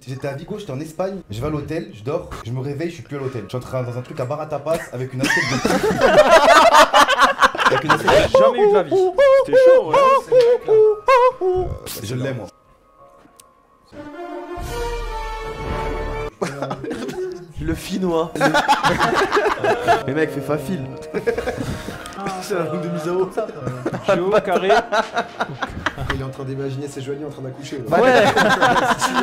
J'étais à Vigo, j'étais en Espagne, je vais à l'hôtel, je dors, je me réveille, je suis plus à l'hôtel. Je suis en train dans un truc à bar à tapas avec une assiette de avec une assiette de... Jamais eu de la vie. C'était chaud, ouais. Je l'aime moi. Le finnois. Les mecs, fait facile. C'est la langue de Misao. Géo, carré. Il est en train d'imaginer ses joignées en train d'accoucher. Ouais. Si tu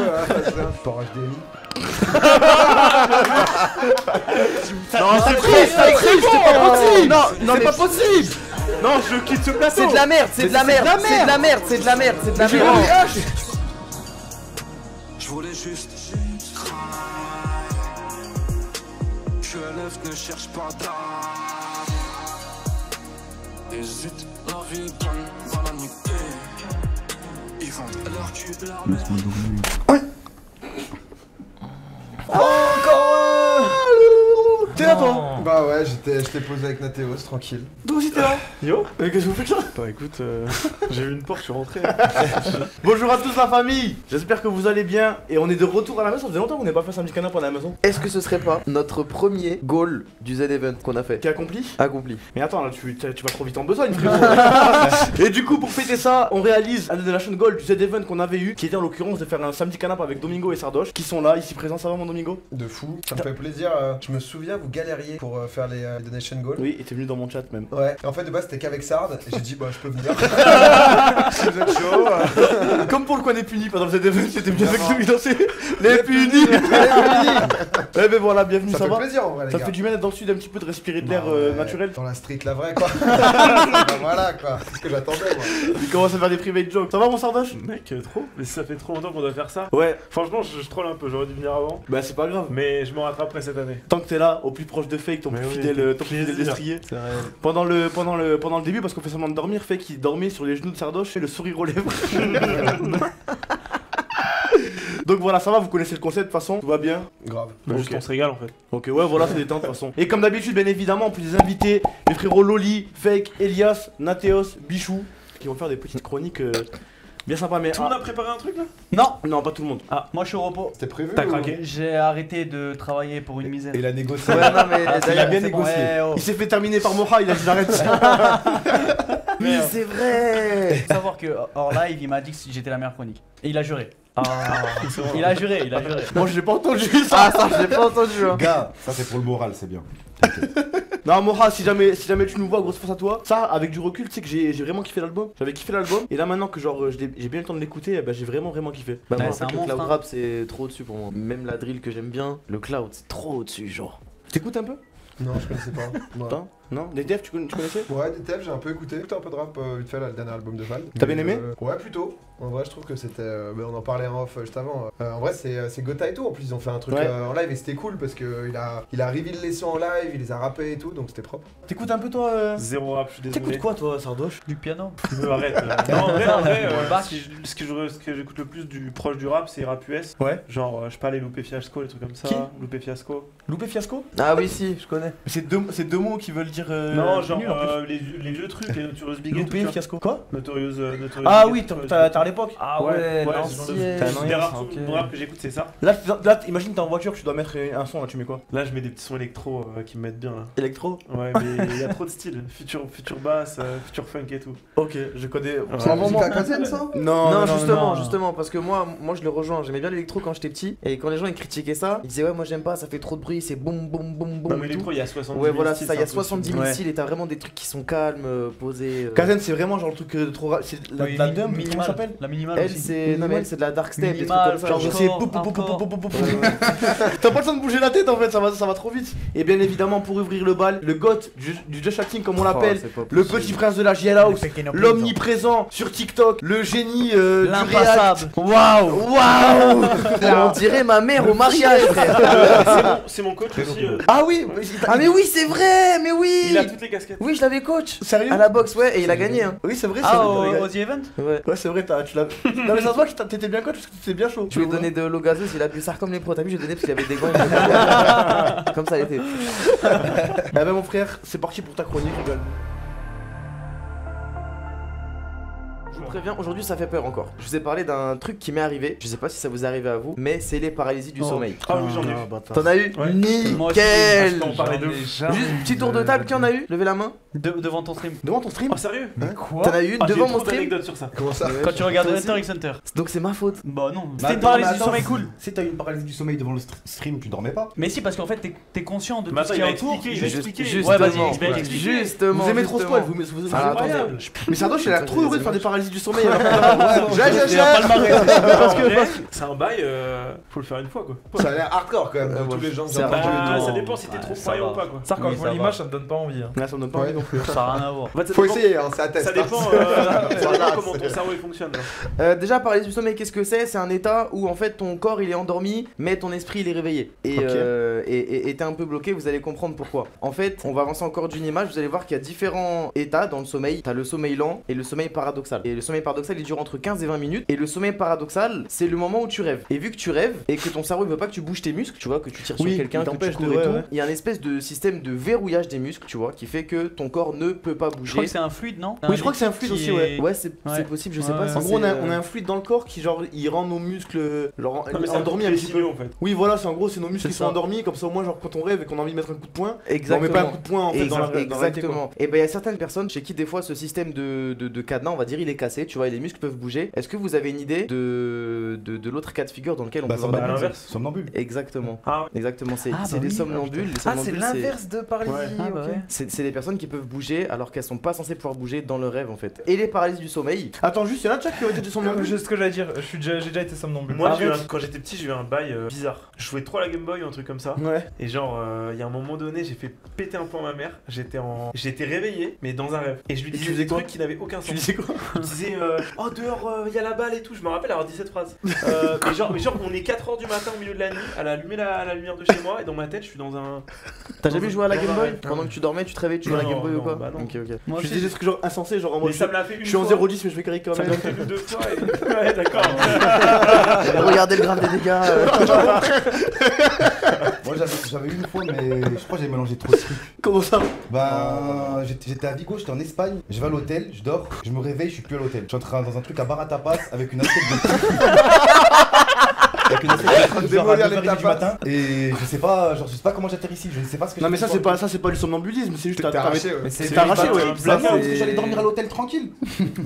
veux, par HDMI. Non, c'est triste, c'est triste, c'est pas possible. Non, c'est pas possible. Non, je quitte ce plateau. C'est de la merde, c'est de la merde, c'est de la merde, c'est de la merde, c'est de la merde. Je voulais juste que l'œuf ne cherche pas d'âme. Hésite, la vie donne va la niquer. Ils vendent leur cul, leur mère. T'es là toi? Bah ouais, j'étais posé avec Nathéos, tranquille. Toi aussi t'es là? Yo. Mais qu'est-ce que vous faites là? Bah écoute, j'ai vu une porte, je suis rentré. Bonjour à tous la famille. J'espère que vous allez bien. Et on est de retour à la maison, ça faisait longtemps qu'on n'a pas fait samedi canap à la maison. Est-ce que ce serait pas notre premier goal du Z-Event qu'on a fait? Qui est accompli? Accompli. Mais attends là, tu vas trop vite en besogne frérot. Et du coup pour fêter ça, on réalise un de la chaîne goal du Z-Event qu'on avait eu, qui était en l'occurrence de faire un samedi canap avec Domingo et Sardoche, qui sont là, ici présents. Ça va mon Domingo? De fou, ça me fait plaisir. Je me souviens, vous galériez pour faire les donation goals. Oui, et t'es venu dans mon chat même. Ouais, et en fait de base c'était qu'avec Sard, et j'ai dit bah je peux venir. Si vous êtes chaud. Comme pour le coin des punis pendant le Z-Event, c'était bien avec nous, il dansait les punis. Ouais mais voilà, bienvenue, ça Ça fait va? plaisir en vrai les Ça gars. fait du bien d'être dans le sud, un petit peu de respirer de l'air Ouais, naturel. Dans la street la vraie quoi. Bah, voilà quoi, c'est ce que j'attendais moi. Il commence à faire des private jokes. Ça va mon Sardoche? Mec, trop. Mais ça fait trop longtemps qu'on doit faire ça. Ouais. Franchement, je troll un peu, j'aurais dû venir avant. Bah c'est pas grave. Mais je me rattraperai cette année. Tant que t'es là, au plus proche de Fake, ton Mais plus oui, fidèle, ton plaisir. plus fidèle destrier. C'est réel. Pendant le début, parce qu'on fait semblant de dormir, Fake il dormait sur les genoux de Sardoche et le sourire aux lèvres. Donc voilà, ça va, vous connaissez le concept de toute façon, tout va bien. Grave. Bah, juste Ok. on se régale en fait. Ok, ouais, voilà, c'est détente de toute façon. Et comme d'habitude, bien évidemment, en plus des invités, mes frérots Loli, Fake, Elias, Nathéos, Bichou, qui vont faire des petites chroniques bien sympas. Mais Tout le monde a préparé un truc là? Non, pas tout le monde. moi je suis au repos. C'était prévu T'as ou- craqué? J'ai arrêté de travailler pour une misaine. Et il a négocié. Ouais, non, mais il a bien C'est bon, négocié. oh. il s'est fait terminer par Moha, il a dit j'arrête. Oui, c'est vrai. Faut savoir que hors live, il m'a dit que j'étais la meilleure chronique. Et il a juré. Il a juré. Moi, j'ai pas entendu ça. Ah, ça, j'ai pas entendu. Hein. Gars, ça c'est pour le moral, c'est bien. Non, Moha, si jamais tu nous vois, grosse force à toi. Ça, avec du recul, tu sais que j'ai vraiment kiffé l'album. J'avais kiffé l'album. Et là, maintenant que genre j'ai bien eu le temps de l'écouter, bah, j'ai vraiment kiffé. Bah, Ouais, moi, en c'est fait, un le monstre, cloud hein. rap, c'est trop au-dessus pour moi. Même la drill que j'aime bien, le cloud, c'est trop au-dessus, genre. T'écoutes un peu? Non, je connaissais pas. Ouais. Attends, non? DTF, tu connaissais? Ouais, DTF, j'ai un peu écouté. Écouté un peu de rap vite fait, là, le dernier album de Val. T'as bien aimé? Ouais, plutôt. En vrai, je trouve que c'était. On en parlait en off juste avant. En vrai, c'est Gotha et tout. En plus, ils ont fait un truc Ouais. en live et c'était cool parce qu'il a reveal les sons en live, il les a rappés et tout, donc c'était propre. T'écoutes un peu toi Zéro rap, je suis désolé. T'écoutes quoi toi, Sardoche? Du piano. Arrête. Non, en vrai, Le bac. ce que j'écoute le plus du proche du rap, c'est rap US. Ouais. Genre, je sais pas, les Loupé Fiasco, les trucs comme ça. Qui Loupé Fiasco. Loupé Fiasco? Ah oui, si, je connais. C'est deux mots qui veulent dire. Non, genre nul, en plus. les vieux trucs, les Notorious Big et tout. Loupé tu vois. Fiasco. Quoi? Notorious Ah Big oui, et tout, t'as à l'époque. Ah ouais, ouais, ouais, l'ancien. T'as un Des ancien, rap, ok. mon rap que j'écoute, c'est ça. Là, imagine t'es en voiture, tu dois mettre un son là, tu mets quoi? Là, je mets des petits sons électro qui me mettent bien là. Électro? Ouais, mais il y a trop de style. Future bass, future funk et tout. Ok, je connais. C'est un musique à Kazen, ça? Non, justement, parce que moi je le rejoins. J'aimais bien l'électro quand j'étais petit. Et quand les gens ils critiquaient ça, ils disaient ouais, moi j'aime pas, ça fait trop de bruit, c'est boum boum boum boum. Non, mais et tout. l'électro, il y a 70 Ouais, 000 voilà, styles, c'est ça, il y a c'est impossible. 70 000 Ouais. styles et t'as vraiment des trucs qui sont calmes, posés. Kazen, c'est vraiment genre le truc de trop. C'est la Oui, dub, comment ça minimal. s'appelle? La minimale Elle, aussi. c'est. Non, mais elle, c'est de la dark step, des trucs Minimal, comme ça. Genre Encore, c'est encore. T'as pas le temps de bouger la tête en fait, ça va trop vite. Et bien évidemment pour ouvrir le bal, le goth du Just Chatting comme on l'appelle, c'est pas le possible. petit prince de la JL House, l'omniprésent sur TikTok, le génie du React. L'impassable. Waouh. On dirait ma mère au mariage, frère. C'est mon coach aussi. Ah oui, Ah, mais oui, c'est vrai, mais oui. Il a toutes les casquettes. Oui, je l'avais coach. Sérieux? À la boxe, ouais, et il a gagné, hein. Oui c'est vrai, c'est Ah, vrai. au The Event. Ouais. Ouais c'est vrai, tu l'as. Non mais ça se voit que t'étais bien coach parce que t'étais bien chaud. Je lui ai donné de l'eau gazeuse, il a bu ça comme les pros. T'as vu, j'ai donné parce qu'il avait des gants. il me- Comme ça, il était. Bah ben mon frère, c'est parti pour ta chronique, rigole. préviens, aujourd'hui ça fait peur encore. Je vous ai parlé d'un truc qui m'est arrivé, je sais pas si ça vous est arrivé à vous, mais c'est les paralysies du sommeil. Ah oui, j'en ai eu. T'en as eu? Ouais. Nickel! Je peux en parler de ouf. Juste petit tour de table, qui en a eu? Levez la main. Devant ton stream. Devant ton stream? Oh, sérieux? T'en as eu une Ah, j'ai devant mon trop stream? d'anecdotes sur ça. Comment ça? Ouais, Quand tu regardes toi Hunter aussi. x Hunter. Donc c'est ma faute. Bah non. Mais C'était une attends, paralysie mais du attends, sommeil cool. Si t'as eu une paralysie du sommeil devant le stream, tu dormais pas. Mais si, parce qu'en fait, t'es conscient de tout Mais ce attends, qu'il y il a va autour. expliquer, il va expliquer. Ouais, vas-y, Justement. explique. Justement. Vous aimez trop justement. spoil, vous Alors, incroyable. attendez. Mais Sardoche, il a trop heureux de faire des paralysies du sommeil. J'ai Parce que c'est un bail, faut le faire une fois quoi. Ça a l'air hardcore quand même, tous les gens que j'ai C'est entendus et Bah, tout. ça dépend si t'es trop croyant ou pas quoi. Ça, quand Oui, je vois ça l'image, va. ça me donne pas envie. Là, ça me donne pas Ouais. envie non plus. Ça n'a rien à voir. En fait, ça Faut dépend- essayer, hein, c'est un test. Ça dépend, hein. ça dépend comment ton cerveau il fonctionne. Là. Déjà, paralysie du sommeil, qu'est-ce que c'est? C'est un état où en fait ton corps il est endormi, mais ton esprit il est réveillé. Et t'es un peu bloqué, vous allez comprendre pourquoi. En fait, on va avancer encore d'une image, vous allez voir qu'il y a différents états dans le sommeil. T'as le sommeil lent et le sommeil paradoxal. Et le sommeil paradoxal il dure entre 15 et 20 minutes. Et le sommeil paradoxal, c'est le moment où tu rêves. Et vu que tu rêves et que ton cerveau il veut pas que tu bouges tes muscles, tu vois, que tu tires Oui, sur quelqu'un, il que tu t'empêche cours de- et ouais, tout, ouais. il y a un espèce de système de verrouillage des muscles, tu vois, qui fait que ton corps ne peut pas Je bouger. crois que c'est un fluide, non? Oui, je crois que c'est un fluide aussi, ouais. Ouais, c'est Ouais. possible, je sais Ouais, pas ouais. si En gros, c'est, on a un fluide dans le corps qui, genre, il rend nos muscles genre, Non, mais c'est endormis un petit peu. en fait. Oui, voilà, c'est en gros, c'est nos muscles C'est qui sont ça. endormis, comme ça, au moins, genre, quand on rêve et qu'on a envie de mettre un coup de poing, on Exactement. met pas un coup de poing en fait dans la réalité, quoi. Exactement. Et ben il y a certaines personnes chez qui des fois ce système de cadenas, on va dire, il est cassé, tu vois, et les muscles peuvent bouger. Est-ce que vous avez une idée de l'autre cas de figure dans lequel on Bah, peut avoir à des- l'inverse. Somnambule. Exactement. Ah ouais. Exactement, c'est Ah, bah des oui. somnambules. Les Ah, c'est somnambules, l'inverse de paralysie. Ouais. Ah, bah ouais. c'est des personnes qui peuvent bouger alors qu'elles sont pas censées pouvoir bouger dans le rêve en fait. Et les paralysies du sommeil. Attends, juste, il y en a déjà qui ont été somnambules. C'est ce que j'allais dire, j'ai déjà été somnambule. Moi, Arrête. quand j'étais petit, j'ai eu un bail bizarre. Je jouais trop à la Game Boy ou un truc comme ça. Ouais. Et genre, il y a un moment donné, j'ai fait péter un plomb à ma mère. J'étais réveillé, mais dans un rêve. Et je lui tu disais faisais des quoi trucs qui n'avaient aucun sens. Tu disais quoi? Je disais, oh dehors, il y a la balle et tout. Je me rappelle avoir dit cette phrase. Mais genre, on est 4h du matin au milieu de la nuit. Elle a allumé la lumière de chez moi. Et dans ma tête, je suis dans un. T'as jamais joué à la dans Game un Boy rêve. pendant que tu dormais, tu te réveillais, tu jouais à la Non, Game Boy ou non, quoi? bah non. Ok, ok. Moi Tu aussi. disais des trucs genre insensés, genre en Mais mode. ça me l'a fait une Je suis en fois. 0,10 mais je vais carrer quand Ça me même. l'a fait une ou deux fois. Ouais, d'accord. Regardez le graphe des dégâts. Moi j'avais eu une fois, mais je crois que j'avais mélangé trop de trucs. Comment ça? Bah, j'étais à Vigo, j'étais en Espagne, je vais à l'hôtel, je dors, je me réveille, je suis plus à l'hôtel. Je suis en train dans un truc à bar à tapas avec une assiette de avec une assiette de genre à Démolir les 9h30 du tapas. matin. Et je sais pas comment j'atterris ici, je ne sais pas ce que Non, je mais fais ça, c'est pas du somnambulisme, c'est juste T'es arraché, ouais. Mais c'est T'es arraché, ouais. Bah non, parce que j'allais dormir à l'hôtel tranquille.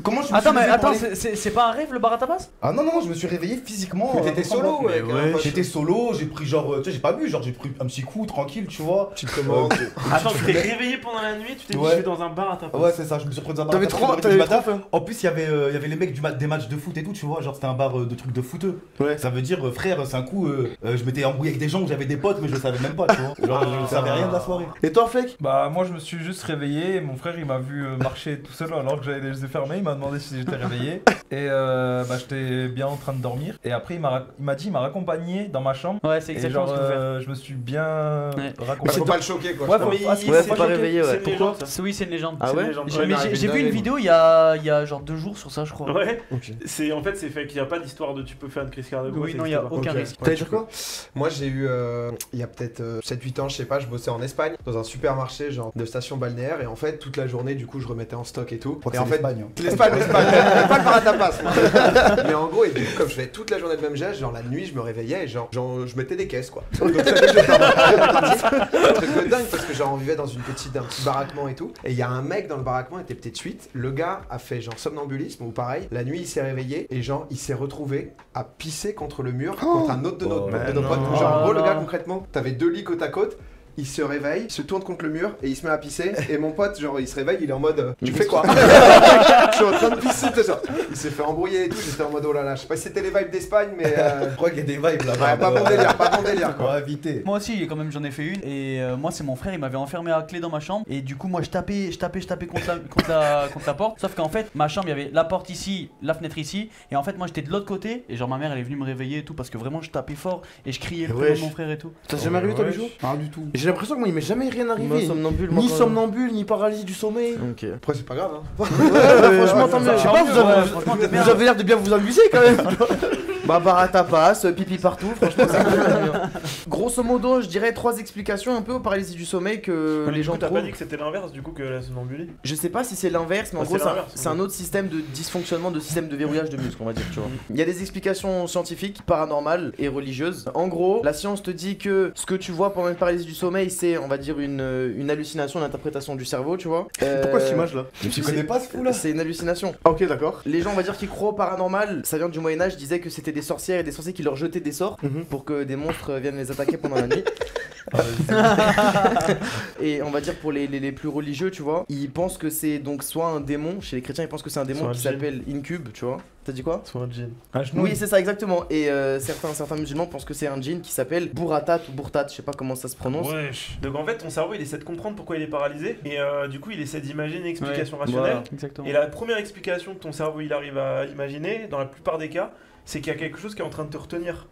Comment je me suis levé pour aller- c'est pas un rêve le bar à tapas? Ah non, non, je me suis réveillé physiquement. Mais t'étais solo, ouais. J'étais solo, j'ai pris genre, tu sais, j'ai pas bu, genre j'ai pris un petit coup tranquille, tu vois. Petite commande. Attends, tu t'es réveillé pendant la nuit, tu t'es dit, Ouais. je vais dans un bar à tapas. Ouais, c'est ça, je me suis retrouvé dans un bar. T'avais à trop, tapas, t'avais du trop matin. faim. En plus, il y avait les mecs des matchs de foot et tout, tu vois, genre c'était un bar de trucs de footeux. Ouais. Ça veut dire, frère, c'est un coup, je m'étais embrouillé avec des gens où j'avais des potes, mais je le savais même pas, tu vois. Genre, je ne savais rien de la soirée. Et toi, Fleck? Bah moi je me suis juste réveillé et mon frère il m'a vu marcher tout seul alors que j'avais les yeux fermés, il m'a demandé si j'étais réveillé et bah j'étais bien en train de dormir et après il m'a dit il m'a raccompagné dans ma chambre Ouais, c'est et exactement genre ce qu'il faut faire. je me suis bien Ouais. raccompagné. Faut pas le choquer quoi. Ouais, je pense. faut- ah, si, Ouais, c'est faut pas choqué. réveiller, ouais. C'est une Pourquoi? légende, ça. Oui, c'est une légende. Ah C'est ouais une légende. J'ai Ouais, mais mais j'ai- arrive j'ai une vu une dinguerie. vidéo il y a genre 2 jours sur ça, je crois. Ouais, Ok. c'est en fait c'est fait qu'il n'y a pas d'histoire de tu peux faire une crise cardiaque. Oui, ça non, il y a existe pas. aucun Ok. risque. T'allais dire quoi? Moi j'ai eu, il y a peut-être 7-8 ans, je sais pas, je bossais en Espagne dans un supermarché genre de station balnéaire et en fait toute la journée du coup je remettais en stock et tout. Je crois que Et c'est en fait l'Espagne, hein. l'Espagne, pas le bar à tapas. moi. Mais en gros, et du coup, comme je faisais toute la journée le même geste, genre la nuit je me réveillais et genre je mettais des caisses quoi. Donc ça fait que je un truc de dingue parce que genre on vivait dans un petit baraquement et tout. Et il y a un mec dans le baraquement, il était peut-être 8. Le gars a fait genre somnambulisme ou pareil. La nuit il s'est réveillé et genre il s'est retrouvé à pisser contre le mur contre un autre de nos potes. Genre en gros le gars concrètement, t'avais 2 lits côte à côte. Il se réveille, il se tourne contre le mur et il se met à pisser. Et mon pote, genre, il se réveille, il est en mode tu fais quoi? Je suis en train de pisser, tout ça. Il s'est fait embrouiller et tout. J'étais en mode oh là là, je sais pas si c'était les vibes d'Espagne, mais. Je crois qu'il y a des vibes là. Ouais, pas bon délire quoi. Ouais, éviter. Moi aussi, quand même, j'en ai fait une. Et moi, c'est mon frère, il m'avait enfermé à clé dans ma chambre. Et du coup, moi, je tapais contre la porte. Sauf qu'en fait, ma chambre, il y avait la porte ici, la fenêtre ici. Et en fait, moi, j'étais de l'autre côté. Et genre, ma mère, elle est venue me réveiller et tout. Parce que vraiment, je tapais fort. Et je criais le prénom de mon frère et tout. T'as jamais arrivé toi les jours? Pas du tout. J'ai l'impression que moi il m'est jamais rien Moi, arrivé. somnambule, moi, Ni quand- somnambule, ni paralysie du sommeil. Ok. Après, c'est pas grave, hein. Ouais, franchement, tant mieux. Je sais pas, Ouais, franchement, t'es bien. vous avez l'air de bien vous amuser quand même. Bah bar à tapas, pipi partout, franchement c'est cool. Grosso modo, je dirais 3 explications un peu aux paralysie du sommeil que les gens T'as trouvent. pas dit que c'était l'inverse du coup que la somnambulie? Je sais pas si c'est l'inverse, mais en Ah, gros c'est l'inverse, c'est un autre système de dysfonctionnement de système de verrouillage de muscles, on va dire, tu vois. Il y a des explications scientifiques, paranormales et religieuses. En gros, la science te dit que ce que tu vois pendant une paralysie du sommeil, c'est, on va dire, une hallucination, une interprétation du cerveau, tu vois. Pourquoi cette image là? Tu connais pas ce fou là? C'est une hallucination. Ah, ok, d'accord. Les gens, on va dire, qui croient au paranormal, ça vient du Moyen-Âge, disaient que c'était des sorcières et des sorciers qui leur jetaient des sorts pour que des monstres viennent les attaquer pendant la nuit. Et on va dire pour les plus religieux, tu vois, ils pensent que c'est donc soit un démon, chez les chrétiens ils pensent que c'est un démon Soit un qui djinn. s'appelle Incube, tu vois. T'as dit quoi? Soit un djinn. Un genou. Oui, c'est ça exactement. Et certains musulmans pensent que c'est un djinn qui s'appelle Bourratat ou Bourtat, je sais pas comment ça se prononce. Wesh. Donc en fait, ton cerveau il essaie de comprendre pourquoi il est paralysé et du coup il essaie d'imaginer une explication rationnelle. Voilà. Exactement. Et la première explication que ton cerveau il arrive à imaginer, dans la plupart des cas, c'est qu'il y a quelque chose qui est en train de te retenir.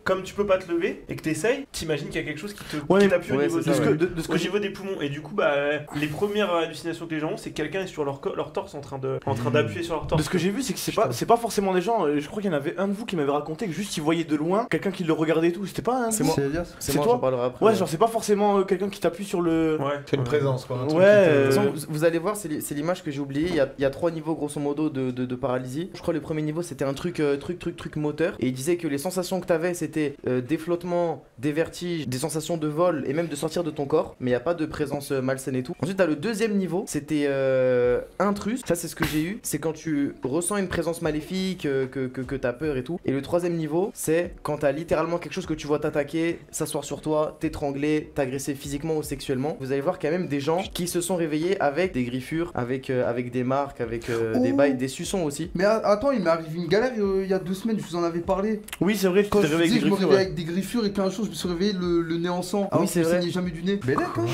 Comme tu peux pas te lever et que t'essayes, t'imagines qu'il y a quelque chose qui Ouais, t'appuie au ouais, niveau, c'est ça, au niveau des poumons. Et du coup, bah, les premières hallucinations que les gens ont, c'est que quelqu'un est sur leur torse en train d'appuyer sur leur torse. De ce que j'ai vu, c'est que c'est pas forcément des gens. Je crois qu'il y en avait un de vous qui m'avait raconté que juste il voyait de loin quelqu'un qui le regardait et tout. C'était pas un. C'est moi. C'est moi, toi j'en parlerai après. Ouais, genre c'est pas forcément quelqu'un qui t'appuie sur le. Ouais. C'est une présence quoi. Un truc Ouais, qui te- De toute façon, vous allez voir, c'est l'image que j'ai oubliée. Il y a 3 niveaux grosso modo de paralysie. Je crois le premier niveau c'était un truc moteur. Et il disait que les sensations que t'avais c'était des flottements, des vertiges, des sensations de vol et même de sortir de ton corps. Mais il n'y a pas de présence malsaine et tout. Ensuite, t'as le deuxième niveau, c'était intrus. Ça, c'est ce que j'ai eu. C'est quand tu ressens une présence maléfique, que t'as peur et tout. Et le troisième niveau, c'est quand t'as littéralement quelque chose que tu vois t'attaquer, s'asseoir sur toi, t'étrangler, t'agresser physiquement ou sexuellement. Vous allez voir qu'il y a même des gens qui se sont réveillés avec des griffures, avec des marques, avec des bails, des suçons aussi. Mais attends, il m'est arrivé une galère il y a 2 semaines, je vous en avais parlé. Oui, c'est vrai, tu Quand t'es je réveillé disais avec que je des me griffures. réveillais avec des griffures et qu'un jour je me suis réveillé le nez en sang. Alors Oui, c'est que je vrai. saignais jamais du nez. Bélec, hein.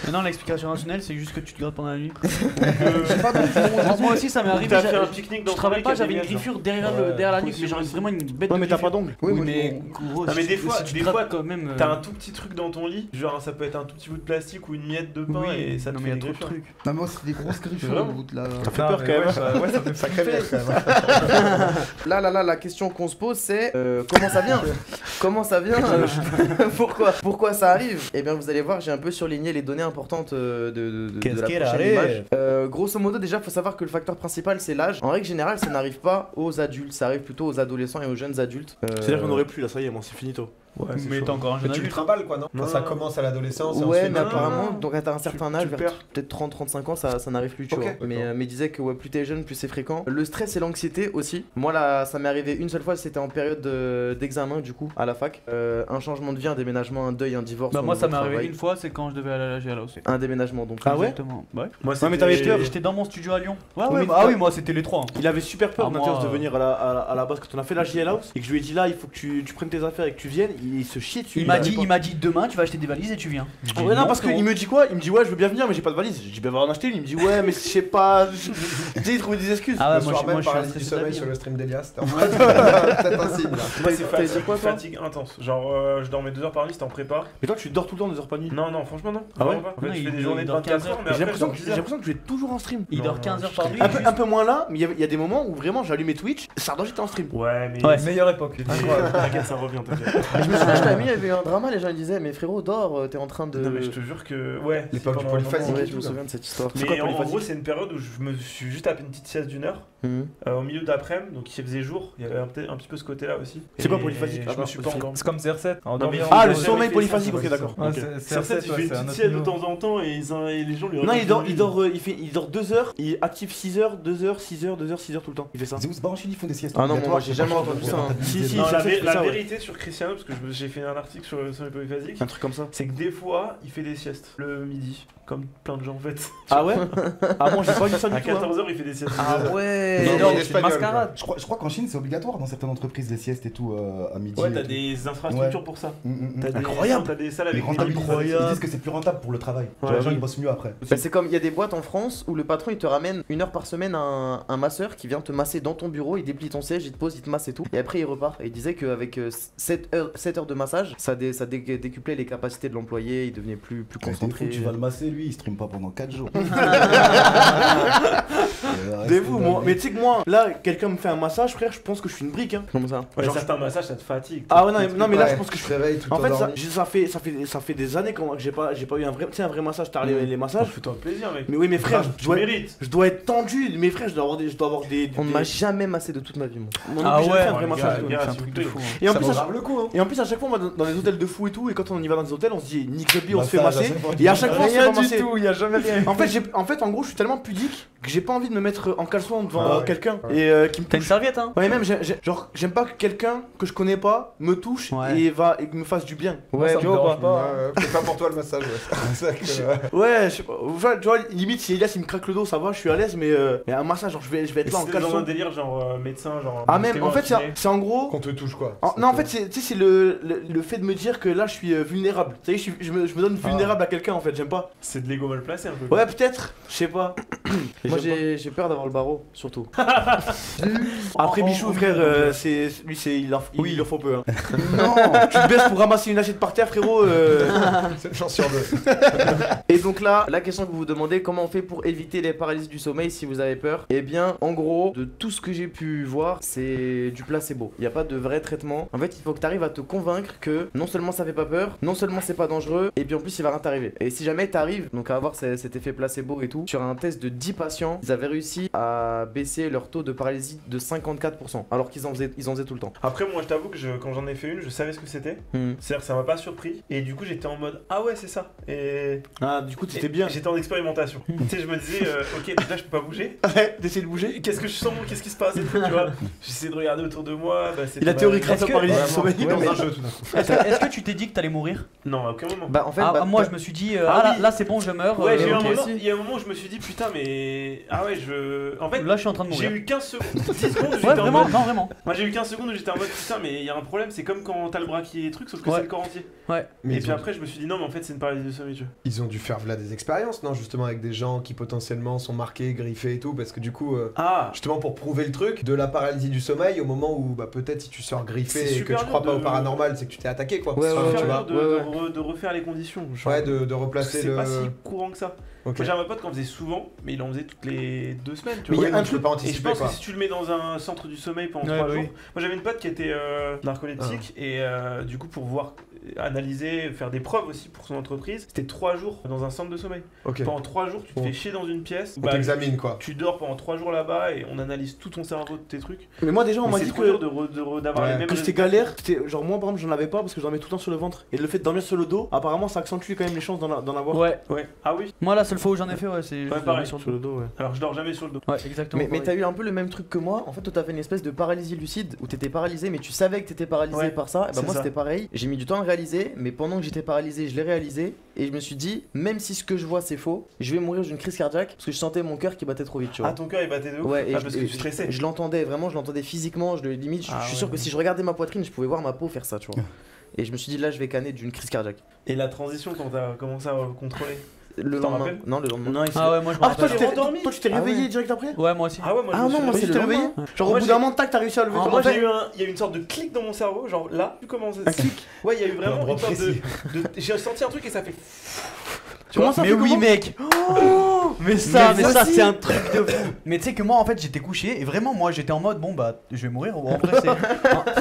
Mais non, l'explication rationnelle, c'est juste que tu te gardes pendant la nuit. J'ai pas de Moi aussi, ça m'est arrivé. T'as fait un pique-nique dans Je ton travaille lit pas, qui a j'avais des une liens, genre. griffure derrière la nuque, mais genre vraiment une bête Ouais, de mais t'as griffure. pas d'ongles. Oui, Oui, moi, mais gros, Non, mais si des tu- fois- si tu des te grattes fois, quand même. T'as un tout petit truc dans ton lit, genre ça peut être un tout petit bout de plastique ou une miette de pain et ça te non, fait mais y a des trop de griffures. trucs. Non, mais moi, c'était des grosses griffures Vraiment au bout de là. Ça fait peur quand même. Ouais, ça fait Sacré merde quand même. Là, la question qu'on se pose, c'est comment ça vient? Comment ça vient? Pourquoi ça arrive? Eh bien, vous allez voir, j'ai un peu surligné les données importantes de Qu'est-ce la qu'il prochaine arrive? image. Grosso modo, déjà, faut savoir que le facteur principal, c'est l'âge. En règle générale, ça n'arrive pas aux adultes, ça arrive plutôt aux adolescents et aux jeunes adultes. C'est-à-dire qu'on aurait plus là, ça y est, moi c'est finito. Ouais, c'est Mais chaud. t'es encore un Mais jeune tu le adulte. trimbales quoi, non? Non, Quand ça non. commence à l'adolescence et Ouais, ensuite. mais non, apparemment, non, non. donc à un certain Tu âge, le vers perds. peut-être 30-35 ans, ça n'arrive plus, tu Ok, vois. d'accord. Mais il disait que ouais, plus t'es jeune, plus c'est fréquent. Le stress et l'anxiété aussi. Moi, là, ça m'est arrivé une seule fois, c'était en période d'examen, du coup, à la fac. Un changement de vie, un déménagement, un deuil, un divorce. Bah, un moi, ça nouveau m'est arrivé travail. une fois, c'est quand je devais aller à la GLA aussi. Un déménagement, donc. Ah ouais? Exactement. Ouais. Moi, Ouais, mais t'avais c'était- peur. J'étais dans mon studio à Lyon. Ouais, Oui, ouais, mais bah, ah oui, moi, c'était les trois. hein. Il avait super peur, Ah, Mathias, moi, de venir à la base quand on a fait la JL House et que je lui ai dit là, il faut que tu prennes tes affaires et que tu viennes. Il se chie dessus. Il m'a dit demain, tu vas acheter des valises et tu viens. Je dis Ouais, non, parce frérot. qu'il me dit quoi? Il me dit ouais, je veux bien venir, mais j'ai pas de valise. J'ai dit bah va en acheter. Il me dit ouais, mais je sais pas. Tu sais, il trouvait des excuses. Ah ouais, Le moi, soir moi, même, je suis un paralysie du stressé de la sommeil vie, sur hein. le stream d'Elias. C'était peut-être un signe là. Moi, c'est T'allais dire quoi, toi fatigue intense. Genre, je dormais 2 heures par nuit, c'était en prépa. Mais toi, tu dors tout le temps 2 heures par nuit. Non, non, franchement, non. Ah ouais Vraiment pas. En fait, Non, je il fais des dort- journées il de dort 24 15 heures, mais J'ai après, l'impression je dors 10 heures. que tu es toujours en stream. Il Non, dort non, 15 heures je par te nuit. dis. Un peu moins là, mais il y a des moments où vraiment j'allumais Twitch, Sardoche était en stream. Ouais, mais. Ouais. Meilleure époque. T'inquiète, ça revient, t'inquiète. Je me souviens, je t'avais mis, il y avait eu un drama, les gens ils disaient, mais frérot, dors, t'es en train de. Non, mais je te jure que. Ouais, L'époque si, du pendant un polyphasie. moment, Ouais, je me souviens de cette histoire. C'est quoi, Mais en polyphasie? gros, c'est une période où je me suis juste tapé une petite sieste d'1 heure au milieu d'après-midi, donc il faisait jour. Il y avait un petit peu ce côté-là aussi. C'est quoi Et polyphasique? Je me suis pas encore. C'est comme CR7. Ah, le sommeil polyphasique, ok, d'accord. Ouais, Ok. CR7, il fait une petite sieste de temps en temps et les gens lui Non, racontent il dort 2 heures, il active 6 heures, 2 heures, 6 heures, 2 heures, 6 heures tout le temps. Il fait ça. Zeus, bah en Chine, ils font des siestes. Ah non, obligatoires, moi, j'ai jamais entendu ça, hein. Si, Non, ça, c'est la ça, ouais. vérité sur Cristiano, parce que j'ai fait un article sur le sommeil polyphasique, Un truc comme ça. c'est que des fois, il fait des siestes le midi, comme plein de gens en fait. Ah ouais? Ah bon, j'ai pas vu ça À du tout. hein. 14h, il fait des siestes. Ah ouais! Non, Non, mais c'est une mascarade. Je crois qu'en Chine, c'est obligatoire dans certaines entreprises, les siestes et tout. à midi. Ouais, et t'as tout. des infrastructures Ouais. pour ça. Mm. T'as des- Incroyable. T'as des salles Ils avec des rentabilisent. incroyables. Ils disent que c'est plus rentable pour le travail. Ouais, Les gens oui. ils bossent mieux après. Bah, c'est comme il y a des boîtes en France où le patron il te ramène 1 heure par semaine un masseur qui vient te masser dans ton bureau, il déplie ton siège, il te pose, il te masse et tout. Et après il repart. Et il disait qu'avec 7 heures de massage, ça décuplait les capacités de l'employé, il devenait plus Quand concentré. tu vas le masser, lui, il stream pas pendant 4 jours. Des vous, moi. Mais tu sais que moi, là, quelqu'un me fait un massage, frère, je pense que je suis une brique. Hein. Comment ça? Ouais, Genre, certains massages, ça te fatigue. Ah ouais, non, mais là, Ouais, je pense que tu je te réveilles tout En fait, endormi. ça fait des années que j'ai pas eu un vrai, tu sais, un vrai massage. T'as les massages. Fais-toi plaisir, mec. Mais oui, mes frères, Tu mérites. je dois être tendu. Mes frères, je dois avoir des. On ne m'a jamais massé de toute ma vie, moi. Moi non plus, j'ai fait un vrai les massage. gars, tout. les gars, C'est un s'il truc vous de plaît. fou. hein. Et en Ça plus, vaut à grave le coup, hein. Et en plus, à chaque fois, on va dans des hôtels de fou et tout, et quand on y va dans des hôtels, on se dit nique the on se fait Massage, à masser. chaque fois, Et à chaque fois, on se fait Rien pas du masser. tout, y a jamais rien. En fait, en gros, je suis tellement pudique que j'ai pas envie de me mettre en caleçon devant Ah ouais. quelqu'un Ouais. et qui me T'as une touche. serviette, hein? Ouais, même, genre, j'aime pas que quelqu'un que je connais pas me touche Ouais. et me fasse du bien. Moi, ça me tu vois dérange ou pas. C'est pas pour toi le massage, ouais. C'est ça que, Ouais, je sais pas. Tu vois, limite, si Elias il me craque le dos, ça va, je suis à l'aise, mais un massage, genre, je vais être là en C'était dans un caleçon. délire, genre médecin, genre. Ah, même, en fait, kiné. c'est en gros. qu'on te touche quoi. Non, en fait, tu sais, c'est le fait de me dire que là, je suis vulnérable. Tu sais, je me donne vulnérable à quelqu'un, en fait, j'aime pas. C'est de l'ego mal placé un peu. Ouais, peut-être, je sais pas. Moi J'aime j'ai peur d'avoir le barreau, surtout. pas. Après, Oh, Bichou, oh, frère, oh, il en faut peu. Hein. Non. Tu te baisses pour ramasser une assiette par terre, frérot. C'est une chance sur deux. Et donc là, la question que vous vous demandez, comment on fait pour éviter les paralysies du sommeil si vous avez peur? Eh bien, en gros, de tout ce que j'ai pu voir, c'est du placebo. Il n'y a pas de vrai traitement. En fait, il faut que tu arrives à te convaincre que non seulement ça fait pas peur, non seulement c'est pas dangereux, et puis en plus il va rien t'arriver. Et si jamais t'arrives donc à avoir cet effet placebo et tout, sur un test de 10 patients, ils avaient réussi à baisser leur taux de paralysie de 54%, alors qu'ils en faisaient tout le temps. Après, moi, je t'avoue que quand j'en ai fait une, je savais ce que c'était. C'est-à-dire que ça m'a pas surpris. Et du coup, j'étais en mode ah ouais, c'est ça. Et. Ah, du coup, c'était bien. J'étais en expérimentation. Tu sais, je me disais, ok, donc là, je peux pas bouger. Ouais, d'essayer de bouger. Qu'est-ce que je sens? Qu'est-ce qui se passe et tout, tu vois? J'essaie de regarder autour de moi. Bah, Et la théorie Est-ce que- paralysie du Vraiment. sommeil. Dans mais- un jeu tout d'un coup. Est-ce que tu t'es dit que t'allais mourir? Non, à aucun moment. Bah en fait, Moi je me suis dit, Ah là, oui. là c'est bon, je meurs. Ouais, j'ai eu un ok. moment, il y a un moment où je me suis dit putain, mais. Ah ouais, En fait, Là je suis en train de j'ai mourir. eu 15 secondes. 10 secondes où Ouais, j'étais en vraiment, mode. non, vraiment. Moi j'ai eu 15 secondes où j'étais en mode putain, mais il y a un problème, c'est comme quand t'as le bras qui est truc, sauf que Ouais. c'est le corps entier. Ouais. Mais Et ils puis ont- après, je me suis dit non, mais en fait, c'est une paralysie du sommeil, tu vois. Ils ont dû faire là des expériences, non, justement avec des gens qui potentiellement sont marqués, griffés et tout, parce que du coup, Ah, justement pour prouver le truc de la paralysie du sommeil, au moment où bah, peut-être si tu sors griffé C'est et que super tu crois dur pas au de- paranormal, c'est que tu t'es attaqué quoi. Ouais, c'est ouais, super tu dur vois. de refaire les conditions. Genre, Ouais, de replacer c'est le. pas si courant que ça. Ok. Moi j'ai un pote qui en faisait souvent, mais il en faisait toutes les 2 semaines, tu Mais vois. il y a un tu peux truc- pas Et je anticiper pense quoi. que si tu le mets dans un centre du sommeil pendant Ouais, 3 bah jours. oui. Moi j'avais une pote qui était narcoleptique et du coup pour voir analyser, faire des preuves aussi pour son entreprise, c'était 3 jours dans un centre de sommeil. Ok. Pendant 3 jours tu te Bon. fais chier dans une pièce, On t'examine quoi. tu dors pendant 3 jours là-bas et on analyse tout ton cerveau, de tes trucs. Mais moi, déjà, on Mais m'a c'est dit trop dur que. d'avoir Ouais. les mêmes Que c'était résultats. galère, genre moi par exemple j'en avais pas parce que je dormais tout le temps sur le ventre. Et le fait de dormir sur le dos, apparemment ça accentue quand même les chances d'en avoir. Ouais. Ouais. Ah oui. Moi la seule fois où j'en ai fait, ouais, c'est juste pareil. sur Sur le dos, ouais. Alors je dors jamais sur le dos. Ouais, exactement. Mais pareil. t'as eu un peu le même truc que moi. En fait, toi t'as fait une espèce de paralysie lucide où t'étais paralysé, mais tu savais que t'étais paralysé Ouais, par ça. Et bah c'est moi ça. c'était pareil. J'ai mis du temps à le réaliser, mais pendant que j'étais paralysé, je l'ai réalisé. Et je me suis dit, même si ce que je vois c'est faux, je vais mourir d'une crise cardiaque parce que je sentais mon cœur qui battait trop vite, tu vois. Ah ton cœur il battait de ouf. Ouais, et parce que tu stressais. je l'entendais vraiment, je l'entendais physiquement, limite, je Ah suis ouais. sûr que si je regardais ma poitrine, je pouvais voir ma peau faire ça, tu vois. Et je me suis dit, là, je vais canner d'une crise cardiaque. Et la transition quand t'as commencé à contrôler. Le T'en lendemain. rappelles Non, le lendemain. Non, Ah ouais, moi je me Ah, toi rappelle. tu t'es endormi. toi, tu t'es Ah réveillé ouais. direct après Ouais, moi aussi. Ah ouais, moi je Ah me non, suis moi, réveillé. c'est tu t'es le réveillé lendemain. Genre Moi, au bout j'ai- d'un moment, tac, t'as réussi à lever Ah, ton Moi bras. j'ai eu il y a eu une sorte de clic dans mon cerveau, genre là, tu commences à. Un clic. Ouais, il y a eu vraiment endroit une sorte précis. j'ai senti un truc et ça fait. Comment ça Mais fait oui, comment mec. Mais ça, Mais ça aussi. c'est un truc de fou. Mais tu sais que moi en fait j'étais couché et vraiment moi j'étais en mode bon bah je vais mourir. En vrai c'est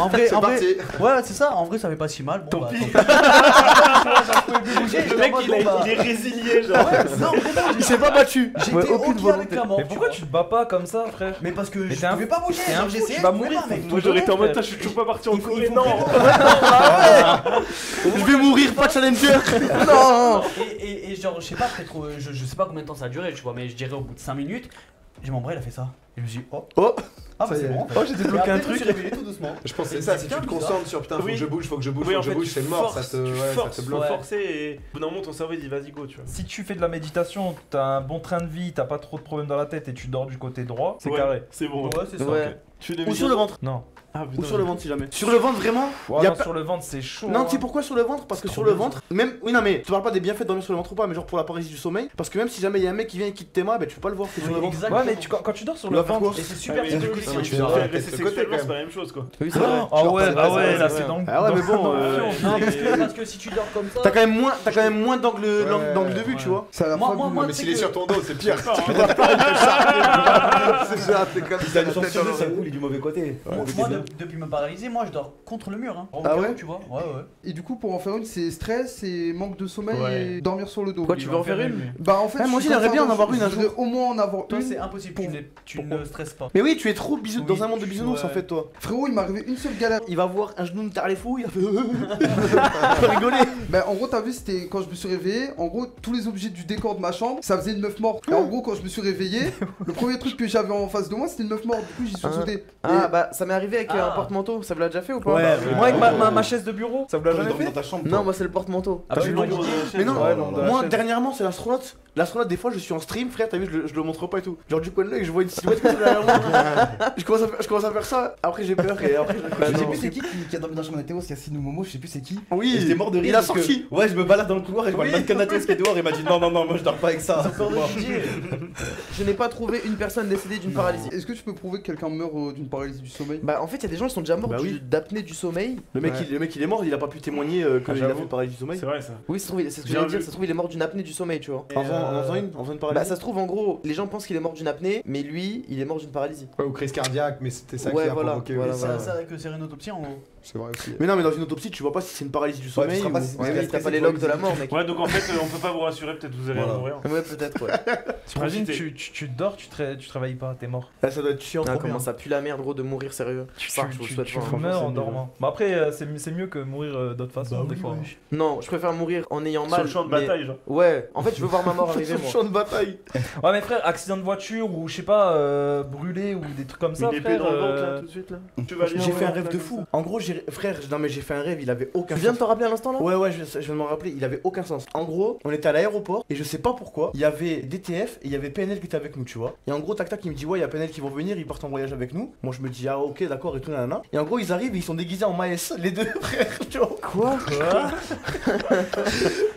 en vrai, C'est en vrai- parti. ouais c'est ça. En vrai ça fait pas si mal. Bon, Tant bah, pis. J'en pouvais plus bouger. Le j'étais en mec mode, il, bon, bah, il est résilié, genre. ouais, non vraiment Il s'est pas battu. j'étais Ouais, aucune ok volonté. avec la mort. Mais pourquoi tu te bats pas comme ça, frère? Mais parce que Mais je t'es un- pouvais pas bouger. t'es un genre, fou, j'essayais, tu vas je pouvais mourir, pas, mec. Moi j'aurais été en mode, frère. je suis toujours pas parti en Il faut- Corée, il non. Je vais mourir, pas challenger. Non. Et genre, je sais pas, peut-être, je sais pas combien de temps ça a duré, tu vois, mais je dirais au bout de 5 minutes, j'ai mon bras, il a fait ça. Et je me suis dit, oh, Oh, ah bah Ça y c'est est. bon. oh, j'ai débloqué un Je me truc. suis réveillé tout doucement. Je pense que c'est ça, si tu te concentres sur putain, faut Oui. que je bouge, faut que je bouge, Oui, faut en que je fait, bouge, c'est mort, ça te, tu ouais, ça forces, te faut bloque. Ouais. forcer et au bout d'un moment ton cerveau il dit vas-y go, tu vois. Si tu fais de la méditation, t'as un bon train de vie, t'as pas trop de problèmes dans la tête et tu dors du côté droit, c'est Ouais, carré. C'est bon. Ouais, c'est ça. Ouais. Tu fais des Ou sur le ventre. Non. Ou sur le ventre si jamais. Sur le ventre vraiment. Ouais, y a non, pas- sur le ventre, c'est chaud. Non, hein. tu sais pourquoi sur le ventre? Parce que sur le ventre, même. Oui, non, mais tu parles pas des bienfaits de dormir sur le ventre ou pas, mais genre pour la paralysie du sommeil. Parce que même si jamais il y a un mec qui vient et qui te téma, bah tu peux pas le voir, c'est sur le ventre. Ouais, mais quand tu dors sur le La fois, ventre, Et c'est super mais psychologique. du coup, tu si tu dors fais avec rester le côté, sexuellement, quand c'est pas la même chose quoi. Oui, c'est vrai. Ah ouais, pas bah ouais, ça, là c'est c'est vrai. dans le. Ah ouais, mais bon. Non, parce que si tu dors comme ça. T'as quand même moins d'angle de vue, tu vois. C'est à la Moi, fois moi, boum. moi, Mais tu s'il est sais sur que- ton dos, c'est pire. C'est ça, t'es comme ça. Une chance sur deux, ça coule du mauvais côté. Moi, depuis me paralyser, moi je dors contre le mur. Hein. Ah ouais Tu vois? Ouais, ouais. Et du coup, pour en faire une, c'est stress et manque de sommeil Ouais. et dormir sur le dos. Pourquoi tu veux en faire une? Bah en fait, Ah, moi aussi, je suis j'aimerais bien comme en ça, avoir une un je voudrais jour. au moins en avoir Toi, une. c'est impossible, tu ne stresses pas. Mais oui, tu es trop bisou Oui, dans un monde de bisounours ouais. en fait, toi. Frérot, il m'est arrivé une seule galère. Il va voir un genou de taré fou, il a fait. Il va rigoler. Bah en gros, t'as vu, c'était quand je me suis réveillé. En gros, tous les objets du décor de ma chambre, ça faisait une meuf morte. Et en gros, quand je me suis réveillé, le premier truc que j'avais en face de moi, c'était une meuf morte. Du coup, j'y suis sauté. Ah bah ça m'est arrivé avec Ah. un porte-manteau, ça vous l'a déjà fait ou pas? Ouais, moi avec ma chaise de bureau, ça vous l'a Toi, jamais dormir fait? dans ta chambre. Non, moi c'est le porte-manteau. Ah, tu Ouais, l'as dit. Mais non, Ouais, non, dans la moi chaise. dernièrement c'est l'astronaute. L'astronaute, des fois je suis en stream, frère, t'as vu, je le montre pas et tout. Genre du coin de l'œil, je vois une silhouette comme ça derrière moi. je commence à faire ça, après j'ai peur et après Je sais plus c'est qui a dormi dans la chambre de Théo, c'est Yacine ou Momo, je sais plus c'est qui. Oui, Et j'étais mort de rire. il a parce que- sorti. Ouais, je me balade dans le couloir et je vois le mannequin de Théo qui est dehors. Il m'a dit non, moi je dors pas avec ça. Peur de Didier. Je n'ai pas trouvé une personne décédée d'une paralysie. Est-ce que tu peux prouver que quelqu'un meurt d'une paralysie du sommeil? Bah en fait, il y a des gens qui sont déjà morts Bah oui. d'apnée du sommeil. Le mec, il est mort, il a pas pu témoigner qu'il a j'avoue. fait pareil du sommeil. C'est vrai ça. Oui, c'est ce que J'ai j'allais dire, vu. ça se trouve il est mort d'une apnée du sommeil, tu vois. En faisant une Bah paralysie. ça se trouve en gros, les gens pensent qu'il est mort d'une apnée, mais lui, il est mort d'une paralysie. Ouais, ou crise cardiaque, mais c'était ça Ouais, qui a voilà, provoqué. voilà, oui, voilà. Ça, que c'est une autopsie en gros. C'est vrai aussi. Mais non, mais dans une autopsie, tu vois pas si c'est une paralysie du sommeil tu ou. seras pas si- Ouais, Parce oui, que t'as pas les c'est logs de la mort, mec. Ouais, donc en fait, on peut pas vous rassurer, peut-être vous allez en Voilà. mourir. Ouais, peut-être, ouais. T'imagines, Profitez. tu dors, tu te réveilles pas, t'es mort. Ah, ça doit être chiant. Ah, trop comment bien. ça pue la merde, gros, de mourir sérieux. Ça, je vous le souhaite tu pas. hein. meurs en c'est mieux. dormant. Bah après, c'est mieux que mourir d'autres façons, des fois. Non, je préfère mourir en ayant Sur mal. le champ de mais- bataille, genre. Ouais, en fait, je veux voir ma mort arriver, Sur le moi. champ de bataille. Ouais, mais frère, accident de voiture ou je sais pas, brûlé ou des trucs comme ça, Une épée frère. dans le ventre là, tout de suite là. Tu vas aller J'ai en fait un mourir, rêve là, de comme fou. ça. En gros, frère, non mais j'ai fait un rêve, il avait aucun Tu viens de sens. t'en rappeler à l'instant là? Ouais, je viens de m'en rappeler, il avait aucun sens. En gros, on était à l'aéroport et je sais pas pourquoi, il y avait DTF et il y avait PNL qui était avec nous, tu vois. Et en gros, tac tac, il me dit, ouais, il y a PNL qui vont venir, ils partent en voyage avec nous. Moi, je me dis, ah ok, d'accord et tout, nanana. Et en gros, ils arrivent et ils sont déguisés en Maes, les deux frères, tu vois. Quoi?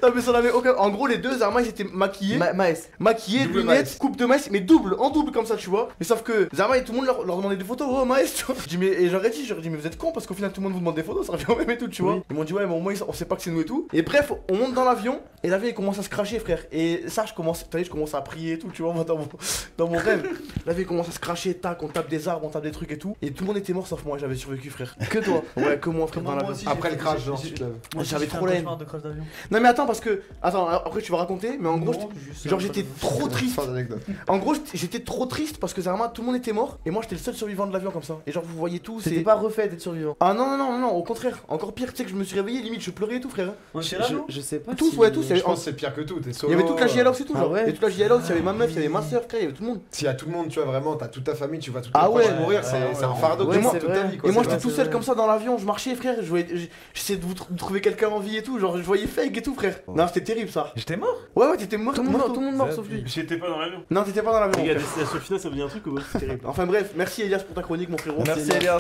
Non, mais ça n'avait aucun. En gros, les deux Zarma, ils étaient maquillés. Maes. Maquillés, Double lunettes, Maes. coupe de Maes, mais double, en double comme ça, tu vois. Mais sauf que Zarma et tout le monde leur demandait des photos, oh Maes, tu vois. Je dis, mais, et j'aurais dit, mais vous êtes cons parce qu'au final tout le monde vous demande des photos, ça revient au même et tout, tu vois. Oui. Ils m'ont dit, ouais, mais au moins on sait pas que c'est nous et tout. Et bref, on monte dans l'avion et l'avion il commence à se cracher, frère. Et ça, je commence à prier et tout, tu vois, moi, dans mon rêve. L'avion il commence à se cracher, tac, on tape des arbres, on tape des trucs et tout. Et tout le monde était mort sauf moi, j'avais survécu, frère. Que toi? Ouais, que moi, frère, dans Moi l'avion. aussi, Après j'ai le fait- crash, genre, j'ai- tu te lèves. moi aussi, J'avais j'ai fait trop un la cauchemar de crash d'avion. Non, mais attends, parce que. Attends, après tu vas raconter, mais en gros, Non, juste, genre j'étais trop triste. Fin d'anecdote. En gros, j'étais trop triste parce que Zarma, tout le monde était mort et moi j'étais le seul survivant de l'avion comme ça. Et genre, vous voyez tout, C'était c'est. pas refait d'être survivant. Ah non, au contraire, encore pire, tu sais que je me suis réveillé, limite je pleurais et tout, frère. On était là, non Je sais pas. Tous, si- ouais, tous, Je pense que c'est pire que tout, t'es Il solo. y avait toute la JLox et tout, Ah genre. ouais. Et toute la JLox, il y avait ma meuf, il y avait ma soeur, frère, il y avait tout le monde. S'il y a tout le monde, tu vois, vraiment, t'as toute ta famille, tu vois tout Ah tes proches ouais. mourir, c'est un fardeau que Ouais, tu portes c'est toute ta vrai. vie, quoi. Et moi c'est j'étais vrai. tout seul comme ça dans l'avion, je marchais, frère, j'essayais de vous trouver quelqu'un en vie et tout, genre je voyais fake et tout, frère. Non, c'était terrible ça. J'étais mort. Ouais, t'étais mort. Tout le monde mort sauf lui. J'étais pas dans l'avion. Non, t'étais pas dans l'avion. Les gars, frère. la Sofina, ça veut dire un truc ou pas? C'est terrible. Enfin bref, merci Elias pour ta chronique, mon frérot. Merci Elias.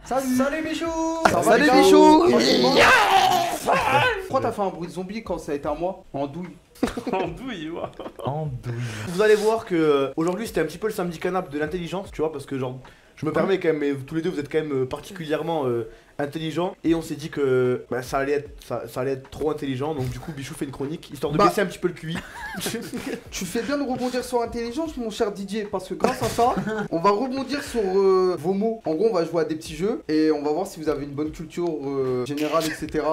Salut Michou. Salut les Bichou. Pourquoi t'as fait un bruit de zombie quand ça a été à moi? En douille. En douille, ouais. Andouille. Vous allez voir que aujourd'hui c'était un petit peu le samedi canap de l'intelligence, tu vois, parce que genre je me permets quand même, mais tous les deux vous êtes quand même particulièrement intelligents et on s'est dit que bah, ça allait être trop intelligent, donc du coup Bichou fait une chronique histoire de Bah. baisser un petit peu le QI. Tu fais bien de rebondir sur intelligence, mon cher Didier, parce que grâce à ça, on va rebondir sur vos mots. En gros, on va jouer à des petits jeux et on va voir si vous avez une bonne culture générale, etc.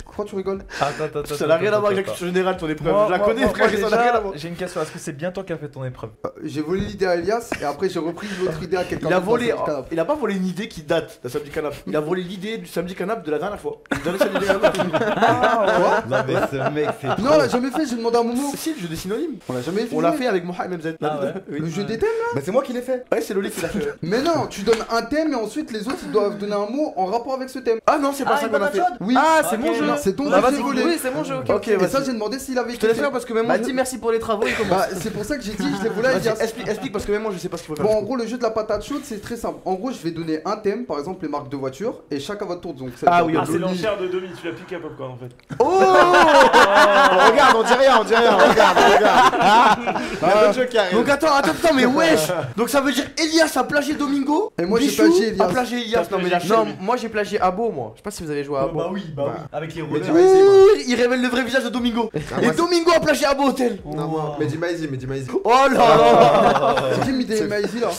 Pourquoi tu rigoles? Attends. Ça n'a rien à voir avec la culture générale ton épreuve, Moi, je la moi, connais moi, frère, moi, ça n'a rien à déjà, voir. j'ai une question, est-ce que c'est bien toi qui as fait ton épreuve? J'ai volé l'idée à Elias et après j'ai repris l'autre idée à quelqu'un Il a d'autre dans volé, cette canapé. il a pas volé une idée qui date d'un samedi canap, il a volé l'idée du samedi canap de la dernière fois. Le dernier samedi canap. Quoi? Non, mais ce mec, c'est. Non, on l'a jamais fait, j'ai demandé à Momo. Si, le jeu des synonymes. On l'a jamais fait. On l'a fait avec Mohamed MZ. Ah ouais. Oui. Le jeu des thèmes là? Bah, c'est moi qui l'ai fait. Ouais, c'est Loli qui l'a fait. Mais non, tu donnes un thème et ensuite les autres ils doivent donner un mot en rapport avec ce thème. Ah non, c'est pas Ah, ça une qu'on a banane fait. chaude. Oui. Ah, c'est Ok, mon jeu. non, C'est ton Bah, jeu, vas-y, j'ai volé. oui, c'est mon jeu, ok. Ok, Et vas-y. ça, j'ai demandé s'il avait Je te laisse kiffé. faire parce que même moi, dis merci pour les travaux, il commence. Bah, c'est pour ça que j'ai dit, je l'ai volé à Vas-y, Elias. explique parce que même moi je sais pas ce qu'il faut faire. Bon, en gros, le jeu de la patate chaude, c'est très simple. En gros, je vais donner un thème, par exemple les marques de voitures, et chacun votre tour. Donc, Ah oui, Ah, c'est Loli. l'enchère de Domi, tu l'appliques à Popcorn en fait. Oh Regarde, on dit rien, regarde. Ah, le jeu qui arrive. Donc attends, mais wesh. Donc ça veut dire Elias a plagié Domingo. Et moi, j'ai Bichou plagié Elias. a plagié Elias. Non mais la Non, moi j'ai plagié Abo, moi. Je sais pas si vous avez joué à Abo. Bah oui, avec les Mais rollers. dis Maïzy, moi. Ouh, il révèle le vrai visage de Domingo. Ah, Et moi, Domingo a plagié Abo Hotel. Non, moi. Mais dis Maïzy. Oh là là. C'est qui mis des Maïzy là?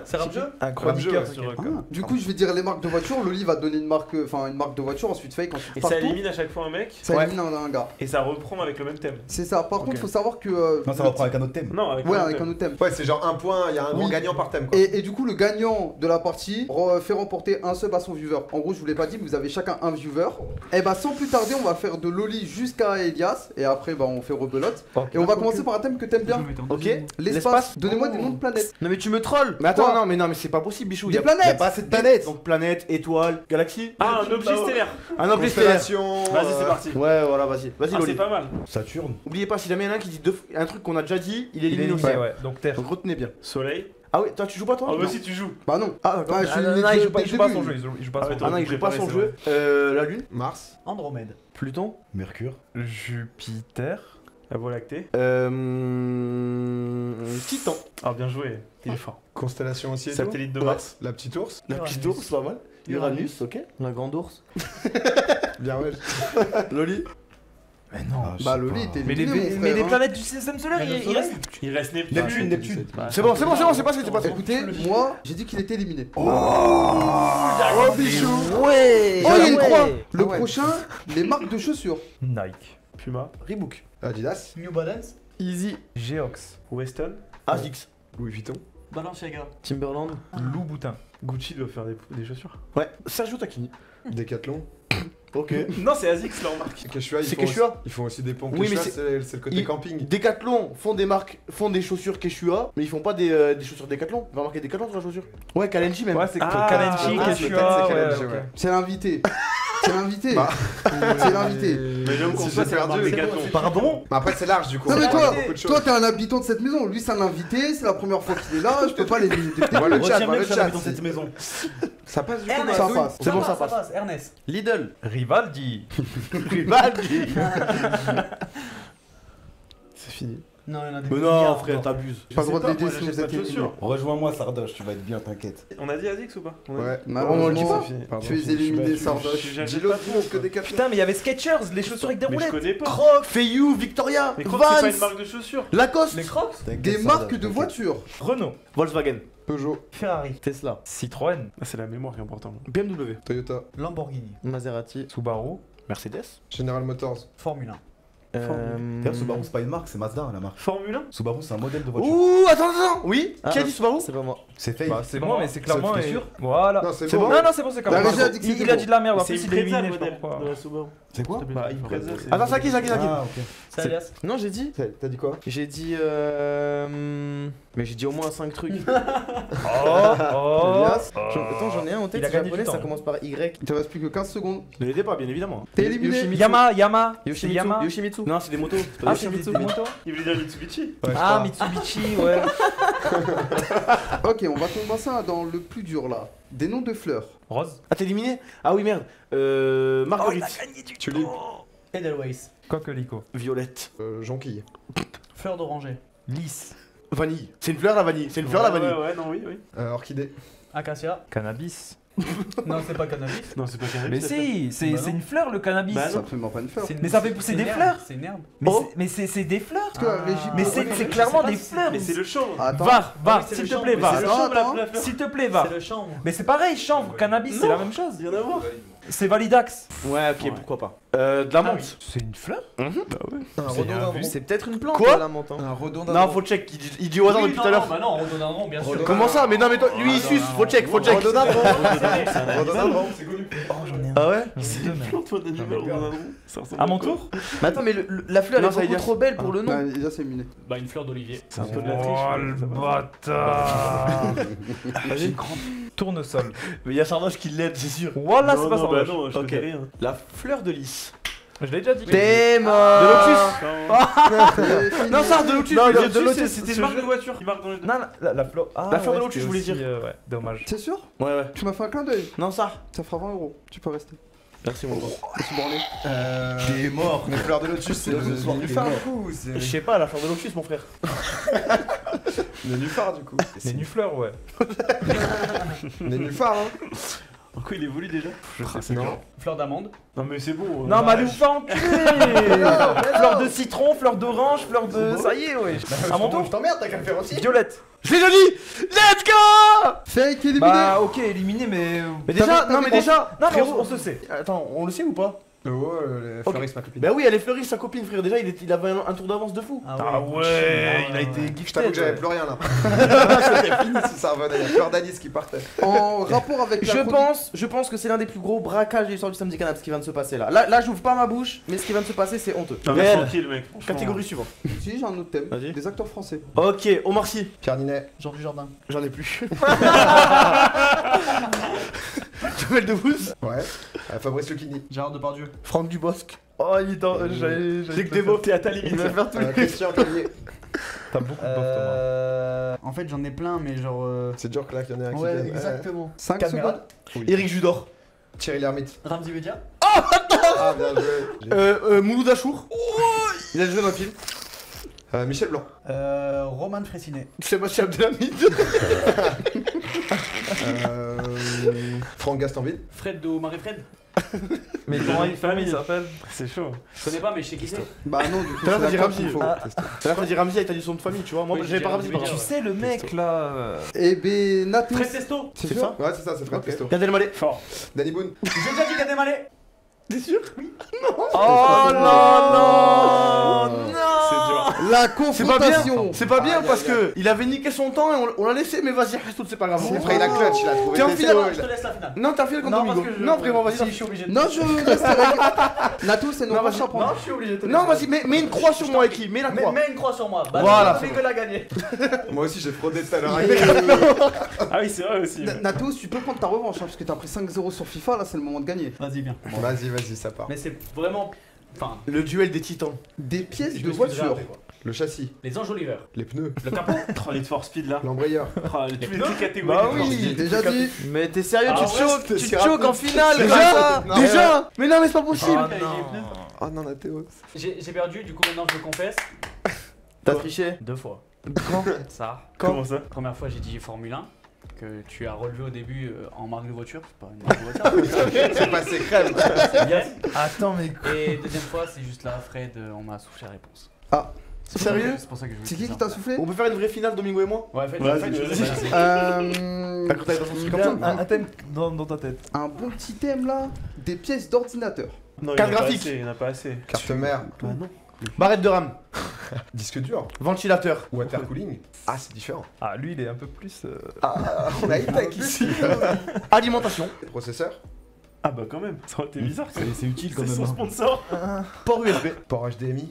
C'est rap jeu. Un chroniqueur chroniqueur sur Du coup, je vais dire les marques de voitures. Loli va donner une marque de voiture, ensuite Fake, ensuite Et ça partout. élimine à chaque fois un mec Ça élimine un gars. et ça reprend avec le même thème. C'est ça. Par contre, faut savoir que. Non, ça va prendre avec un autre thème. Non, avec Ouais, le même avec un thème. autre thème. Ouais, c'est genre un point, il y a un grand Oui. gagnant par thème quoi. Et du coup, le gagnant de la partie fait remporter un sub à son viewer. En gros, je vous l'ai pas dit, mais vous avez chacun un viewer. Et bah, sans plus tarder, on va faire de Loli jusqu'à Elias. Et après, bah, on fait rebelote. Et on va commencer par un thème que t'aimes bien. Ok. L'espace. Donnez-moi des noms de planètes. Non mais tu me trolls. Mais attends, Quoi non mais c'est pas possible, Bichou. Des Y a planètes. pas assez de planètes. Donc planète, étoile, galaxie. Ah, un objet stellaire. Un objet stellaire. Constellation. Vas-y, c'est parti. Ouais, voilà, vas-y Ah, c'est Loli. pas mal. Saturne. Oubliez pas, si jamais il y en a un qui dit un truc qu'on a déjà dit, il est Il est éliminé aussi. éliminé, ouais. Donc Terre. Donc retenez bien. Soleil. Ah oui, toi tu joues pas toi Ah, bah Non. si tu joues. Bah non. Ah d'accord. Ouais, je suis non, éliminé il dès joue pas, le il joue pas début. son jeu. Il joue pas Ah, son ouais, jeu. Ah non, il joue pas préparé, son c'est jeu. La lune, Mars. Andromède. Pluton, Mercure. Jupiter. La Voie lactée. Titan, Ah, bien joué. Il est fort. Constellation aussi. et tout. Satellite de Mars. La petite ours. la petite ours, pas mal. Uranus, ok. La grande ours. Bien ouais. Loli. Mais non. Ah, je Bah, sais Loli pas. était Mais éliminé, mon les frère, hein. planètes du système solaire, il reste. Il reste Neptune. Neptune. C'est bon, c'est passé, c'est passé. Écoutez, moi, j'ai dit qu'il était éliminé. Oh Bichou. Ouais. Oh, il y a une croix. Le Ah ouais. prochain, les marques de chaussures. Nike. Puma. Reebok, Adidas. New Balance. Easy, Geox. Weston. Asics, Louis Vuitton. Balenciaga. Timberland. Louboutin. Gucci doit faire des chaussures. ouais. Sergio Tacchini. Decathlon. Ok. Non, c'est Asics leur marque. Quechua, C'est Quechua. Ils font aussi des pompes. Oui, mais Quechua, c'est le côté ils- camping. Decathlon font des chaussures Quechua, mais ils font pas des chaussures Decathlon. On va marquer Decathlon sur la chaussure. Ouais, Kalenji même. Ouais, c'est Ah, Kalenji, ah, Quechua. peut-être, c'est Ouais, Kalenji, ok. ouais. C'est l'invité. C'est l'invité. Bah. C'est l'invité. Mais j'avoue qu'on Si soit, j'ai c'est la marque perdu, Decathlon. Pardon. Mais après, c'est large du coup. Non mais On parle toi, de beaucoup de choses. toi t'es un habitant de cette maison, lui c'est un invité, c'est la première fois qu'il est là, je peux pas l'éliminer. Voilà le chat, Retiens voilà bien le que ça chat. va dans cette maison. Ça passe du coup. Ernest. Ça passe. C'est bon, ça passe. Ernest. Lidl. Rivaldi. Rivaldi. C'est fini. Non, il y en a des Mais milliards non, encore. frère, t'abuses. Pas le droit de pas, l'aider moi, si j'achète vous pas êtes de éliminé. chaussures. Rejoins-moi, Sardoche, tu vas être bien, t'inquiète. On a dit Asics ou pas On a dit. Ouais. Malheureusement, On le dit pas. Pardon, tu es je suis éliminé, battu. Sardoche. J'achète Dis-le pas de tout, que chaussures. Decathlon. Putain, mais il y avait Skechers, les chaussures avec des Mais je roulettes. connais pas. Crocs, Feiyu, Victoria, Mais Crocs, c'est pas une Vans, marque de chaussures. Lacoste, Les Crocs. Des marques de voitures. Renault. Volkswagen, Peugeot. Ferrari. Tesla. Citroën. Ah, c'est la mémoire qui est importante. BMW, Toyota. Lamborghini. Maserati. Subaru. Mercedes. General Motors. Formule 1. D'ailleurs, Subaru, c'est pas une marque, c'est Mazda, la marque. Formule 1. Subaru, c'est un modèle de voiture. Ouh, attends. Oui, Ah, qui a dit Subaru? C'est pas moi. C'est fake. Bah, c'est moi, mais c'est clairement. t'es et- sûr Voilà. Non, c'est C'est bon. bon. Non, non, c'est bon, c'est comme La ça. régie a dit que Il c'était a dit de la merde, en C'est plus une il est Impreza, éliminé, le je sais pas modèle pourquoi. de la Subaru. C'est quoi Bah, Impreza, c'est. Attends, ça qui Ah, ok. C'est Alias. Non, j'ai dit. T'as dit quoi? J'ai dit. Mais j'ai dit au moins 5 trucs. Oh, oh. Elias, Attends, j'en ai un en tête. Il a c'est gagné japonais, du temps. ça commence par Y. il te reste plus que 15 secondes. Ne l'aidez pas, bien évidemment. T'es éliminé. Yoshimitsu. Yama. C'est Yoshimitsu. Yama. Yoshimitsu. Non, c'est des motos. c'est pas Ah, des c'est Yoshimitsu. des motos. Il voulait dire Mitsubishi. Ah, Mitsubishi, ouais. Ok, on va commencer dans le plus dur là. Des noms de fleurs. Rose. Ah, t'es éliminé? Ah oui, merde. Marguerite. Tulipe. Edelweiss. Coquelicot. Violette. Jonquille. Fleur d'oranger. Lys. Vanille. C'est une fleur la vanille. C'est une fleur la vanille. Ouais, non, oui. Orchidée. Acacia. Cannabis. Non, c'est pas cannabis. Non, c'est pas Mais si, c'est Bah c'est non. une fleur le cannabis. Bah C'est absolument pas une fleur. Mais ça fait pousser c'est des une herbe, fleurs. C'est une herbe. Mais c'est des fleurs. Parce que la régie- Mais Ouais, c'est je clairement sais pas des si- fleurs. Mais c'est le chanvre. Attends. Va, Ah oui, c'est s'il le te chanvre, plaît, mais va. c'est le Attends, chanvre, attends. la fleur. S'il te plaît, va. C'est le chanvre. Mais c'est pareil, chanvre, cannabis, c'est la même chose. Rien à voir. C'est Validax. Ouais, ok, pourquoi pas. De la menthe. C'est une fleur. Un rhododendron. C'est peut-être une plante, Quoi la menthe. hein. Un rhododendron. Non, faut check. Il dit au hasard Oui, depuis non, tout à l'heure. Bah non, rhododendron, bien sûr. Comment ça? Mais non, mais toi, lui il suce. Faut check, faut check. Rhododendron. C'est Rhododendron. Ah ouais? plante d'animal, rhododendron. Ça ressemble À mon à quoi tour. Mais attends, mais la fleur Non, elle ça, est il y a- beaucoup trop belle pour le nom. Bah, déjà c'est éliminé. Bah une fleur d'olivier. C'est un peu de la Oh triche. le ça va. bâtard. Vas-y. Tournesol. Mais il y a Sardoche qui l'aide, c'est sûr. Voilà, Non, c'est pas non, ça. bah non, je Ok. connais rien. La fleur de lys. Je l'ai déjà dit. T'es mort. De Non, ça, de Lotus. Non, de de Lotus. Lotus, C'était une marque de voiture qui marque dans les deux. Non, la fleur. La fleur de Lotus, je voulais dire. Ouais, dommage. C'est sûr? Ouais, ouais. Tu m'as fait un clin d'œil. Non, ça. Ça fera 20 €. Tu peux rester. Merci, mon gros. Je suis borné. T'es mort. Mais fleur de lotus, c'est le nénuphar du coup. Je sais pas, la fleur de Lotus, mon frère. Nénuphar du coup. C'est une fleur, ouais. Nénuphar, hein. En quoi il évolue déjà? Non. Fleur d'amande. Non mais c'est bon. Non, Malou, pas enculé. Fleur de citron, fleur d'orange, fleur de. Ça y est, ouais. À mon tour. Je t'emmerde, t'as qu'à le faire aussi. Violette. Je l'ai déjà dit. Let's go. Fake éliminé. Bah, ok, éliminé, mais. Mais déjà, non, mais déjà. Non, frérot, frérot, on se sait. Attends, on le sait ou pas? Ouais, Floris, ma copine. Bah oui, elle est Fleury, sa copine, frère. Déjà, il avait un tour d'avance de fou. Ah ouais, il a été Je t'avoue gifted. que j'avais plus rien là. C'était fini si ça revenait. Il y a Fleur d'Anis qui partait. En rapport avec la Je pense que c'est l'un des plus gros braquages de l'histoire du Samedi Canap, ce qui vient de se passer là. Là, j'ouvre pas ma bouche, mais ce qui vient de se passer, c'est honteux. Non mais Réel. tranquille mec. franchement. Catégorie suivante. Si, j'ai un autre thème. Vas-y. Des acteurs français. Ok, Omar Sy. Pierre Ninet. Jean du Jardin. J'en ai plus. Jamel Debbouze. Ouais. Fabrice Lucchini. Gérard Depardieu. Franck Dubosc. Oh, il est dans. J'allais. Dès que des mots, T'es à ta limite. il va faire tout. Christian Clavier. T'as beaucoup de bof, Thomas. En fait, j'en ai plein, mais genre. C'est dur que là qu'il y en ait un qui Ouais, vienne. exactement. 5 Caméra. secondes. Eric Judor. Thierry Lhermitte. Ramzi Bedia. Ah, bien joué. Mouloud Achour. Il a joué dans un film. Michel Blanc. Roman Fressinet. Sébastien Abdelhamid. Franck Gastambide. Fred de Marie-Fred. Mais comment une famille s'appelle? C'est chaud. Je connais pas, mais je sais qui c'est. Bah non, du coup, Tout à l'heure, t'as dit c'est la Ramzi. qu'il faut. Tout à l'heure, t'as dit Ramzi avec ta dit son de famille, tu vois. Moi, Oui, j'avais pas Ramzi. j'ai par Ramzi, contre. Tu sais, le mec là. Eh ben, Natos. Fred Testo. C'est C'est sûr ça Ouais, c'est ça, c'est Fred Ok. Testo. Gad Elmaleh. Fort. Danny Boone. J'ai déjà dit Gad Elmaleh. T'es sûr? Oh non, non. C'est dur. La C'est pas bien. confrontation. C'est pas bien Aïe, parce aïe, que il avait niqué son temps et on l'a laissé, mais vas-y, reste tout, c'est pas grave. C'est vrai, il a clutch, il a trouvé. T'es en Testo, finale, il Je a- te laisse la finale. Non, t'as un fil contre Non, parce Domingo. que je- Non, vraiment, vas-y. Si, je suis obligé de. Non, je laisse Natos, c'est nos Non, prochains vas-y. points. je suis obligé de te Non, laisser. vas-y, mets une croix sur moi, Eki. Mets la croix. Mets une croix sur moi. Bah, Voilà. c'est que l'a gagné. Moi aussi, j'ai fraudé tout à l'heure. Ah oui c'est vrai aussi. Natos, tu peux prendre ta revanche, hein, parce que t'as pris 5-0 sur FIFA, là c'est le moment de gagner. Vas-y, viens. Vas-y, ça part. Mais c'est vraiment. Enfin. Le duel des titans. Des pièces je de m'excuserai voiture. après, quoi. Le châssis, Les enjoliveurs. les pneus, Le capot. Oh les for speed là. l'embrayeur. Oh, toutes les catégories. Bah de oui. force. J'ai déjà dit. Mais t'es sérieux, Ah tu te ouais, choques, c'est tu si te choques rapide. en finale Déjà comme ça. Non, Déjà. Mais non, mais c'est pas possible. Ah Les non. pneus. Oh non, Nathéo. J'ai perdu, du coup maintenant je le confesse. T'as triché. 2 fois. Ça. Comment ça? Première fois j'ai dit Formule 1 que tu as relevé au début en marque de voiture. C'est pas une marque de voiture. C'est passé crème. C'est bien. Attends, mais. Et deuxième fois c'est juste là, Fred, on m'a soufflé la réponse. Ah. Sérieux? C'est pour ça que je C'est qui t'a soufflé? On peut faire une vraie finale, Domingo et moi? Ouais, faites, Vas-y, faites, vas-y. vas-y. T'as cru que t'allais dans son truc comme ça? Un thème dans ta tête. Un bon petit thème là. Des pièces d'ordinateur. Non, il y en Carte a pas graphique. assez, il y en a pas assez. Carte mère. Bah non. Barrette de rame. Disque dur. Ventilateur. Water cooling. Ah, c'est différent. Ah, lui, il est un peu plus. Ah, on a high-tech ici. Alimentation. Processeur. Ah bah quand même. Ça aurait été bizarre. C'est utile quand C'est même. son hein. sponsor. Port USB. Port HDMI.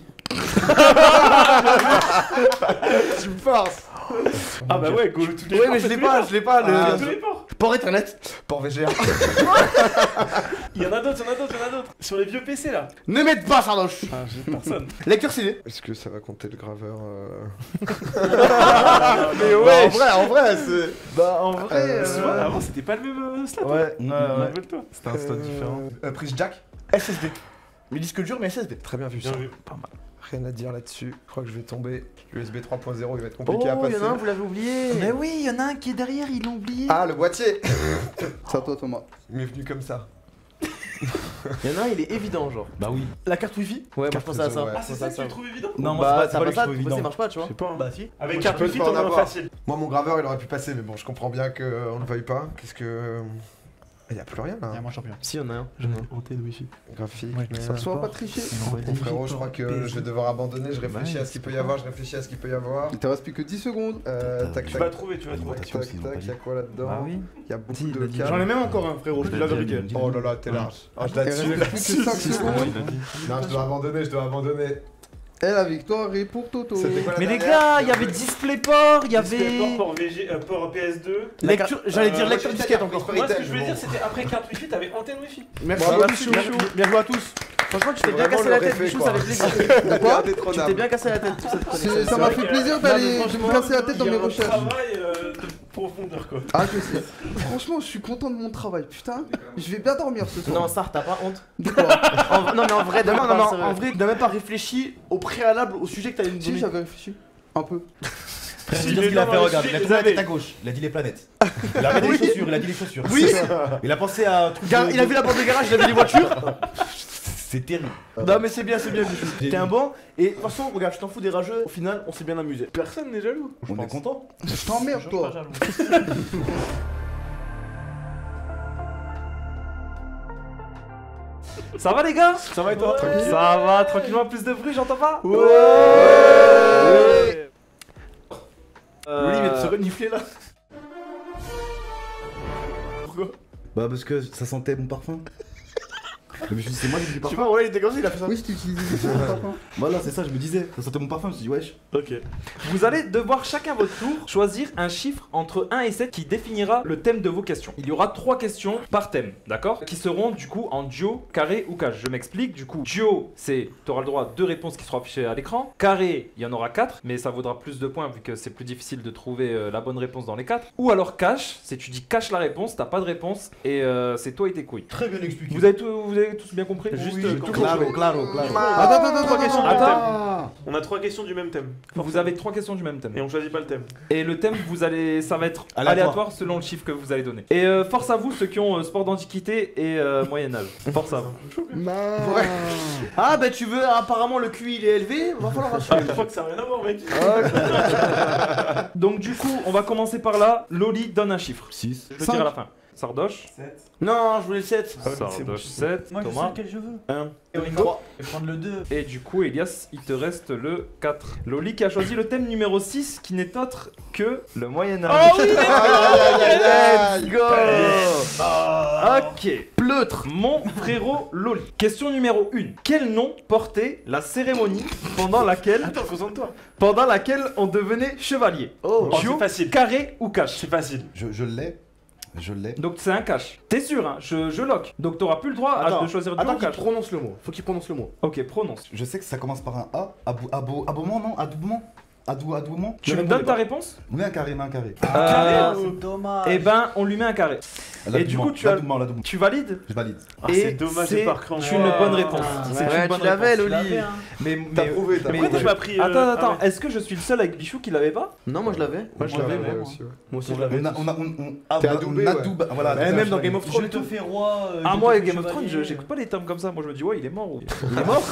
Tu me forces. Ah bah ouais, go tous les Ouais, ports, mais je c'est l'ai tous les pas, ports. je l'ai pas. C'est tous Le les ports. port Ethernet. Port VGA. Il y en a d'autres, il y en a d'autres, il y en a d'autres. Sur les vieux PC là. Ne mettez pas Sardoche. Ah, j'ai personne. Lecteur CD. Est-ce que ça va compter le graveur Mais ouais. En vrai, c'est. Bah, en vrai. Tu vois, avant c'était pas le même slot. Ouais, ouais. Rappelle-toi. C'était un stade différent. Prise jack. SSD. Mais disque dur, mais SSD. Très bien vu Bien ça. vu. Pas mal. Rien à dire là-dessus. Je crois que je vais tomber. USB 3.0, il va être compliqué à Oh, passer. y'en a un, vous l'avez oublié. Mais oui, il y en a un qui est derrière, ils l'ont oublié. Ah, le boîtier. C'est à toi Thomas. Il m'est venu comme ça. Il y en a un, il est évident, genre. Bah oui. La carte Wi-Fi. Ouais, moi je pensais à ça. Ouais. Ah, c'est ça que tu le trouves évident? Non, moi, Bah, c'est pas lui que je trouve ça évident. marche pas, tu vois. Je sais pas. Bah si. Avec Moi, carte je peux wifi, pas en t'en as un avoir. facile. Moi, mon graveur, il aurait pu passer, mais bon, je comprends bien qu'on ne veuille pas. Qu'est-ce que. Il n'y a plus rien là. Y'a moi champion. Si, y'en a un. Hanté de Wi-Fi. Graphique. Ouais, merde. Sois pas triché. Bon frérot, je crois que je vais devoir abandonner. Je réfléchis à ce qu'il peut y avoir. Je réfléchis à ce qu'il peut y avoir. Il te reste plus que 10 secondes. Tac, Tu vas tac. trouver, tu vas trouver. Tac, tac, il y a quoi là-dedans Bah oui. Il y a beaucoup Si, de il a dit. cas. J'en ai même encore un, frérot, je te dis la vérité. Oh là là, t'es large. Ah, je Il reste là-dessus. plus que 5 secondes. Non, je dois abandonner, je dois abandonner. Et la victoire est pour Toto. C'était quoi la Mais les dernière gars, il y avait DisplayPort, il y avait. Port VG, port PS2. Lecture, j'allais dire lecteur moi, disquette j'ai encore. dit Moi, ce que je mais voulais bon. dire, c'était après carte wifi, t'avais antenne wifi. Merci, Bravo, merci, chou, bien joué à tous. Franchement, tu t'es bien Vraiment cassé la le tête, réfait, Bichou, quoi. ça fait plaisir. Quoi Tu t'es bien cassé la tête pour cette chronique. Ça m'a fait plaisir de me casser la tête dans mes recherches. Travail de profondeur quoi. Ah, je sais. Franchement, je suis content de mon travail. Putain, je vais bien dormir ce soir. Non, Sar, t'as pas honte? De quoi? Non, mais en vrai, Non, demain, en vrai, tu n'as même pas réfléchi au préalable au sujet que t'allais nous Si, donner. j'avais réfléchi. Un peu. Frère, Si, je veux dire mais ce qu'il a non, fait, non, regarde. je Il a suis tourné la tête désolé. à gauche, il a dit les planètes. Il a regardé les chaussures, il a dit les chaussures. Oui. Il a pensé à un truc. Il a vu la porte de garage, il a vu les voitures. C'est terrible. Non, mais c'est bien, Bichou. T'es un bon. Et de toute façon, regarde, je t'en fous des rageux. Au final, on s'est bien amusé. Personne n'est jaloux. On est content. Je t'emmerde, toi. Ça va les gars? Ça va et toi? Ça va, tranquillement, plus de bruit, j'entends pas? Oui, il vient de se renifler là. Pourquoi? Bah, parce que ça sentait mon parfum. Mais je me suis dit, c'est moi qui ai du Je sais parfum. pas, ouais, il était comme ça, il a fait ça. Oui, je t'ai utilisé des parfums. Voilà, c'est ça, je me disais. Ça sentait mon parfum, je me suis dit, wesh. Ok. Vous allez devoir chacun à votre tour choisir un chiffre entre 1 et 7 qui définira le thème de vos questions. Il y aura 3 questions par thème, d'accord? Qui seront du coup en duo, carré ou cash. Je m'explique, du coup, duo, c'est tu auras le droit à 2 réponses qui seront affichées à l'écran. Carré, il y en aura 4, mais ça vaudra plus de points vu que c'est plus difficile de trouver la bonne réponse dans les 4. Ou alors cash, c'est tu dis cache la réponse, t'as pas de réponse et c'est toi et tes couilles. Très bien expliqué. Vous avez tous bien compris? Juste Claro. Attends. On a 3 questions du même thème. Vous avez 3 questions du même thème. Et on choisit pas le thème. Et le thème, ça va être Aléatoire. aléatoire selon le chiffre que vous allez donner. Et force à vous ceux qui ont sport d'antiquité et Moyen-Âge. Force à vous. Ah, bah tu veux, apparemment le QI il est élevé, va falloir assumer. Je crois que ça n'a rien à voir, mec. Donc du coup, on va commencer par là. Loli donne un chiffre. 6. Je le tire à la fin. Sardoche. Non, je voulais le 7. Sardoche 7. Moi, je sais Thomas lequel je veux. 1. Je vais prendre le 2. Et du coup, Elias, il te reste le 4. Loli qui a choisi le thème numéro 6 qui n'est autre que le Moyen-Âge. Oh oui, let's go. Ok. Pleutre. Mon frérot Loli. Question numéro 1. Quel nom portait la cérémonie pendant laquelle. Attends, concentre-toi. Pendant laquelle on devenait chevalier? Oh, Duo, c'est facile. carré ou cash? C'est facile. Je l'ai. Je l'ai. Donc c'est un cash. T'es sûr, hein? Je lock. Donc t'auras plus le droit de choisir duo Attends ou qu'il cash. prononce le mot. Faut qu'il prononce le mot. Ok, prononce. Je sais que ça commence par un A. Abouement, non? Adoubement? Adouement? Tu me donnes ta réponse? Oui, un carré, mais un carré. C'est dommage. Eh ben, on lui met un carré. Et du coup, L'adoubement. tu valides? Je valide. Ah, Et c'est dommage de c'est pas craindre. une bonne réponse. C'est Ouais, une bonne tu l'avais, réponse. Loli. Mais T'as prouvé, t'as mais- Pourquoi tu m'as pris. Attends, est-ce que je suis le seul avec Bichou qui l'avait pas? Non, moi je l'avais. Moi je l'avais, moi. aussi. Ouais. Moi aussi je l'avais. T'es adoubé, adoube. Voilà. Eh, même dans Game of Je Thrones. te fais roi. Ah, je moi, te avec fais Game of Thrones, chevalier. j'écoute pas les termes comme ça. Moi, je me dis, ouais, il est mort. Il est mort?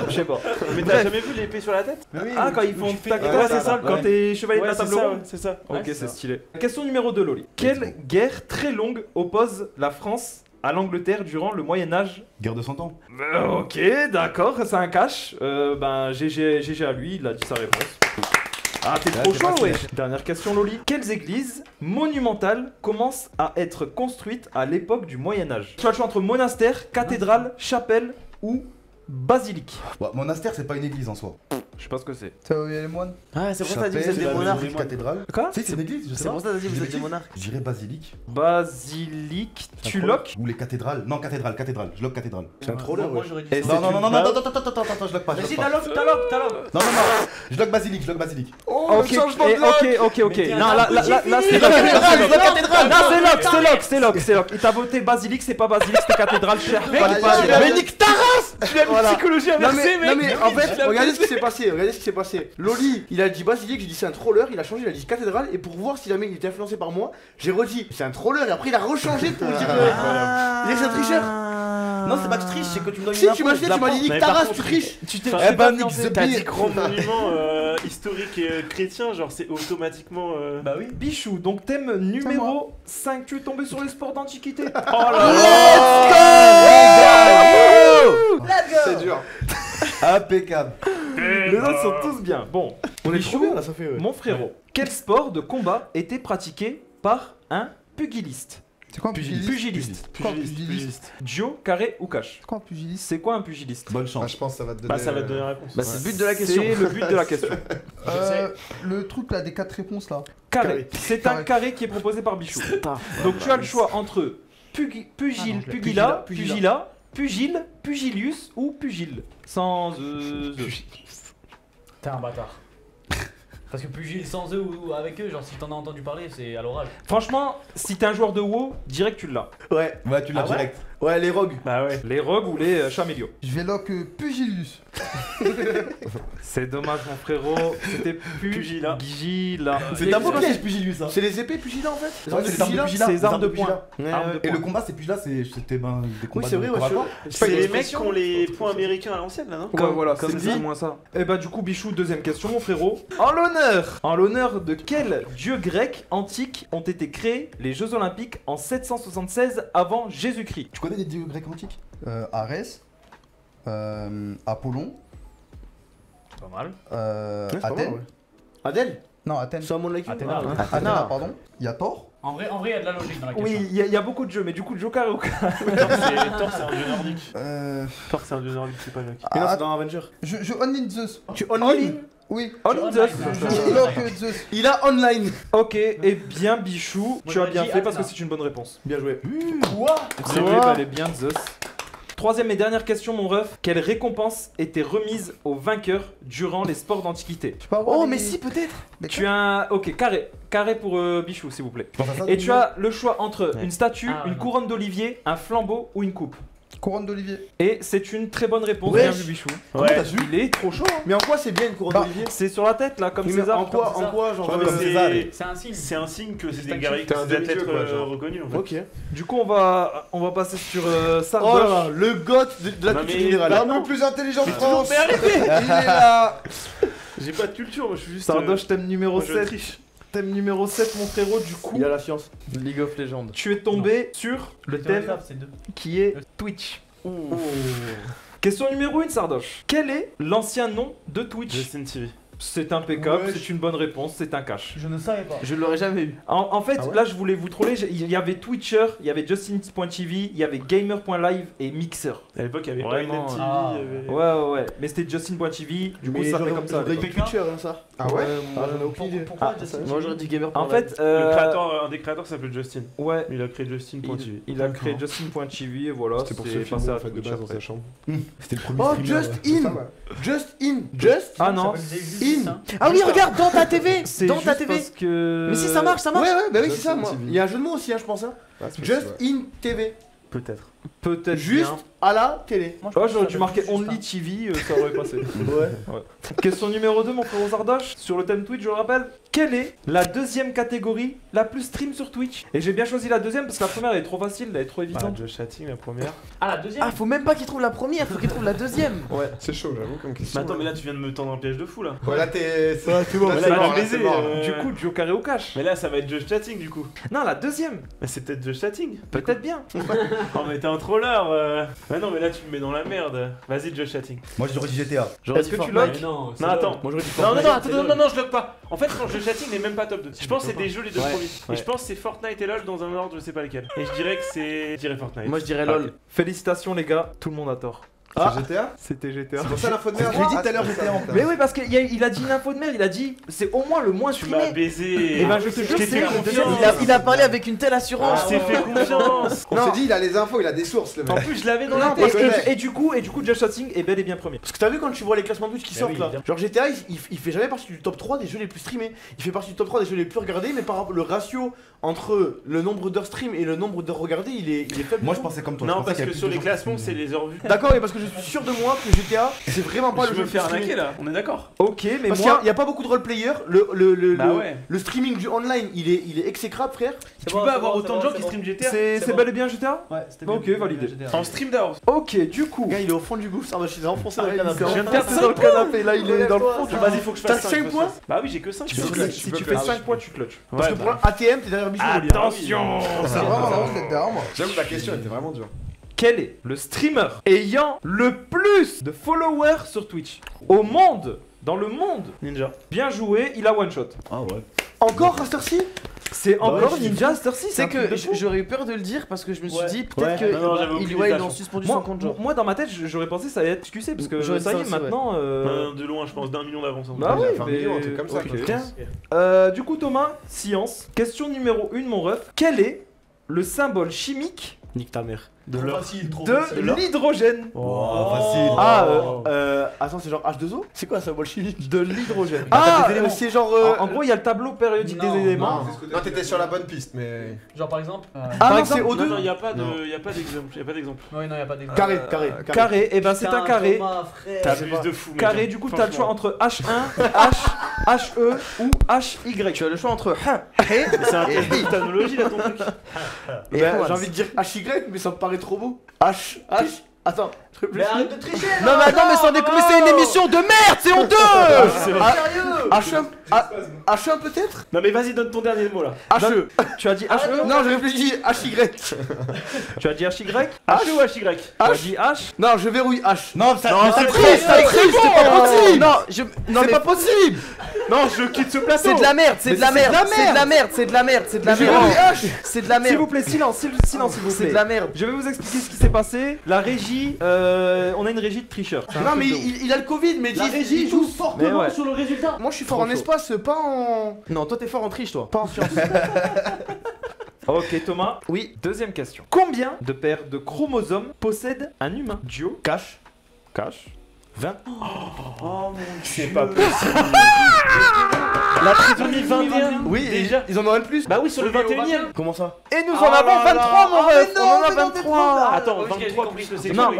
Je sais pas. Mais t'as jamais vu l'épée sur la tête? Ah, quand ils font tac, Ouais, tac, c'est ça. quand t'es chevalier de Ouais, la c'est table ça, ronde. ouais, c'est ça. Ok, Ouais, c'est ça. stylé. Question numéro 2, Loli. Quelle guerre très longue oppose la France à l'Angleterre durant le Moyen-Âge? Guerre de 100 ans. Ok, d'accord, c'est un cash. Ben, GG à lui, il a dit sa réponse. Ah, t'es trop c'est chaud, facile. ouais. Dernière question, Loli. Quelles églises monumentales commencent à être construites à l'époque du Moyen-Âge? Tu as le choix entre monastère, cathédrale, chapelle ou basilique. Ouais, monastère, c'est pas une église en soi. Je sais pas ce que c'est. Ça va, il y a les moines. Ah, c'est pour ça que t'as dit que vous êtes Chapelle, des monarques. cathédrale. Quoi? Si, c'est une église, je sais C'est pas. pour ça que t'as dit que vous êtes des J'ai- monarques. Je dirais basilique. Basilique, tu lock? Ou les cathédrales. Non, cathédrale. Je lock cathédrale. C'est un troller, Moi, ouais. j'aurais dit Et ça. Non, attends, je lock pas. Vas-y, t'as lock. Non, je lock basilique. Ok, ok. Mais Non, là, c'est lock. C'est lock. Il t'a voté basilique, c'est pas basilique, c'était cathédrale, cher. Mais nique ta race! Tu as mis Voilà. psychologie inversée, mec. Non mais en fait, regardez ce qui s'est passé. Loli, il a dit basilique, j'ai dit c'est un troller, il a changé, il a dit cathédrale, et pour voir si jamais il était influencé par moi, j'ai redit c'est un troller, et après il a rechangé pour dire il est un tricheur. Non, c'est pas que je triche, c'est que tu me donnes Si une tu m'as dit, tu m'as dit nique Mais ta par race, contre, tu triches. Tu t'es Eh pas ben, fiancé. t'as dit grand monument historique et chrétien, genre c'est automatiquement. Bah oui. Bichou, donc thème numéro 5, tu es tombé sur les sports d'antiquité. Oh C'est dur. Impeccable. Les autres sont tous bien. Bon, On est Bichou, trop bien là, ça fait. mon frérot, quel sport de combat était pratiqué par un pugiliste? C'est quoi un pugiliste? Pugiliste. Duo, carré ou cash? C'est quoi un pugiliste? C'est quoi un pugiliste? Bonne Ah, chance. je pense que ça va te donner. Bah, ça va te donner la réponse. Bah, c'est le but de la question. C'est le but de la question. Le truc là des 4 réponses là. Carré. C'est un carré qui est proposé par Bichou. Donc tu as le choix entre pugilat Pugile, Pugilius ou Pugile? Sans T'es un bâtard. Parce que Pugile sans eux ou avec eux, genre si t'en as entendu parler, c'est à l'oral. Franchement, si t'es un joueur de WoW, direct tu l'as. Ouais. Ouais, tu l'as Ah ouais direct. Ouais, les rogues. Bah ouais. Les rogues ou les chamélios. Je vais lock Pugilius. C'est dommage mon frérot, c'était Pugilat. Pugila. C'est ta faute, c'est Pugilus, hein. C'est les épées pugilat en fait. Ouais, c'est les armes de pugilat. C'est les armes de pugilat. poing. Ouais, Armes ouais. de Et poing. le combat, c'est pugilat, c'était ben, des combats c'est vrai, de ouais, corps à corps. C'est une les mecs qui expression. ont les points américains à l'ancienne là, non? Ouais, voilà, comme c'est dit. plus ou moins ça. Et bah du coup Bichou, deuxième question mon frérot. En l'honneur de quel dieu grec antique ont été créés les Jeux Olympiques en 776 avant Jésus-Christ? Tu connais des dieux grecs antiques? Arès. Apollon. Pas mal. Ouais, c'est pas mal, Athènes. ouais. Adèle. Non, Athènes. C'est à mon like. Athéna. Athéna, pardon. Il y a Thor. En vrai, il y a de la logique dans la question. Oui, il y a beaucoup de jeux, mais du coup Joker ou Thor, c'est un dieu nordique. Thor, c'est un dieu nordique, c'est pas Jacques. Mais non, Ah, c'est dans Avenger. je on-in Zeus. Tu All online in. Oui. All in Zeus. Je lock Zeus. Il a online. Ok, et bien Bichou, tu as j'aurais bien dit fait parce que Athéna. c'est une bonne réponse. Bien joué. Quoi? C'est vrai, elle est bien Zeus. Troisième et dernière question mon ref, quelle récompense était remise aux vainqueurs durant les sports d'antiquité? Je peux avoir Oh, les- mais si, peut-être. les Tu as un... Ok, carré pour Bichou s'il vous plaît. Je pense à ça, Et tu déjà. as le choix entre Ouais. une statue, Ah, une non. couronne d'olivier, un flambeau ou une coupe. couronne d'Olivier. Et c'est une très bonne réponse, Wesh. bien vu Bichou. Comment Ouais. t'as su? Il est trop chaud, hein. Mais en quoi c'est bien une couronne Bah, d'olivier? C'est sur la tête là, comme Oui, mais César. en quoi, comme en quoi, genre Comme C'est- César. C'est un signe. C'est un signe que c'est C'est des un guerriers T'es un qui doivent demi-dieu, être quoi, genre. reconnus en fait. Ok. Du coup on va passer sur Sardoche. Oh là là, le goth de la Non, culture mais- générale. bah, L'homme le plus intelligent de Mais France. toujours- mais arrêtez. Il est là. J'ai pas de culture, moi je suis juste. Sardoche, thème numéro moi, je 7. triche. Thème numéro 7 mon frérot, du coup Il a la science. League of Legends. tu es tombé sur le thème c'est deux. qui est Twitch. Question numéro 1 Sardoche. Quel est l'ancien nom de Twitch? Justin TV. C'est impeccable, Wesh. c'est une bonne réponse, c'est un cash. Je ne savais pas. Je l'aurais jamais eu. En fait, Ah ouais là je voulais vous troller, il y avait Twitcher, il y avait Justin.tv, il y avait Gamer.live et Mixer. À l'époque, il y avait Vraiment, pas une TV. ah. il y avait- Ouais, mais c'était Justin.tv, du coup Mais ça fait j'aurais- comme ça. j'aurais eu Twitcher, hein, ça. Ah ouais. Ah, j'en ai aucune idée. Pourquoi Ah, Justin moi j'aurais dit gamer. En fait, Le créateur, un des créateurs s'appelle Justin. ouais, Il a créé Justin.tv. il a créé Justin.tv et voilà, C'était pour c'est se passé filmer à en fait de Twitch base dans après. sa chambre. C'était le premier Oh, streamer, Just ouais. In. Ça, ouais. Just In. Just. Ah non, In. Ah oui, regarde dans ta TV. c'est Dans juste ta TV. parce que... Mais si ça marche, ça marche. Ouais, ouais, bah oui, c'est Just ça, In moi. TV. Il y a un jeu de mots aussi, hein, je pense. Hein. Ah, c'est Just possible, ouais. In TV. Peut-être. Peut-être Juste bien. à la télé. Oh, j'aurais dû marquer Only TV, ça aurait passé. Ouais. Question numéro 2, mon frère Zardoche, sur le thème Twitch, je le rappelle. Quelle est la deuxième catégorie la plus stream sur Twitch? Et j'ai bien choisi la deuxième parce que la première elle est trop facile, elle est trop Bah, évidente. Just Chatting, la première. Ah, la deuxième. Ah, faut même pas qu'il trouve la première, faut qu'il trouve la deuxième. Ouais. C'est chaud, j'avoue, comme Mais question. attends, mais là tu viens de me tendre un piège de fou là. Ouais, là t'es. c'est bon. Là, Mais c'est là, mort, je là, c'est les ai, mort. Du coup, Joe carré au cash. Mais là ça va être Just Chatting du coup. Non, la deuxième. Mais c'est peut-être Just Chatting. Peut-être bien. Oh mais t'es un troller. Ouais non mais là tu me mets dans la merde. Vas-y Just Chatting. Moi j'aurais dit GTA. Est-ce que tu Mais lock? non, c'est Non attends. Moi j'aurais dit Non, non, Fortnite. non, je lock pas. En fait, quand Just Chatting n'est même pas top 2. Je pense que c'est des jeux les deux Ouais, premiers. ouais. Et je pense que c'est Fortnite et LoL dans un ordre, je sais pas lequel. Et je dirais que c'est. Je dirais Fortnite. Moi je dirais LOL. Félicitations les gars, tout le monde a tort. Ah. C'est GTA. C'était GTA. C'est pour ça l'info de C'est ce merde. que j'ai dit Ah, tout à l'heure, c'est GTA ça, en putain. Mais oui, parce qu'il a dit une info de merde, il a dit c'est au moins le moins Tu m'as streamé. baisé. Et ben je te jure, t'ai c'est fait un confiance. Il a parlé avec une telle assurance. Je t'ai fait confiance. On s'est dit, il a les infos, il a des sources, le En mec. plus, je l'avais dans Non, la et, tête. et du coup, Just Chatting est bel et bien premier. Parce que t'as vu quand tu vois les classements Twitch qui Bah sortent oui, là, évidemment. genre GTA il fait jamais partie du top 3 des jeux les plus streamés. Il fait partie du top 3 des jeux les plus regardés, mais par rapport le ratio entre le nombre d'heures stream et le nombre d'heures regardées, il est faible. Moi je pensais comme toi. je Non, pensais parce qu'il y que avait sur plus les de gens qui classements, c'est streamaient. les heures vues. D'accord, mais parce que je suis sûr de moi que GTA c'est vraiment pas Je le jeu me le fais plus arnaquer streamé. là, on est d'accord. Ok, mais Parce qu'il moi. y a pas beaucoup de roleplayers, Bah ouais. le streaming du online il est exécrable frère. Tu peux pas avoir autant de gens qui streament GTA C'est bel et bien GTA? Ouais, c'était Ok, bien. validé. GTA. en stream d'hours. Ok, du coup. Le gars il est au fond du gouffre, ça va, je suis enfoncé dans le il canapé. s'est Je viens de enfoncé perdre dans le 5 points. canapé, là il est dans le fond. Vas-y, faut que je fasse T'as 5 5 points. Bah oui, j'ai que 5. Si tu fais 5 points, tu clutches. Parce que pour ATM t'es derrière Bichou. Attention! C'est vraiment la honte d'être derrière moi. J'avoue que la question était vraiment dure. Quel est le streamer ayant le plus de followers sur Twitch au monde? Dans le monde? Ninja. Bien joué, il a one shot. Ah ouais. Encore Raster-ci. C'est encore ouais, Ninja Starcy, C'est que j'aurais eu peur de le dire parce que je me suis Ouais. dit peut-être Ouais. Non, non, j'avais que aucune ils idée, ont je suspendu moi, son compte genre. moi dans ma tête j'aurais pensé que ça allait être QC parce que J'aurais dit ça y ça est aussi, maintenant De loin, je pense, d'un million d'avance. Bah Il a oui, fait un mais... million, un truc comme ça, ok. quoi, je Du coup Thomas, science, question numéro 1 mon ref. Quel est le symbole chimique Nique ta mère. Trop facile, trop De facile. l'hydrogène. Facile. Attends, c'est genre H2O? C'est quoi ça, chimique? De l'hydrogène. C'est genre. En gros, il y a le tableau périodique des éléments. Non, t'étais sur la bonne piste, mais. Genre par exemple. Ah non, c'est Non, O2. non, y a pas d'exemple. Y a pas d'exemple. Ouais, non, y a pas d'exemple. Carré, et ben c'est un carré. Thomas, frère. T'abuses de fou, mec. Carré, du coup, t'as le choix entre H1, H, HE ou HY. Tu as le choix entre C'est un test de phonologie là ton truc. et J'ai envie de dire HY, mais ça me paraît trop beau. H. Attends, je Mais réfléchis. arrête de tricher. Non mais attends mais sans déconner c'est une émission de merde, c'est honteux. H1 peut-être? Non mais vas-y, donne ton dernier mot là. HE. Tu as dit HE? Non, je réfléchis. HY. Tu as dit HY? H ou HY? Tu as dit H? Non, je verrouille H. Non, ça. c'est triste, c'est pas possible. Non C'est mais pas possible. Non, je quitte ce plateau. c'est de la merde, c'est de la merde, c'est de la merde, c'est de la merde, c'est de la J'ai merde. verrouillé H. C'est de la S'il merde. vous plaît, silence, silence s'il vous C'est plaît. de la merde. Je vais vous expliquer ce qui s'est passé. La régie, on a une régie de tricheurs. C'est un Non truc mais de ouf. il a le Covid, mais La régie joue fortement sur le résultat. Moi je suis fort en espace, pas en. Non, toi t'es fort en triche toi. Pas en science. Ok Thomas. Oui. Deuxième question. Combien de paires de chromosomes possède un humain? Dio. Cash. 20. Oh mon dieu. C'est pas possible. La trisomie 21. Oui, déjà. Ils en ont un de plus. Bah oui, sur le 21ème. Comment ça? Et nous en avons 23 mon ref. On en a 23. Attends, Ok, j'ai 23 compris. plus le sexe. Non,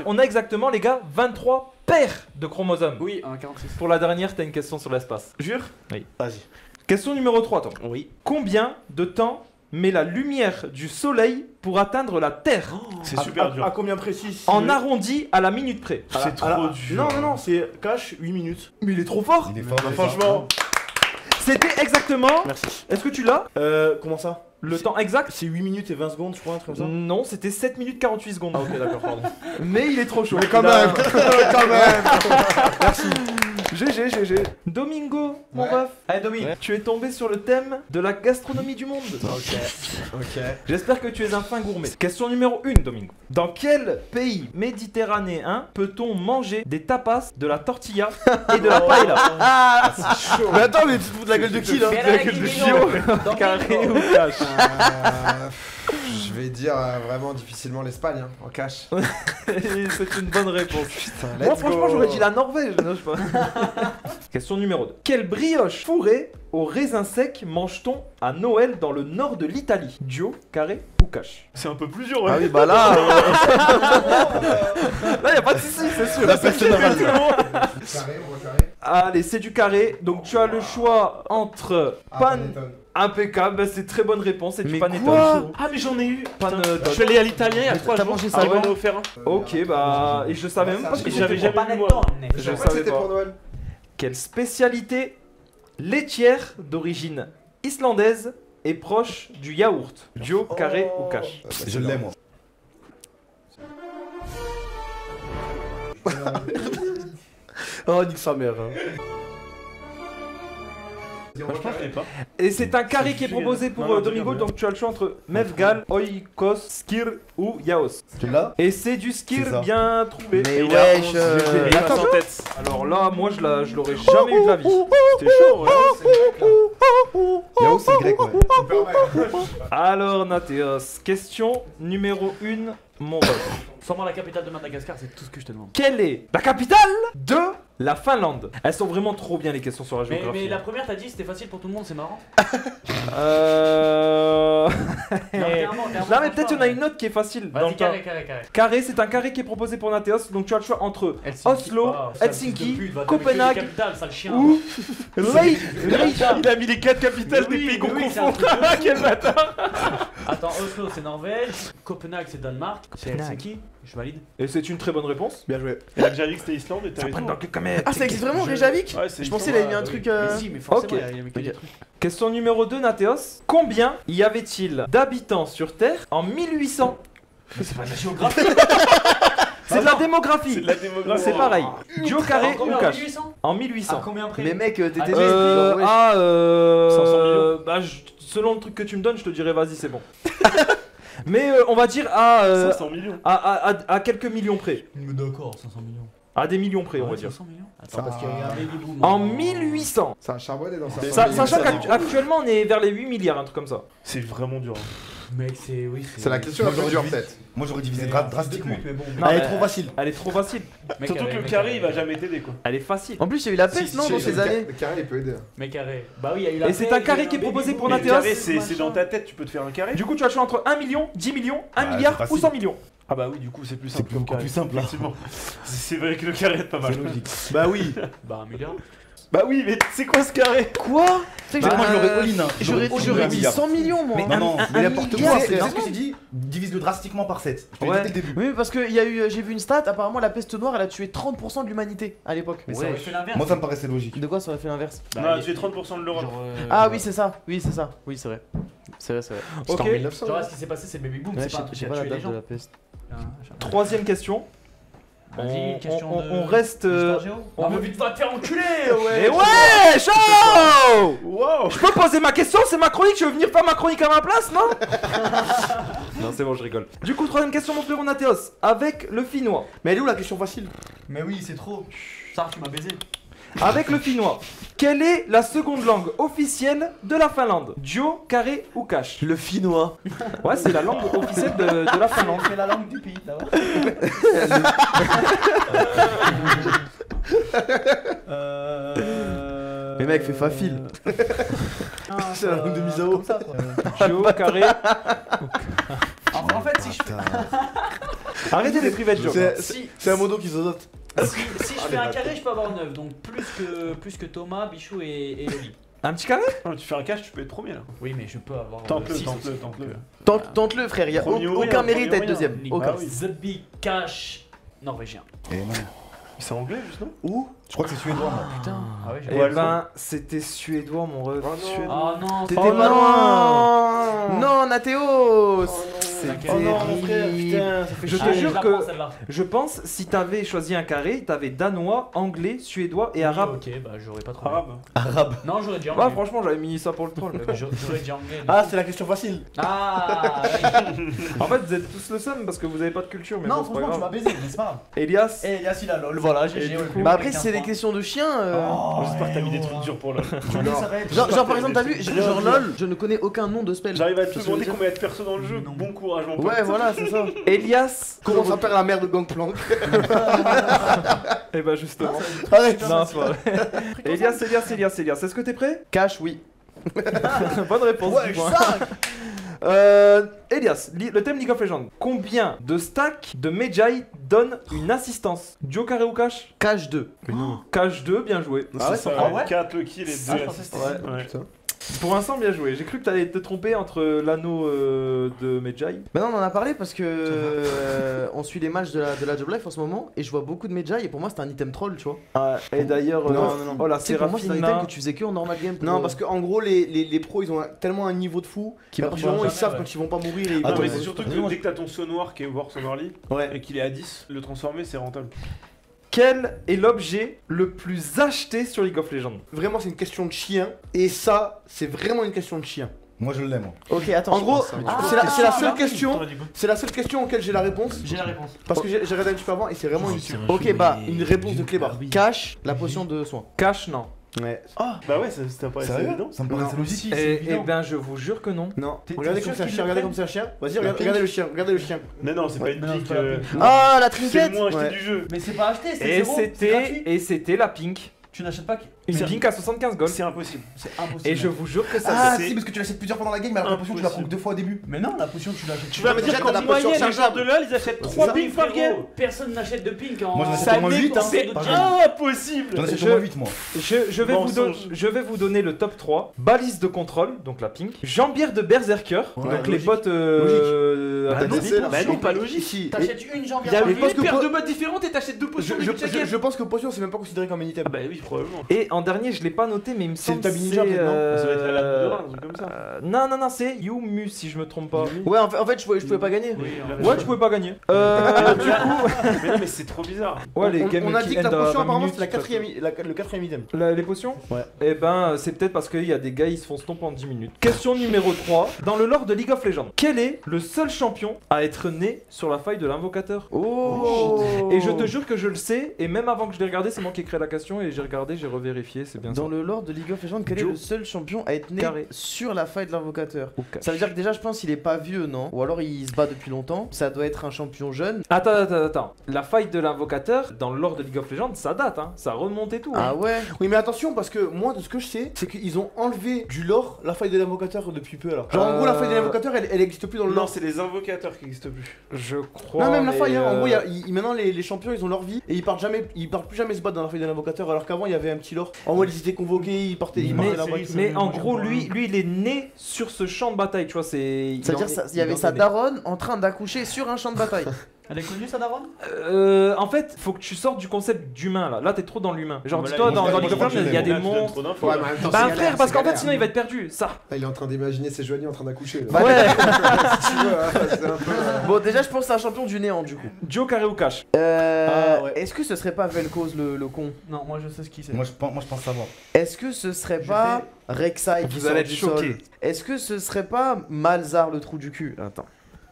on a exactement les gars 23 paires de chromosomes. Oui, un 46. Pour la dernière, t'as une question sur l'espace. Jure? Oui. Vas-y. Question numéro 3, Tom. Oui. Combien de temps met la lumière du soleil pour atteindre la Terre? C'est super dur. À combien précis? En arrondi à la minute près. C'est trop dur. Non, c'est cash 8 minutes. Mais il est trop fort. Il est fort. Bah, franchement. C'était exactement. Merci. Est-ce que tu l'as? Comment ça? Le temps exact? C'est 8 minutes et 20 secondes, je crois, un truc comme ça. Non, c'était 7 minutes 48 secondes. Ah, ok, d'accord, pardon. Mais il est trop chaud. Mais quand même. Quand même. Merci. GG. Domingo, mon ref. Allez, Domi, tu es tombé sur le thème de la gastronomie du monde. Ok. J'espère que tu es un fin gourmet. Question numéro 1, Domingo. Dans quel pays méditerranéen peut-on manger des tapas, de la tortilla et de la paella? C'est chaud. Mais attends, mais tu te fous de la gueule de qui là? Mais la gueule de Guillaume. Carré ou cash? Je vais dire vraiment difficilement l'Espagne, hein, en cash. C'est une bonne réponse. let's Moi, franchement, go. j'aurais dit la Norvège. Non, je sais pas. Question numéro 2. Quelle brioche fourrée au raisin sec mange-t-on à Noël dans le nord de l'Italie? Dio, carré ou cash? C'est un peu plus dur. Ah oui bah là. Là, y a pas de soucis, c'est sûr. La personne normale. Carré, on voit carré. Allez, c'est du carré. Donc, tu as le choix entre impeccable. Bah, c'est très bonne réponse. C'est du Mais panettone. quoi? Ah mais j'en ai eu. Panettone. Je suis allé à l'italien il y a 3 t'as jours. mangé ça Ah ouais, quand on a offert un. Ok, bah. Et je savais même pas ce que Et j'avais c'était. jamais vu moi. Je Ouais, savais c'était pas. pour Noël. Quelle spécialité laitière d'origine islandaise est proche du yaourt? Dio, carré ou cash? Je l'ai moi. Oh, nique sa mère. Je pense que je l'ai pas. Et c'est un carré qui est proposé pour Non, non, Domingo, dis-le, donc tu as le choix entre Mevgal, Oikos, Skir ou Yaos. Tu l'as? Et c'est du Skir C'est ça. bien trouvé. Mais Et il a wesh, 11. Et il passe en tête. Alors là, moi je l'aurais jamais eu de la vie. C'était chaud, ouais. Yao, c'est grec, ouais. Alors Nathéos, question numéro 1, mon ref. Sors-moi la capitale de Madagascar, c'est tout ce que je te demande. Quelle est la capitale de la Finlande? Elles sont vraiment trop bien les questions sur la Mais géographie. la première, t'as dit c'était facile pour tout le monde, c'est marrant. Là, mais peut-être il y en a une autre qui est facile. Dans le Vas-y, tas. carré. Carré, c'est un carré qui est proposé pour Nathéos, donc tu as le choix entre Helsinki. Oslo, Oh, sale Helsinki, fils de pute, va Copenhague t'avais que les capitales, sale chien. ou Reykjavik. Il a mis les 4 capitales des pays qu'on confond. Quel bâtard. Attends, Oslo c'est Norvège, Copenhague c'est Danemark, c'est Helsinki, je valide. Et c'est une très bonne réponse. Bien joué. Et là que j'avais dit que c'était Islande et t'avais tout. Ah ça existe vraiment Reykjavik? Ouais, c'est Je pensais qu'il avait mis un truc. Mais si, mais forcément, Ok. il y avait que des trucs. Question numéro 2, Nathéos. Combien y avait-il d'habitants sur Terre en 1800? C'est pas de la géographie. C'est de la démographie. C'est de la démographie. C'est pareil. Dio, carré Combien, ou en cash? 1800? En À 1800. combien près? Mais mec, t'étais Allez, ouais. 500 millions. Bah, selon le truc que tu me donnes, je te dirais vas-y, c'est bon. Mais on va dire à 500 millions. à quelques millions près. Mais d'accord, 500 millions. À des millions près, on va dire. 500 millions. Ça- Attends, parce qu'il y a un baby boom. En 1800. Ça a charbonné dans sa Sachant qu'actuellement, on est vers les 8 milliards, un truc comme ça. C'est vraiment dur. Mec, c'est. Oui, C'est la question la plus dure, peut-être. Moi j'aurais divisé drastiquement. Mais bon. Non, Elle est mais trop facile. Elle est trop facile. Mec Surtout carré, que le mec carré, il carré. va jamais t'aider quoi. Elle est facile. En plus, il y a eu la peste, non, dans ces années. Le carré, il peut aider. Mec carré. Bah oui, il y a eu la Et c'est peste, un carré il y a qui est eu un proposé baby pour boom. Mais le carré, Nathéos. c'est dans ta tête, tu peux te faire un carré. Du coup, tu as le choix entre 1 million, 10 millions, 1 Ah, milliard c'est ou facile. 100 millions. Ah bah oui, du coup, c'est plus C'est simple comme beaucoup carré. plus simple là. Effectivement. C'est vrai que le carré est pas mal. C'est logique. Bah oui. Bah 1 milliard. Bah oui, mais c'est quoi ce carré? Quoi? Tu sais que Moi j'aurais all-in. j'aurais dit 100 millions, moi. Non, non, un n'importe milliard, quoi. c'est C'est ce énorme. que j'ai dit. Divise-le drastiquement par 7. Je te l'ai Ouais. dit dès le début. Oui, parce que il y a eu, j'ai vu une stat, apparemment la peste noire elle a tué 30% de l'humanité à l'époque. Mais ça aurait fait l'inverse. Moi ça me paraissait logique. De quoi ça aurait fait l'inverse? Non, tu fais 30% de l'Europe. Ah oui, c'est ça, oui, c'est ça, oui, c'est vrai. C'est vrai, c'est vrai. C'était en Ok. 1900. Genre, ce qui s'est passé, c'est le baby boom, Ouais, c'est pas un truc qui j'ai a pas la tué les date de gens. la peste. Troisième question. Vas-y, une question de. On reste. d'histoire géo. on Ah, mais veut- vite, va te faire enculer, Mais ouais! ouais, chaud! Wow! Je peux poser ma question, c'est ma chronique, tu veux venir faire ma chronique à ma place, non? Non, c'est bon, je rigole. Du coup, troisième question, mon frère Nathéos, avec le finnois. Mais elle est où la question facile? Mais oui, c'est trop. Ça, tu m'as baisé. Avec le finnois, quelle est la seconde langue officielle de la Finlande? Dio, carré ou cash? Le finnois. Ouais, c'est la langue officielle de la Finlande. C'est la langue du pays, là-bas. Mais mec, fais facile. C'est la langue de Misao. Comme ça, quoi. Dio, carré. En fait, si je fais. Arrêtez les privés de jokes. C'est un modo qui se dote. Si je fais un carré, je peux avoir 9, donc plus que Thomas, Bichou et Loli. Un petit carré? Non, tu fais un cash, tu peux être premier là. Oui, mais je peux avoir. Tente-le, six tente-le, aussi, tente-le. donc, Tente-le, frère, y a Premier ou rien, aucun mérite premier à être ou deuxième. rien. Aucun. Bah oui. The Big Cash norvégien. Et non. C'est anglais, juste non? Où? Je crois que c'est suédois moi. Putain. Ah ouais, Eh Ouais, ben, c'était suédois, mon ref. Ah non, T'étais Oh pas loin. Non, Nathéos. C'est Oh non, mon frère, putain, ça fait Je te Allez, jure je la que prends, celle-là. je pense si t'avais choisi un carré, t'avais danois, anglais, suédois et arabe. Ok, bah j'aurais pas trouvé. Arabe. Arabe. Non, j'aurais dit Ouais, anglais. franchement, j'avais mis ça pour le troll. mais bon. J'aurais dit anglais. Ah, c'est la question facile. Ah ouais. En fait, vous êtes tous le seum parce que vous avez pas de culture, mais Non, bon, c'est pas franchement, tu m'as grave. baisé, mais c'est pas grave. Elias, Eh, Elias, il a lol, voilà, Et j'ai du coup- Bah après, si c'est des questions de chiens. Oh, J'espère que t'as mis des trucs durs pour là. ça va être. Genre par exemple, t'as vu, genre LOL, je ne connais aucun nom de spell. J'arrive à te Tu sais demander ce que combien il y a de persos dans le jeu. Non. Bon courage, mon pote. Ouais, voilà, c'est ça. Elias. Comment s'appelle la mère de Gangplank? Et bah justement. Arrête. Non, c'est pas vrai. Elias, est-ce que t'es prêt? Cash, oui. Bonne réponse. Ouais, du point. 5. Elias, le thème League of Legends. Combien de stacks de Mejai donne une assistance? Duo, carré ou cash? Cash 2. Cash 2, bien joué. Ah ouais, ça va, ouais. 4 le kill et 2 Ah, je pensais que c'était Ouais. Putain. Pour l'instant, bien joué. J'ai cru que t'allais te tromper entre l'anneau de Mejai. Maintenant, on en a parlé parce que on suit les matchs de la Job Life en ce moment et je vois beaucoup de Mejai et pour moi, c'était un item troll, tu vois. Et d'ailleurs, Non, non. oh la Tu sais, pour moi, c'est un item Seraphina. que tu faisais que en normal game. pour, Non, parce qu'en gros, les pros ils ont tellement un niveau de fou Qui qu'à va partir du moment où ils jamais, savent ouais. quand ils vont pas mourir et ils Non, vont- mais c'est surtout que dès que t'as ton saut noir qui est War Sonorly Ouais. et qu'il est à 10, le transformer c'est rentable. Quel est l'objet le plus acheté sur League of Legends? Vraiment, c'est une question de chien. Et ça, c'est vraiment une question de chien. Moi je l'aime. Ok, attends. En gros, Ah, c'est la seule bah, question. t'aurais dit quoi? C'est la seule question auquel j'ai la réponse. J'ai la réponse. Parce que j'ai regardé un petit peu avant et c'est vraiment une. Ok, bah, une réponse de Clébar. Cash, la potion de soin. Cash, non. Ouais. Bah ouais, ça paraît Sérieux? évident. Ça me paraissait logique. Et ben, je vous jure que non. Non. T'es Regardez sûr comme c'est un qu'ils chien, le regardez prennent comme c'est un chien. Vas-y, regardez le chien, regardez le chien. Mais non, c'est pas une non, pique. c'est pas la pique. Ah, la C'est trinquette le moins acheté Ouais. du jeu. Mais c'est pas acheté, c'est Et zéro. C'est gratuit. c'était la pink. Tu n'achètes pas. Une C'est- pink à 75 gold. C'est impossible. C'est impossible. Et je vous jure que ça Ah c'est- si, parce que tu l'achètes plusieurs fois dans la game, mais alors la potion tu la prends que 2 fois au début. Mais non, la potion, tu l'achètes. Tu vas me dire Déjà, qu'en t'as la potion moyenne, les joueurs chargeable. de LoL ils achètent 3 pings par game. Personne n'achète de pink en. Moi, j'en achète Ça au moins n'est 8, hein, c'est par Impossible. J'en achète Je- au moins 8 moi. Je vais Mensonge. je vais vous donner le top 3. Balise de contrôle, donc la pink. Jambière de berserker, Ouais, donc les logique. bottes Bah à non, Disney. c'est là. Bah non, pas logique. Si. T'achètes une jambe. Il y a Mais une parce que paire po- de bottes différentes et t'achètes 2 potions de chaque game. Je pense que potion c'est même pas considéré comme un item. Ah bah oui, probablement. Et en dernier, je l'ai pas noté, mais il me C'est semble le Tabi Ninja, peut-être, non Ça va être la lame de rat, un truc comme ça. non, c'est Yumu si je me trompe pas. Ouais, en fait, je pouvais pas gagner. Oui, Ouais, tu pouvais pas gagner. Du coup, Mais non, mais c'est trop bizarre. ouais, les games On a qui dit que la endent à potion 20 apparemment minutes, c'était le quatrième item. les potions? Ouais. Et ben, c'est peut-être parce qu'il y a des gars, ils se font stomp en 10 minutes. Question numéro 3. Dans le lore de League of Legends, quel est le seul champion à être né sur la faille de l'invocateur? Oh. Et je te jure que je le sais, et même avant que je l'ai regardé, c'est moi qui ai créé la question, et j'ai regardé, j'ai revérifié. vérifier, c'est bien Dans ça. le lore de League of Legends, quel est Joe. le seul champion à être né Carré. sur la faille de l'invocateur? Ou cache. Ça veut dire que déjà, je pense qu'il est pas vieux, non? Ou alors il se bat depuis longtemps. Ça doit être un champion jeune. Attends. La faille de l'invocateur, dans le lore de League of Legends, ça date, hein. Ça remonte et tout. Ah hein. ouais? Oui, mais attention, parce que moi, de ce que je sais, c'est qu'ils ont enlevé du lore la faille de l'invocateur depuis peu alors. Genre, en gros, la faille de l'invocateur, elle existe plus dans le Non, lore. c'est les invocateurs qui existent plus. Je crois. Non, même la mais, faille, hein. En gros, maintenant les champions ils ont leur vie et ils partent plus jamais se battre dans la faille de l'invocateur alors qu'avant il y avait un petit lore. En mode ils étaient convoqués, ils partaient Mais, là-bas. mais en gros, lui, il est né sur ce champ de bataille, tu vois. C'est-à-dire qu'il y avait sa daronne en train d'accoucher sur un champ de bataille. Elle est connue, sa daronne? En fait, faut que tu sortes du concept d'humain là. Là, t'es trop dans l'humain. Genre, Mais là, dis-toi, il- dans moi, League je of crois que Legends, il y a là, des tu donnes monstres. trop d'infos, Ouais, là. mais en même temps, Bah, c'est frère, galère, parce c'est qu'en fait, galère. sinon, il va être perdu. Ça. Là, il est en train d'imaginer ses joignées en train d'accoucher. Ouais. Si tu veux, hein, c'est un peu. Bon, déjà, je pense que c'est un champion du néant du coup. Joe, carré ou cash? Ah, ouais. Est-ce que ce serait pas Vel'Koz le con? Non, moi je sais ce qui c'est. Moi, je pense savoir. Est-ce que ce serait pas Rek'Sai qui Vous sort allez être du choqués. sol? Est-ce que ce serait pas Malzar le trou du cul? Attends.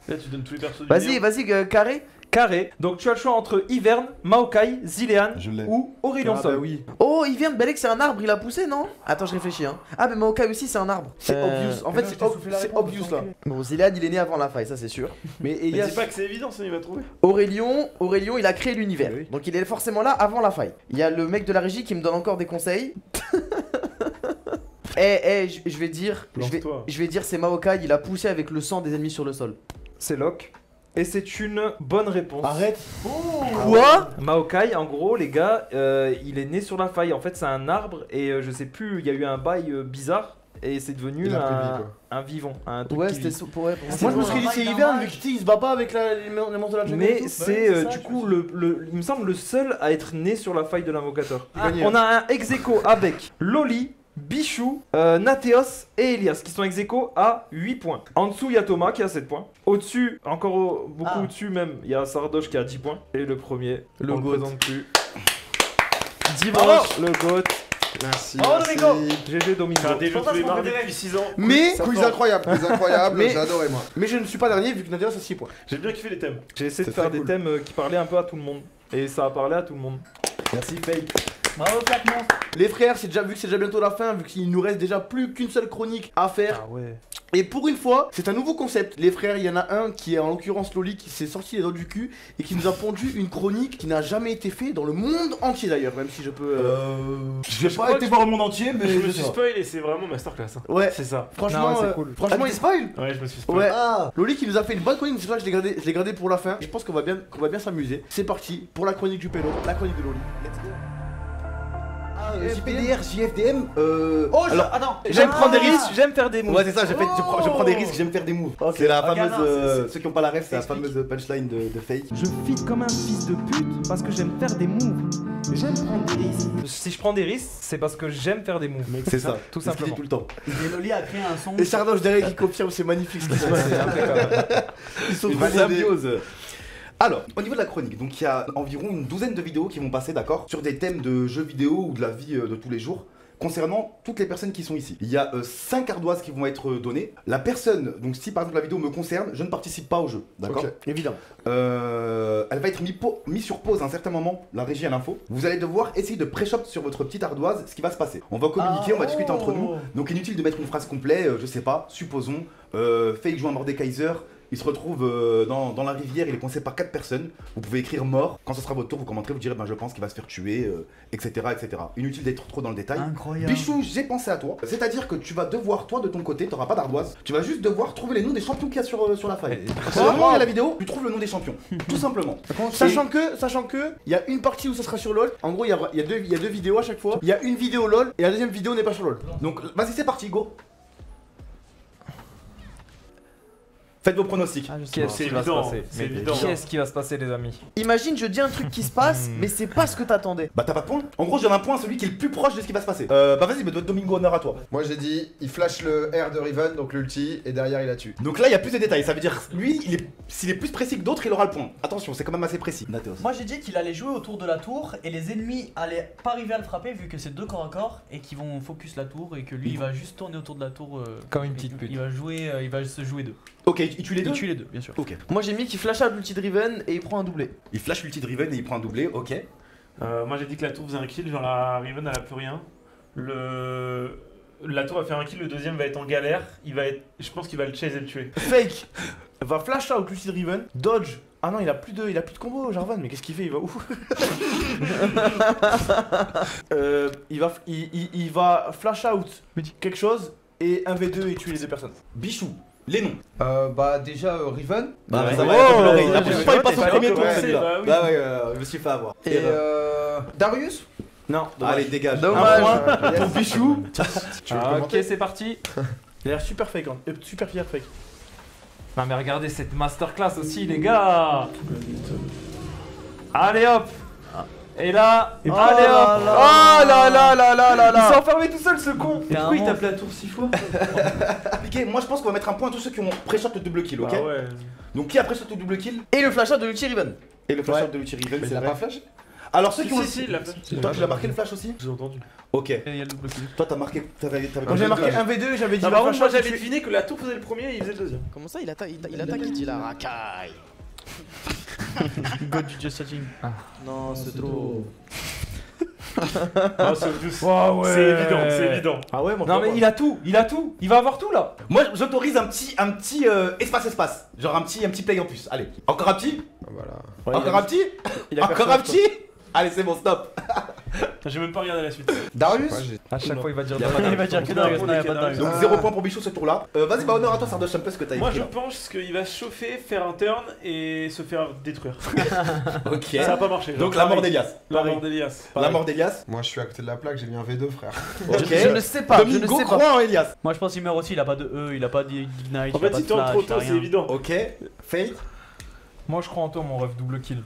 Là, tu donnes tous les persos du Vas-y, carré. Carré. Donc, tu as le choix entre Ivern, Maokai, Zilean Je l'ai. ou Aurélien Ah, Sol. bah oui. Oh, il vient de Belek, c'est un arbre, il a poussé, non? Attends, je réfléchis, hein. Ah, mais Maokai aussi, c'est un arbre. C'est obvious. En fait, c'est obvious là. Bon, Zilean, il est né avant la faille, ça c'est sûr. Mais Mais Elias. dis pas que c'est évident, sinon il va trouver. Aurélien, il a créé l'univers. Oui. Donc il est forcément là avant la faille. Il y a le mec de la régie qui me donne encore des conseils. Je vais dire, Lance-toi. je vais dire c'est Maokai, il a poussé avec le sang des ennemis sur le sol. C'est Locke. Et c'est une bonne réponse. Arrête. Quoi? Maokai, en gros, les gars, il est né sur la faille. En fait, c'est un arbre et je sais plus, il y a eu un bail bizarre et c'est devenu Il a pris vie, quoi. un vivant. Un truc Ouais, qui c'était vit. pour moi. Moi je me serais dit c'est Ivern vu qu'il se bat pas avec les monstres de la jungle. et Mais tout. c'est c'est ça, du je coup, me il me semble, le seul à être né sur la faille de l'invocateur. Gagné. On a un ex-aequo avec Loli, Bichou, Natheos et Elias qui sont ex-aequo à 8 points. En dessous, il y a Thomas qui a 7 points. Au-dessus, encore beaucoup Ah. au-dessus même, il y a Sardoche qui a 10 points. Et le premier, Le on le GOAT. présente plus. Dimanche. Le GOAT. Merci. Oh, merci. Domingo. GG Domingo. Faire des jeux tous Fantasme les mardis préféré. depuis 6 ans. Mais Quiz incroyable, Mais- j'ai adoré moi. Mais je ne suis pas dernier vu que Nadia a 6 points. J'ai bien kiffé les thèmes. J'ai essayé de C'est faire très des cool. thèmes qui parlaient un peu à tout le monde. Et ça a parlé à tout le monde. Merci, Fake. Bravo, Claque Monstre. Les frères, vu que c'est déjà bientôt la fin, vu qu'il nous reste déjà plus qu'une seule chronique à faire. Ah ouais. Et pour une fois, c'est un nouveau concept. Les frères, il y en a un qui est en l'occurrence Loli qui s'est sorti les doigts du cul et qui nous a pondu une chronique qui n'a jamais été faite dans le monde entier d'ailleurs, même si je peux. J'ai crois pas que été je- voir le monde entier, mais Je me je suis sais. spoil et c'est vraiment masterclass. hein. Ouais, C'est ça. franchement, Non, c'est cool. franchement, il spoil. Ouais, je me suis spoil. Ouais. Ah Loli qui nous a fait une bonne chronique, c'est pour ça que je l'ai gardé pour la fin. Je pense qu'on va bien s'amuser. C'est parti pour la chronique du pélo, la chronique de Loli. Let's go. JPDR, JFDM, Oh, alors, attends. J'aime Ah, prendre des risques, j'aime faire des moves. ouais, c'est ça, je prends des risques, j'aime faire des moves. C'est la Ok, fameuse, non, ceux qui ont pas la ref, c'est la Explique. fameuse punchline de Fake. Je fit comme un fils de pute parce que j'aime faire des moves. J'aime prendre des risques. Si je prends des risques, c'est parce que j'aime faire des moves. C'est ça, Tout c'est ce qu'il dit simplement. tout le temps. Et Loli a créé un son. Et Sardoche derrière qui confirme, c'est magnifique ce qui se passe. C'est impeccable. Ils sont Une trop symbiose. Alors, au niveau de la chronique, donc il y a environ une douzaine de vidéos qui vont passer, d'accord, sur des thèmes de jeux vidéo ou de la vie de tous les jours, concernant toutes les personnes qui sont ici. Il y a 5 ardoises qui vont être données. La personne, donc si par exemple la vidéo me concerne, je ne participe pas au jeu, d'accord. Ok. Évidemment. Elle va être mis sur pause à un certain moment, la régie à l'info. Vous allez devoir essayer de pré-shop sur votre petite ardoise ce qui va se passer. On va communiquer, on va discuter entre nous. Donc inutile de mettre une phrase complète, je sais pas, supposons, Fake joue à Mordekaiser, il se retrouve dans la rivière, il est coincé par 4 personnes. Vous pouvez écrire mort, quand ce sera votre tour, vous commenterez, vous direz ben je pense qu'il va se faire tuer, etc., etc. Inutile d'être trop dans le détail. Incroyable. Bichou, j'ai pensé à toi. C'est-à-dire que tu vas devoir, toi de ton côté, t'auras pas d'ardoise, tu vas juste devoir trouver les noms des champions qu'il y a sur la faille. Au moment où il y a la vidéo, tu trouves le nom des champions. Tout simplement. Sachant que, il y a une partie où ça sera sur LoL. En gros, il y a deux vidéos à chaque fois. Il y a une vidéo LoL et la deuxième vidéo n'est pas sur LoL. Donc vas-y, c'est parti, go. Faites vos pronostics. Qu'est-ce C'est qui va se évident, passer c'est Mais évident. Qu'est-ce qui va se passer, les amis? Imagine, je dis un truc qui se passe, mais c'est pas ce que t'attendais. Bah t'as pas de point. En gros, je donne un point à celui qui est le plus proche de ce qui va se passer. Bah vas-y, mais Domingo, honneur à toi. Moi j'ai dit, il flash le R de Riven, donc l'ulti, et derrière il la tue. Donc là, il y a plus de détails. Ça veut dire, lui, s'il est plus précis que d'autres, il aura le point. Attention, c'est quand même assez précis. Natheos. Moi j'ai dit qu'il allait jouer autour de la tour et les ennemis allaient pas arriver à le frapper vu que c'est 2 corps à corps et qu'ils vont focus la tour et que lui il va juste tourner autour de la tour. Comme une petite pute. Il va jouer, il va se jouer 2. Ok, il tue les deux. Il tue les deux, bien sûr. Ok. Moi j'ai mis qu'il flash à l'ulti de Riven et il prend un doublé. Il flash l'ulti de Riven et il prend un doublé, ok. Moi j'ai dit que la tour faisait un kill, genre la Riven elle a plus rien. La tour va faire un kill, le deuxième va être en galère. Je pense qu'il va le chase et le tuer. Fake va flash out Lucid Riven, dodge. Ah non, il a plus de combo, Jarvan, mais qu'est-ce qu'il fait? Il va où? Il va flash out quelque chose et 1v2 et tuer les deux personnes. Bichou, les noms. Bah déjà Riven. Bah, ouais. ça va, la prochaine fois, il passe au premier tour, celui-là. Bah oui. Bah ouais, je me suis fait avoir. Et Darius. Non, Allez, dégage. Dommage. Un point pour Bichou. Ok, c'est parti. Il a l'air super fake, super fier fake. Non mais regardez cette masterclass aussi les gars. Allez hop. Et là, allez hop. Oh là là là là là Il s'est là. enfermé tout seul ce con. T'es un Pourquoi il monstre. tape la tour 6 fois? Appliqué, moi je pense qu'on va mettre un point à tous ceux qui ont pré-shot le double kill, ok? Ah ouais. Donc qui a pré-shot le double kill? Et le flash out de Lucid Riven. Et le flash Ouais. out de Lucid Riven, Mais c'est il a vrai. pas flash. Alors ceux qui ont. Si, il l'a fait. Toi tu l'as marqué le flash aussi? J'ai entendu. Ok. Il y a le double kill. Toi t'as marqué. T'avais Quand j'ai marqué 1v2, j'avais dit Non, le par contre, flash moi out, j'avais tu- deviné que la tour faisait le premier et il faisait le deuxième. Comment ça, il attaque il la racaille. God du Just Chatting. Non, c'est trop. Ah, c'est évident, c'est évident. Ah ouais, moi Non mais il a tout, il va avoir tout là. Moi j'autorise un petit espace. Genre un petit play en plus. Allez. Encore un petit? Voilà. Encore un petit? Il a Encore un petit? Allez, c'est bon, stop. J'ai même pas regardé la suite. Darius. À chaque fois il va dire. Il va dire que Darius, non, il y a pas de Darius. Donc 0 points pour Bichou ce tour-là. Vas-y, bah honneur à toi, Sardoche, un peu ce que t'as Moi écrit. je là. pense qu'il va se chauffer, faire un turn et se faire détruire. Ok. Ça va pas marcher. Donc la mort d'Elias. La mort d'Elias. La mort d'Elias. Moi je suis à côté de la plaque, j'ai mis un V2 frère. Ok. Je ne sais pas, je ne Domingo sais pas. croit en Elias. Moi je pense qu'il meurt aussi, il a pas de E, il a pas d'ignite, En il a fait, pas si de tu rentres trop flash, il a tôt, c'est rien. évident. Ok. Fate. Moi je crois en toi mon ref, double kill.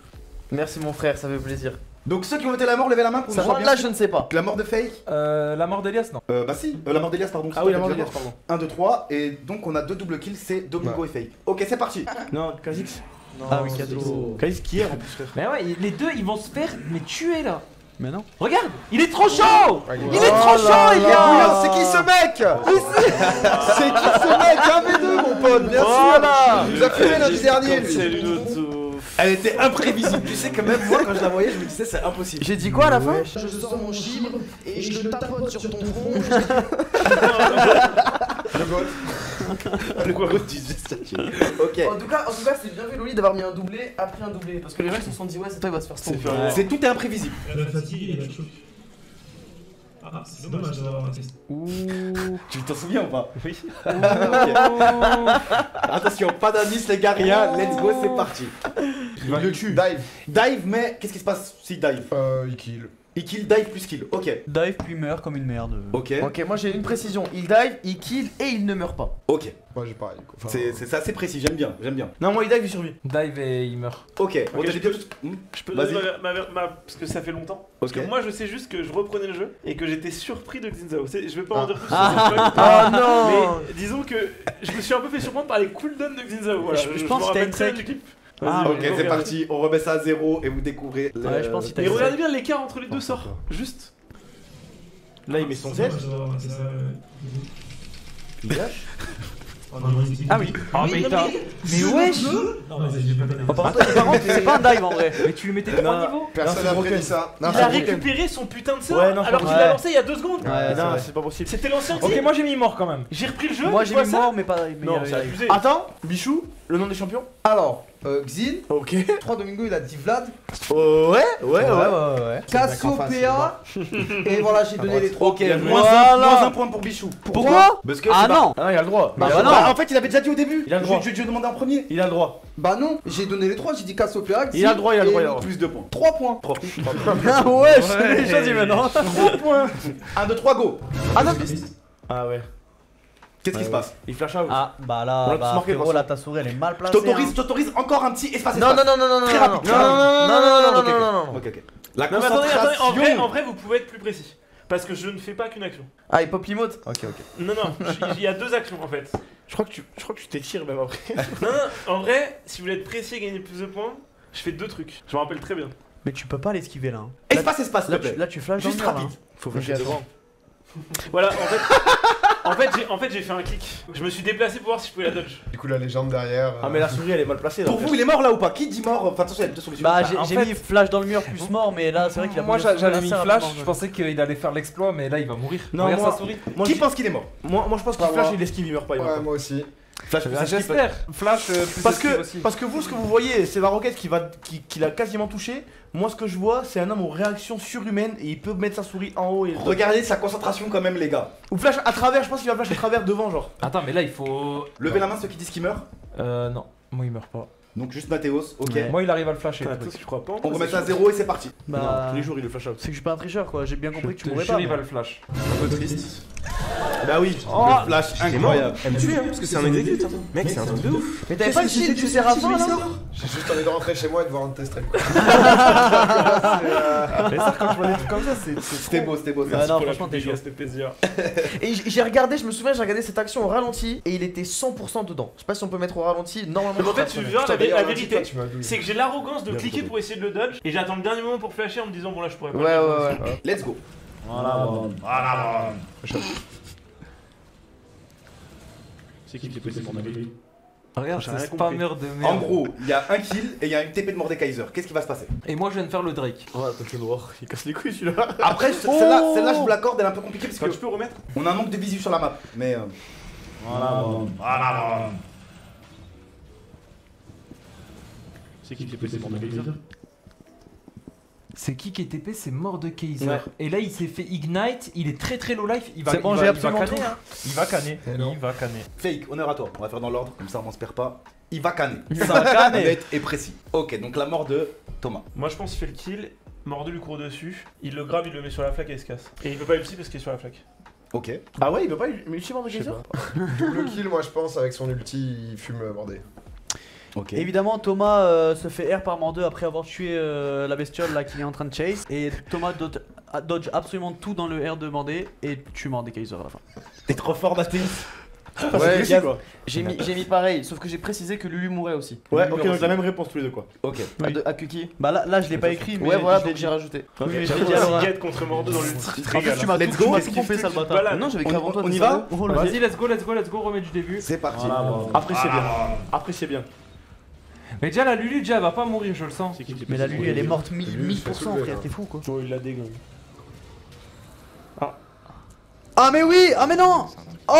Merci mon frère, ça fait plaisir. Donc ceux qui ont voté la mort, levez la main pour que je sois bien Là, sûr. je ne sais pas. La mort de Fake. La mort d'Elias non. Bah si, la mort d'Elias, pardon. Ah oui, la mort d'Elias, pardon. 1, 2, 3. Et donc on a 2 double kills, c'est Domingo et Fake. Ok, c'est parti. Non, Kha'Zix. Ah oui, cadeau. Kha'Zix qui est en plus, frère. Mais ouais, les deux ils vont se faire mais tuer là. Mais non. Regarde, il est trop chaud. Il Il est trop chaud Elias. C'est qui ce mec? C'est qui ce mec? Un V2 mon pote, bien sûr. Il nous a fait notre dernier lui. C'est une auto. Elle était imprévisible. Tu sais que même moi quand je la voyais, je me disais c'est impossible. J'ai dit quoi à la fin? Je sors mon chibre et je le tapote sur ton front. Le quoi du Ok. En tout cas, c'est bien fait Loli d'avoir mis un doublé après un doublé. Parce que les gens ils se sont dit, ouais, c'est toi, il va se faire stomper. C'est tout est imprévisible. Il a de fatigue et il a chaud. Ah, c'est dommage d'avoir un test. Tu t'en souviens ou pas? Oui. Attention, pas d'indice les gars, rien. Let's go, c'est parti. Il le tue. Dive, mais qu'est-ce qui se passe si dive? Il kill. Il kill, dive plus kill. Ok. Dive puis meurt comme une merde. Ok. Ok, moi j'ai une précision. Il dive, il kill et il ne meurt pas. Ok. Moi j'ai pareil. Enfin, C'est assez précis, j'aime bien, j'aime bien. Non, moi il dive, il survit. Dive et il meurt. Ok, on Ok, t'a je dit peux- tout. Je peux Vas-y. donner parce que ça fait longtemps. Parce Ok. que moi je sais juste que je reprenais le jeu et que j'étais surpris de Xinzao. Je vais pas en dire plus. Ah non. Mais disons que je me suis un peu fait surprendre par les cooldowns de Xinzao. Voilà, Je pense me que t'as rappelle une très bien sec. du clip. Ah, Vas-y, Ok, c'est regardez. parti, on remet ça à 0 et vous découvrez. Ouais, je pense qu'il t'a Et une regardez sec. bien l'écart entre les deux sorts. Juste. Là, il met son C'est Z. dommage d'avoir raté ça. Il lâche. Ah oui. Ah mais t'as. Mais wesh. Non, mais j'ai pas donné. Par contre, c'est pas un dive en vrai. Mais tu lui mettais 3 niveaux. Personne n'a prévu ça. Il a récupéré son putain de sort Ouais, non, alors c'est qu'il vrai. l'a lancé il y a 2 secondes. Ouais, Non, c'est pas possible. C'était l'ancien Ok, team. moi j'ai mis mort quand même. J'ai repris le jeu. Moi tu j'ai vois mis ça mort, mais pas. mais Non, il y c'est a- abusé. Attends, Bichou, le nom des champions? Alors, Xin, Ok. 3 Domingo, il a dit Vlad, Ouais. Cassiopeia, et voilà, j'ai donné les 3. Ok, moins un point pour Bichou. Pourquoi? Parce que Ah c'est pas- non. Ah non, il a le droit. Bah Il a le non. droit. Bah, en fait, il avait déjà dit au début. Il a le droit. Je demandais en premier. Il a le droit. Bah non, j'ai donné les 3, j'ai dit Cassiopeia, Il a le droit, il a le droit. et il a le droit. Plus 2 points. 3 points. Ah ouais, je l'ai choisi maintenant. 3 points. 1, 2, 3, go. Ah ouais. Qu'est-ce qui se passe? Il flash out. Ah bah On là, l'a tous bah marqué, frérot, pour ça. là ta souris elle est mal Je placée. hein. t'autorise encore un petit espace. Non, non, non, non, non, non, Très non, rapide. non, non, non, non, non, Ok, non, ok. non, non. Ok, ok. La Non mais attendez, concentration. en vrai vous pouvez être plus précis. Parce que je ne fais pas qu'une action. Ah, il pop l'emote. Ok, ok. Non, il y a 2 actions en fait. Je crois que tu t'étires même après. Non, en vrai, si vous voulez être précis et gagner plus de points, je fais 2 trucs. Je me rappelle très bien. Mais tu peux pas l'esquiver là. Espace, s'il te Là plaît. tu flashes Juste dans le mur, rapide. Faut flasher devant. Voilà, en fait j'ai fait un clic. Je me suis déplacé pour voir si je pouvais la dodge. Du coup, la légende derrière. Ah, mais la souris elle est mal placée. Pour vous, il est mort là ou pas? Qui dit mort? Enfin, attention, il y a deux solutions. Bah, en j'ai fait- mis flash dans le mur plus mort, mais là, c'est vrai qu'il a Moi bougé j'avais mis assez flash, rapidement, je pensais qu'il allait faire l'exploit, mais là il va mourir. Non, Regarde moi- sa souris. Moi, Qui je- pense qu'il est mort? moi je pense qu'il Pas flash, moi. il esquive, il meurt pas. Il meurt Ouais, pas. moi aussi. Flash, Bah, j'espère. Flash plus Parce esquive que, aussi. parce que vous, ce que vous voyez, c'est la roquette qui l'a quasiment touché. Moi, ce que je vois, c'est un homme aux réactions surhumaines et il peut mettre sa souris en haut et. Regardez sa concentration quand même, les gars. Ou flash à travers, je pense qu'il va flash à travers devant, genre. Attends, mais là il faut. Levez la main ceux qui disent qu'il meurt. Non, moi il meurt pas. Donc juste Mathéos, ok. Ouais. Moi il arrive à le flasher. Attends, je crois pas. On remet ça à 0 et c'est parti. Bah, Non, tous les jours, il le flash out. c'est que je suis pas un tricheur quoi, j'ai bien compris que tu mourrais jure, pas. il va le flash. Un peu triste. Bah oui, Oh, le flash Il est mort. incroyable. Elle me tue, hein, parce que c'est un exécute. Mec, c'est un truc de ouf. Mais t'avais pas le shield du Séraphin là? J'ai juste envie de rentrer chez moi et de voir un test stream. Mais ça, quand je vois des trucs comme ça, C'était beau, c'était beau. Ah non, franchement, t'es chaud. C'était plaisir. Et j'ai regardé, je me souviens, j'ai regardé cette action au ralenti et il était 100% dedans. Je sais pas si on peut mettre au ralenti, normalement. Mais en fait, tu veux voir la vérité, Tu m'as douillé. c'est que j'ai l'arrogance de cliquer pour essayer de le dodge et j'attends le dernier moment pour flasher en me disant bon là je pourrais pas. Ouais, ouais, ouais. Let's go. C'est qui est pour m'aider? Regarde, J'ai c'est rien spammer de En merde. gros, il y a un kill et il y a une TP de Mordekaiser. Qu'est-ce qui va se passer? Et moi je viens de faire le Drake. Ouais, t'as le noir, il casse les couilles celui-là. Après, celle-là, je vous l'accorde, elle est un peu compliquée parce Quand que tu peux remettre? on a un manque de visu sur la map. Mais C'est qui est pour m'aider? C'est qui est TP? C'est Mordekaiser. Ouais. Et là il s'est fait ignite, il est très low life. Il va, C'est bon, il va- j'ai il va absolument canner, tout. hein. Il va canner. non. Il va canner. Fake, honneur à toi. On va faire dans l'ordre, comme ça on se perd pas. Il va canner. Il va canner. Net et précis. Ok, donc la mort de Thomas. Moi je pense qu'il fait le kill, Mordu lui court dessus, il le grave, il le met sur la flaque et il se casse. Et il peut pas ulti parce qu'il est sur la flaque. Ok. Ah ouais, il veut pas ulti mort de Je sais Geyser? Double kill, moi je pense, avec son ulti, il fume bordé. Ok. Évidemment, Thomas se fait R par mort 2 après avoir tué la bestiole là qu'il est en train de chase. Et Thomas dodge absolument tout dans le R de Mandé et tue Mordekaiser à la fin. T'es trop fort, Mathéus. Ouais, Précis, quoi. j'ai mis pareil, sauf que j'ai précisé que Lulu mourait aussi. Ouais, ok, donc la même réponse tous les deux quoi. Ok. À Kuki. Bah là je l'ai pas écrit, mais. Ouais, voilà, je l'ai donc j'ai rajouté. Oui, mais je J'ai l'ai dit dit alors. Get contre Mordu dans l'ulti. En plus, tu m'as Let's tout go. coupé, sale bâtard. Balade. Non, j'avais écrit avant toi. On y t'es va sérieux Vas-y, let's go, remets du début. C'est parti. Appréciez bien. Appréciez bien. Mais déjà la Lulu, déjà elle va pas mourir, je le sens. Mais la Lulu elle est morte 1000%, frère, t'es fou quoi. Oh, il l'a dégomme. Ah mais oui, ah mais non. Oh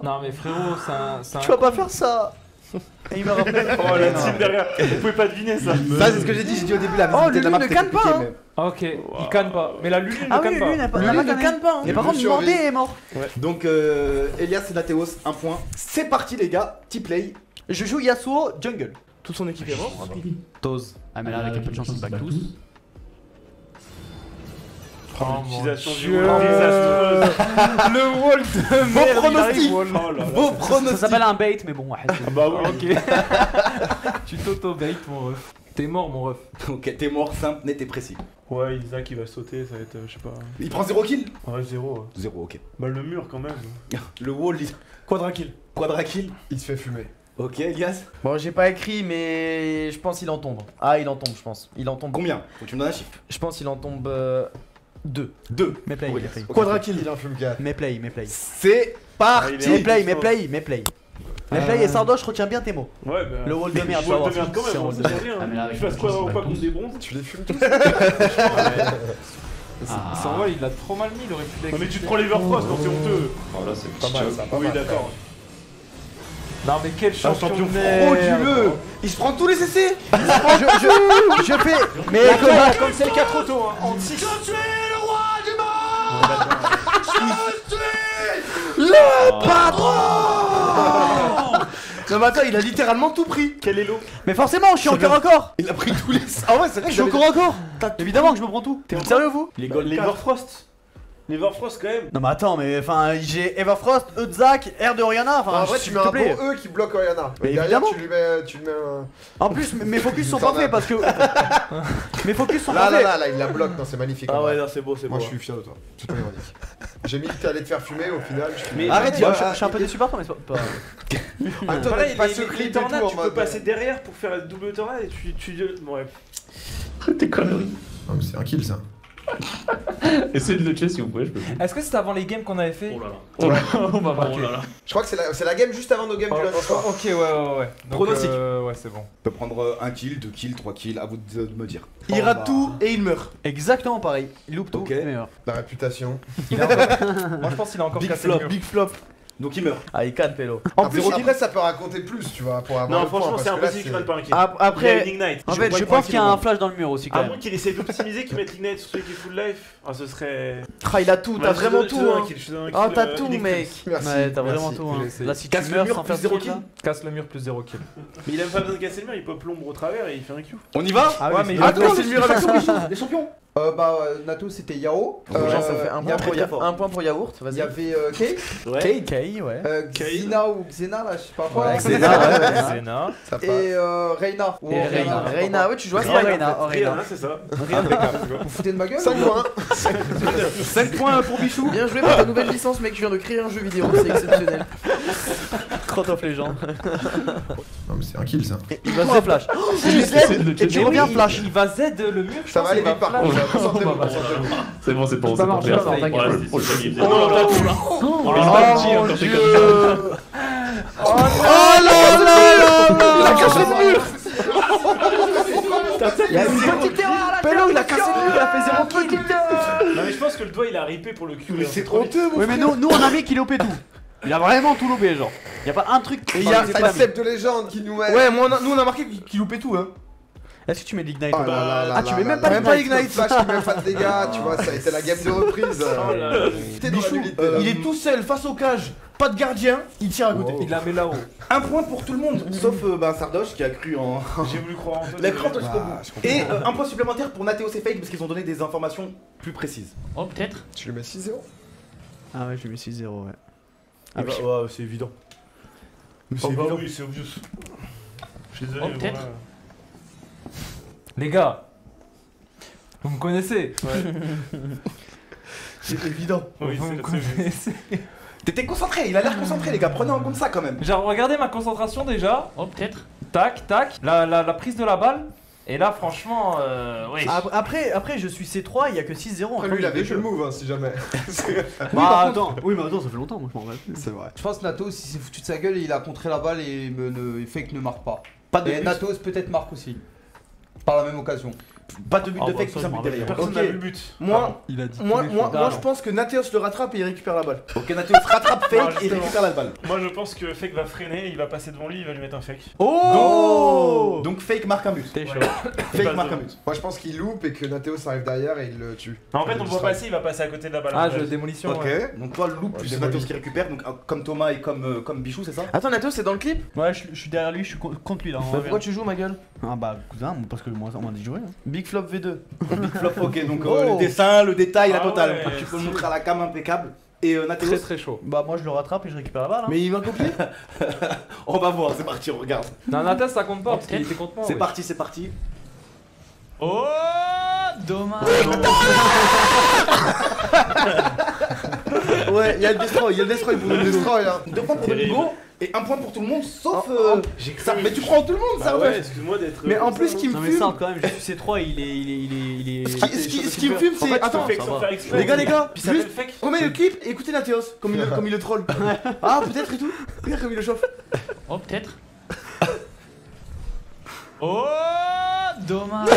Non mais frérot, c'est un. tu vas pas faire ça. Et il me rappelle. Oh la team derrière, vous pouvez pas deviner ça. Ça, c'est ce que j'ai dit, j'ai dit au début, la Oh, visibilité de la Lulu map ne était canne pas, compliquée, hein. Ok, il canne pas. Mais la Lulu ne Ah oui, canne pas. lui n'a pas Lulu ne canné. canne pas, hein. Mais par contre, Lulu Mandé survit. est mort. mais- Donc, Elias et Nathéos, un point. C'est parti, les gars. T-play. Je joue Yasuo jungle. Toute son équipe est morte. Tose. Ah mais là avec un peu de chance, il back tous. Oh, l'utilisation du Dieu. wall désastreuse. Le wall de Vos merde, pronostics. il arrive, wall. Oh là là. Vos Ça pronostics. s'appelle un bait, mais bon, ouais. Bah oui. Ok. Tu t'auto-bait mon ref. T'es mort mon ref. Ok, t'es mort, simple, net et précis. Ouais, Isaac il va sauter, ça va être, je sais pas. Il prend 0 kill. Ouais, 0. 0, ok. Bah le mur quand même. Le wall, Quadra kill. quadra kill. Il se fait fumer. Ok, Elias. Bon, j'ai pas écrit, mais je pense qu'il en tombe. Ah, il en tombe, je pense. Il en tombe. Combien? Faut que tu me donnes un chiffre. Je pense qu'il en tombe 2. 2. Mais play, Oui, mais play. ok. Quadra kill. Il en fume 4. Mais play, mais play. C'est parti. Mais play, mais play, mais play. Mais play et Sardoche, retiens bien tes mots. Ouais, bah. Le wall de merde, Le wall tu de vas merde voir. quand C'est même, un on wall sait de pas merde. rien. Ah, mais là, Je avec fasse une quoi chance, ou il pas va contre des bronzes? Tu les fumes tous. Sans wall, il l'a trop mal mis, il aurait pu Non mais tu te prends l'Everfrost quand c'est honteux. Oh là, c'est pas mal ça. Oui, d'accord. Non mais quel champion champion Frauduleux. Il se prend tous les essais. Je fais. Mais Comme c'est le 4 autos, hein, en 6. Non mais attends, il a littéralement tout pris. Quel élo? Mais forcément, je suis encore. Il a pris tous les. Ah ouais, c'est vrai. Je suis encore. Évidemment que je me prends tout. T'es sérieux vous? L'Everfrost. L'Everfrost quand même. Non mais attends, mais enfin j'ai Everfrost, Eudzak, R de Oriana, enfin En vrai, tu s'il mets te un plaît. bon E qui bloque Oriana. Mais Derrière, évidemment. tu lui mets un. En plus mes focus sont pas faits parce que mes focus sont Là, pas là, faits. là, il la bloque. Non, c'est magnifique. Ah en ouais, vrai. non, c'est beau, c'est beau. Moi, je suis fier de toi. C'est pas ironique. J'ai mis que t'allais te faire fumer au final. Mais Arrête, Ouais, je suis un peu déçu par toi mais c'est pas. Attends, voilà, pas les ce clip et tornades, tout en tu peux mode. passer derrière pour faire la double tornade et tu. Ouais. Tes conneries. Non, mais c'est un kill ça. Essayez de le checker si vous pouvez, je peux. Est-ce que c'était avant les games qu'on avait fait? Oh là là. Oh là là. On va marquer. Je crois que c'est la game juste avant nos games du lundi soir. Ok, ouais. Donc, Pronostic. ouais, c'est bon. On peut prendre 1 kill, 2 kills, 3 kills, à vous de me dire. Il rate tout et il meurt. Exactement pareil. Il loupe tout. Ok. Mais meurt. La réputation. Il a encore... Moi je pense qu'il a encore Big cassé flop, le mur. big flop. Donc il meurt. Ah, il canne, Pélo. En plus, Après, ça peut raconter plus, tu vois, pour avoir Non, le point, franchement, parce c'est que là, impossible qu'il prenne pas un kill. après, Il a une ignite. En fait, je pense qu'il y a un flash dans le mur aussi quand À même. moins qu'il essaie d'optimiser, qu'il mette l'ignite sur celui qui est full life. Ah, ce serait. Ah, il a tout, t'as vraiment tout. Hein. Ah, t'as tout, mec. Merci. Ouais, t'as vraiment merci. tout. Hein. essayé. Là, si tu Casse le meurs mur, sans plus faire 0 de kill, kill. Casse le mur plus 0 kill. Mais il a même pas besoin de casser le mur, il pop l'ombre au travers et il fait un Q. On y va? Ah Ouais, oui, mais c'est il a Attends, c'est le mur avec les champions. Nato c'était Yao. Genre, ça fait un il y a point, très fort. un point pour Yaourt, Il vas-y. y avait Kay, Ouais. Kay, ouais. Xena ou Xena là, je sais pas quoi. Ouais, Xena, ouais. Xena. Ça passe. Et Reina. Ou Et Reina. Reina, ouais, tu joues à Oh, ça. Reina, oh, Rien, Reina. hein, c'est ça. Vous foutez de ma gueule 5 ou- points. 5 points pour Bichou. Bien joué pour ta nouvelle licence, mec. Je viens de créer un jeu vidéo, c'est exceptionnel. Crotte of Legend. Non, mais c'est un kill ça. Il va se flash. Et tu reviens flash. Il va Z le mur. je Ça pense, va aller il va vite par flash. contre. Concentrez-vous, concentrez-vous. C'est bon, c'est pour Ça marche, clair. ça marche, t'inquiète. Ouais, oh, le panier. Oh là là, Oh, les stalky, encore fait comme ça. Oh là là là. Il a cassé le mur. Il y a une petite erreur là. Pélo, il a cassé le mur, il a fait 0 kill. Non, mais je pense que le doigt il a ripé pour le Q. Mais c'est honteux, mon Oui, mais nous on a mis qu'il lopait tout. Il a vraiment tout lopé, genre. Y a pas un truc. Et il y a C'est pas Seb de légende qui nous aide. Ouais, nous on a marqué qu'il loupait tout, hein. Est-ce que tu mets de l'ignite Oh là là là Ah, tu là mets là même là pas là. l'ignite. Flash qui met pas de dégâts, tu vois, ça a été la game de reprise. Oh là là. T'es dans la Bichou, nullité, là. il est tout seul face au cage, pas de gardien, il tire à côté. Il la met là-haut. Un point pour tout le monde, sauf Sardoche qui a cru en. J'ai voulu croire en toi. La crotte jusqu'au bout. je comprends. Et un point supplémentaire pour Nateos et Fake parce qu'ils ont donné des informations plus précises. Oh, peut-être. Tu lui mets 6-0. Ah ouais, j'ai mis 6-0, ouais. Ah bah, ouais, c'est évident. Mais Oh c'est bah évident. oui, c'est obvious. Je suis désolé. Oh, peut-être. voilà. Les gars, vous me connaissez. C'est évident. Oui, Vous me c'est connaissez. T'étais concentré, il a l'air concentré, les gars, prenez en compte ça quand même. Genre, regardez ma concentration déjà. Oh, peut-être. Tac, tac. La prise de la balle. Et là, franchement, oui. Après, je suis C3, il y a que 6-0. Après, lui, il avait fait le move, hein, si jamais. Bah, attends. Oui, mais attends, ça fait longtemps, moi je m'en rappelle plus. C'est vrai. Je pense que Natos, s'il s'est foutu de sa gueule, il a contré la balle et Fake ne marque pas. Pas de Et but, Natos peut-être marque aussi. Par la même occasion. pas de but Oh, de bah, Fake, ça, tout je ça m'en but derrière. Personne Ok. n'a vu le but. Moi, Il a dit. moi je pense que Nateos le rattrape et il récupère la balle. Ok, Nateos rattrape Fake et justement. récupère la balle. Moi je pense que Fake va freiner, il va passer devant lui, il va lui mettre un fake. Oh Donc Fake marque un but. T'es chaud. Fake marque un but. Moi, je pense qu'il loupe et que Nateos arrive derrière et il le tue. En fait, on le voit strike. passer, il va passer à côté de la balle. Ah, je démolition. Ok, ouais. donc toi loup plus démoli. Nateos qui récupère, donc comme Thomas et comme Bichou, c'est ça? Attends, Nato, c'est dans le clip? Ouais, je suis derrière lui, je suis contre lui là. on va Pourquoi tu joues, ma gueule? Ah bah, cousin, parce que moi, on m'a dit de jouer. hein. Big Flop V2. Big flop, ok, donc Oh. le dessin, le détail, la Ah totale. ouais, Tu peux le montrer à la cam impeccable. Et Nateos, Très très chaud. Bah, moi je le rattrape et je récupère la balle. Hein. Mais il va copier. on va voir, c'est parti, on regarde. Non, Natas, ça compte pas parce qu'il était contre moi. C'est ouais. parti, c'est parti. Oh, dommage. Ouais, il y a le destroy pour le destroy là. 2 points pour Terrible. Domingo et 1 point pour tout le monde, sauf. J'ai cru. ça, mais tu prends tout le monde, Bah ça ouais, excuse-moi d'être. Mais en plus, ce qui Non, me mais ça, fume. quand même, je suis C3, il est. Ce qui me fume, c'est. Attends, Fake sans faire exprès. les gars, Puis ça fait juste le fake. remets le clip et écoutez Nateos comme il le troll. Ah, peut-être et tout. Regarde comme il le chauffe. Oh, peut-être. Oh, dommage.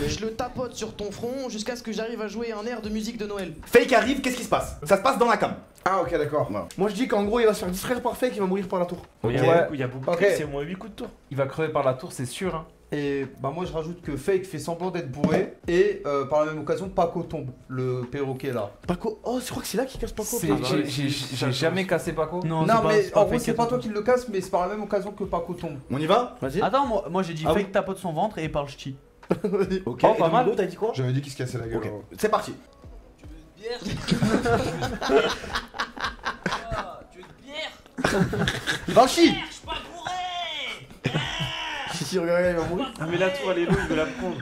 Je le tapote sur ton front jusqu'à ce que j'arrive à jouer un air de musique de Noël. Fake arrive, qu'est-ce qui se passe? Ça se passe dans la cam. Ah, ok, d'accord. Moi je dis qu'en gros il va se faire distraire par Fake, il va mourir par la tour. Il y a Ok. beaucoup- il y a beaucoup de Ok. clics, c'est au moins 8 coups de tour. Il va crever par la tour, c'est sûr. Hein. Et bah moi je rajoute que Fake fait semblant d'être bourré et par la même occasion Paco tombe, le perroquet là. Paco, oh, je crois que c'est là qu'il casse Paco. C'est- J'ai jamais cassé Paco. Non, Non mais c'est pas en gros fake c'est qui pas a toi tout. qui le casse mais c'est par la même occasion que Paco tombe. On y va? Vas-y. Attends, moi j'ai dit Ah fake tapote son ventre et il parle ch'ti. Ok, Oh, pas et mal. Domingo, t'as dit quoi? J'avais dit qu'il se cassait la gueule. Ok, avant. c'est parti. Il va en chier. Si, regarde, il va mourir. Ah, mais la tour elle est low, il veut la prendre.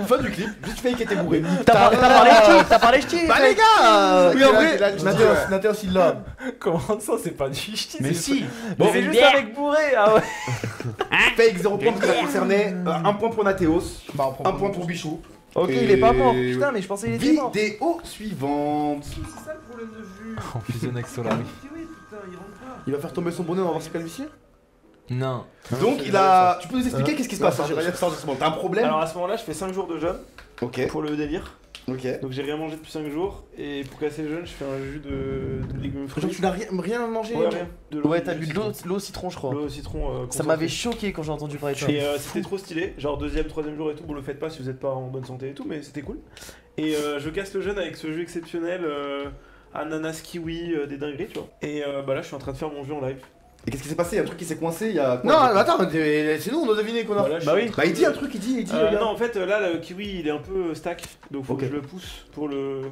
fin du clip, juste fake et t'es bourré. T'as parlé ch'ti, t'as parlé ch'ti. Bah les gars. Oui en vrai, là, tu dis, Nathan aussi là. Comment ça, c'est pas du ch'ti? Mais si. Bon, c'est juste avec bourré. Ah ouais. Fake 0 points parce que ça concernait 1 point pour Nathéos, Bah, on 1 point pour Bichou. Ok, Et- il est pas mort. Putain, mais je pensais qu'il était mort. Vidéo suivante. C'est ça le problème de vue. On fusionne avec Solari. Il va faire tomber son bonnet, on va voir ses calvities. Non. Donc il a. Tu peux nous expliquer qu'est-ce qui se passe? J'ai rien fait en ce moment. T'as un problème? Alors à ce moment-là, je fais 5 jours de jeûne Ok. pour le délire. Ok. Donc j'ai rien mangé depuis 5 jours. Et pour casser le jeûne, je fais un jus de légumes fruits. Genre tu n'as rien mangé. Ouais, rien. De l'eau, Ouais, t'as du bu de citron. l'eau au citron, je crois. L'eau au citron. Ça concentré. m'avait choqué quand j'ai entendu parler de ça. Et c'était trop stylé, genre 2ème, 3ème jour et tout, bon le faites pas si vous êtes pas en bonne santé et tout, mais c'était cool. Et je casse le jeûne avec ce jus exceptionnel, ananas, kiwi, des dingueries, tu vois. Et bah là je suis en train de faire mon jus en live. Et qu'est-ce qui s'est passé? Il y a un truc qui s'est coincé, il y a. Non, attends, c'est nous, on a deviné qu'on a. Voilà, Bah oui. Bah il dit un truc, il dit. non en fait là le kiwi il est un peu stack, donc faut Ok. que je le pousse pour le...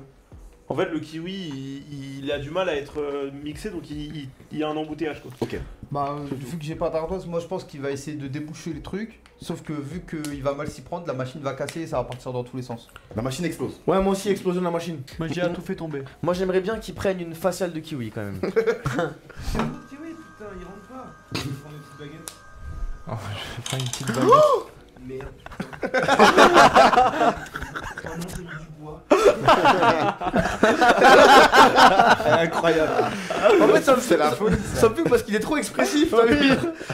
En fait le kiwi il a du mal à être mixé, donc il y a un embouteillage quoi. Ok. Bah, vu que j'ai pas d'ardoise, moi je pense qu'il va essayer de déboucher les trucs. Sauf que vu qu'il va mal s'y prendre, la machine va casser et ça va partir dans tous les sens. La machine explose. Ouais, moi aussi, explosion de la machine. Moi j'ai tout fait tomber. Moi j'aimerais bien qu'ils prennent une faciale de kiwi quand même. Kiwi, putain, il rentre pas. Je vais prendre une petite baguette. Oh, je vais faire une petite baguette. Merde. Vraiment, j'ai mis du bois. Incroyable. En fait, ça me C'est la folie. Ça me fait parce qu'il est trop expressif. T'as vu?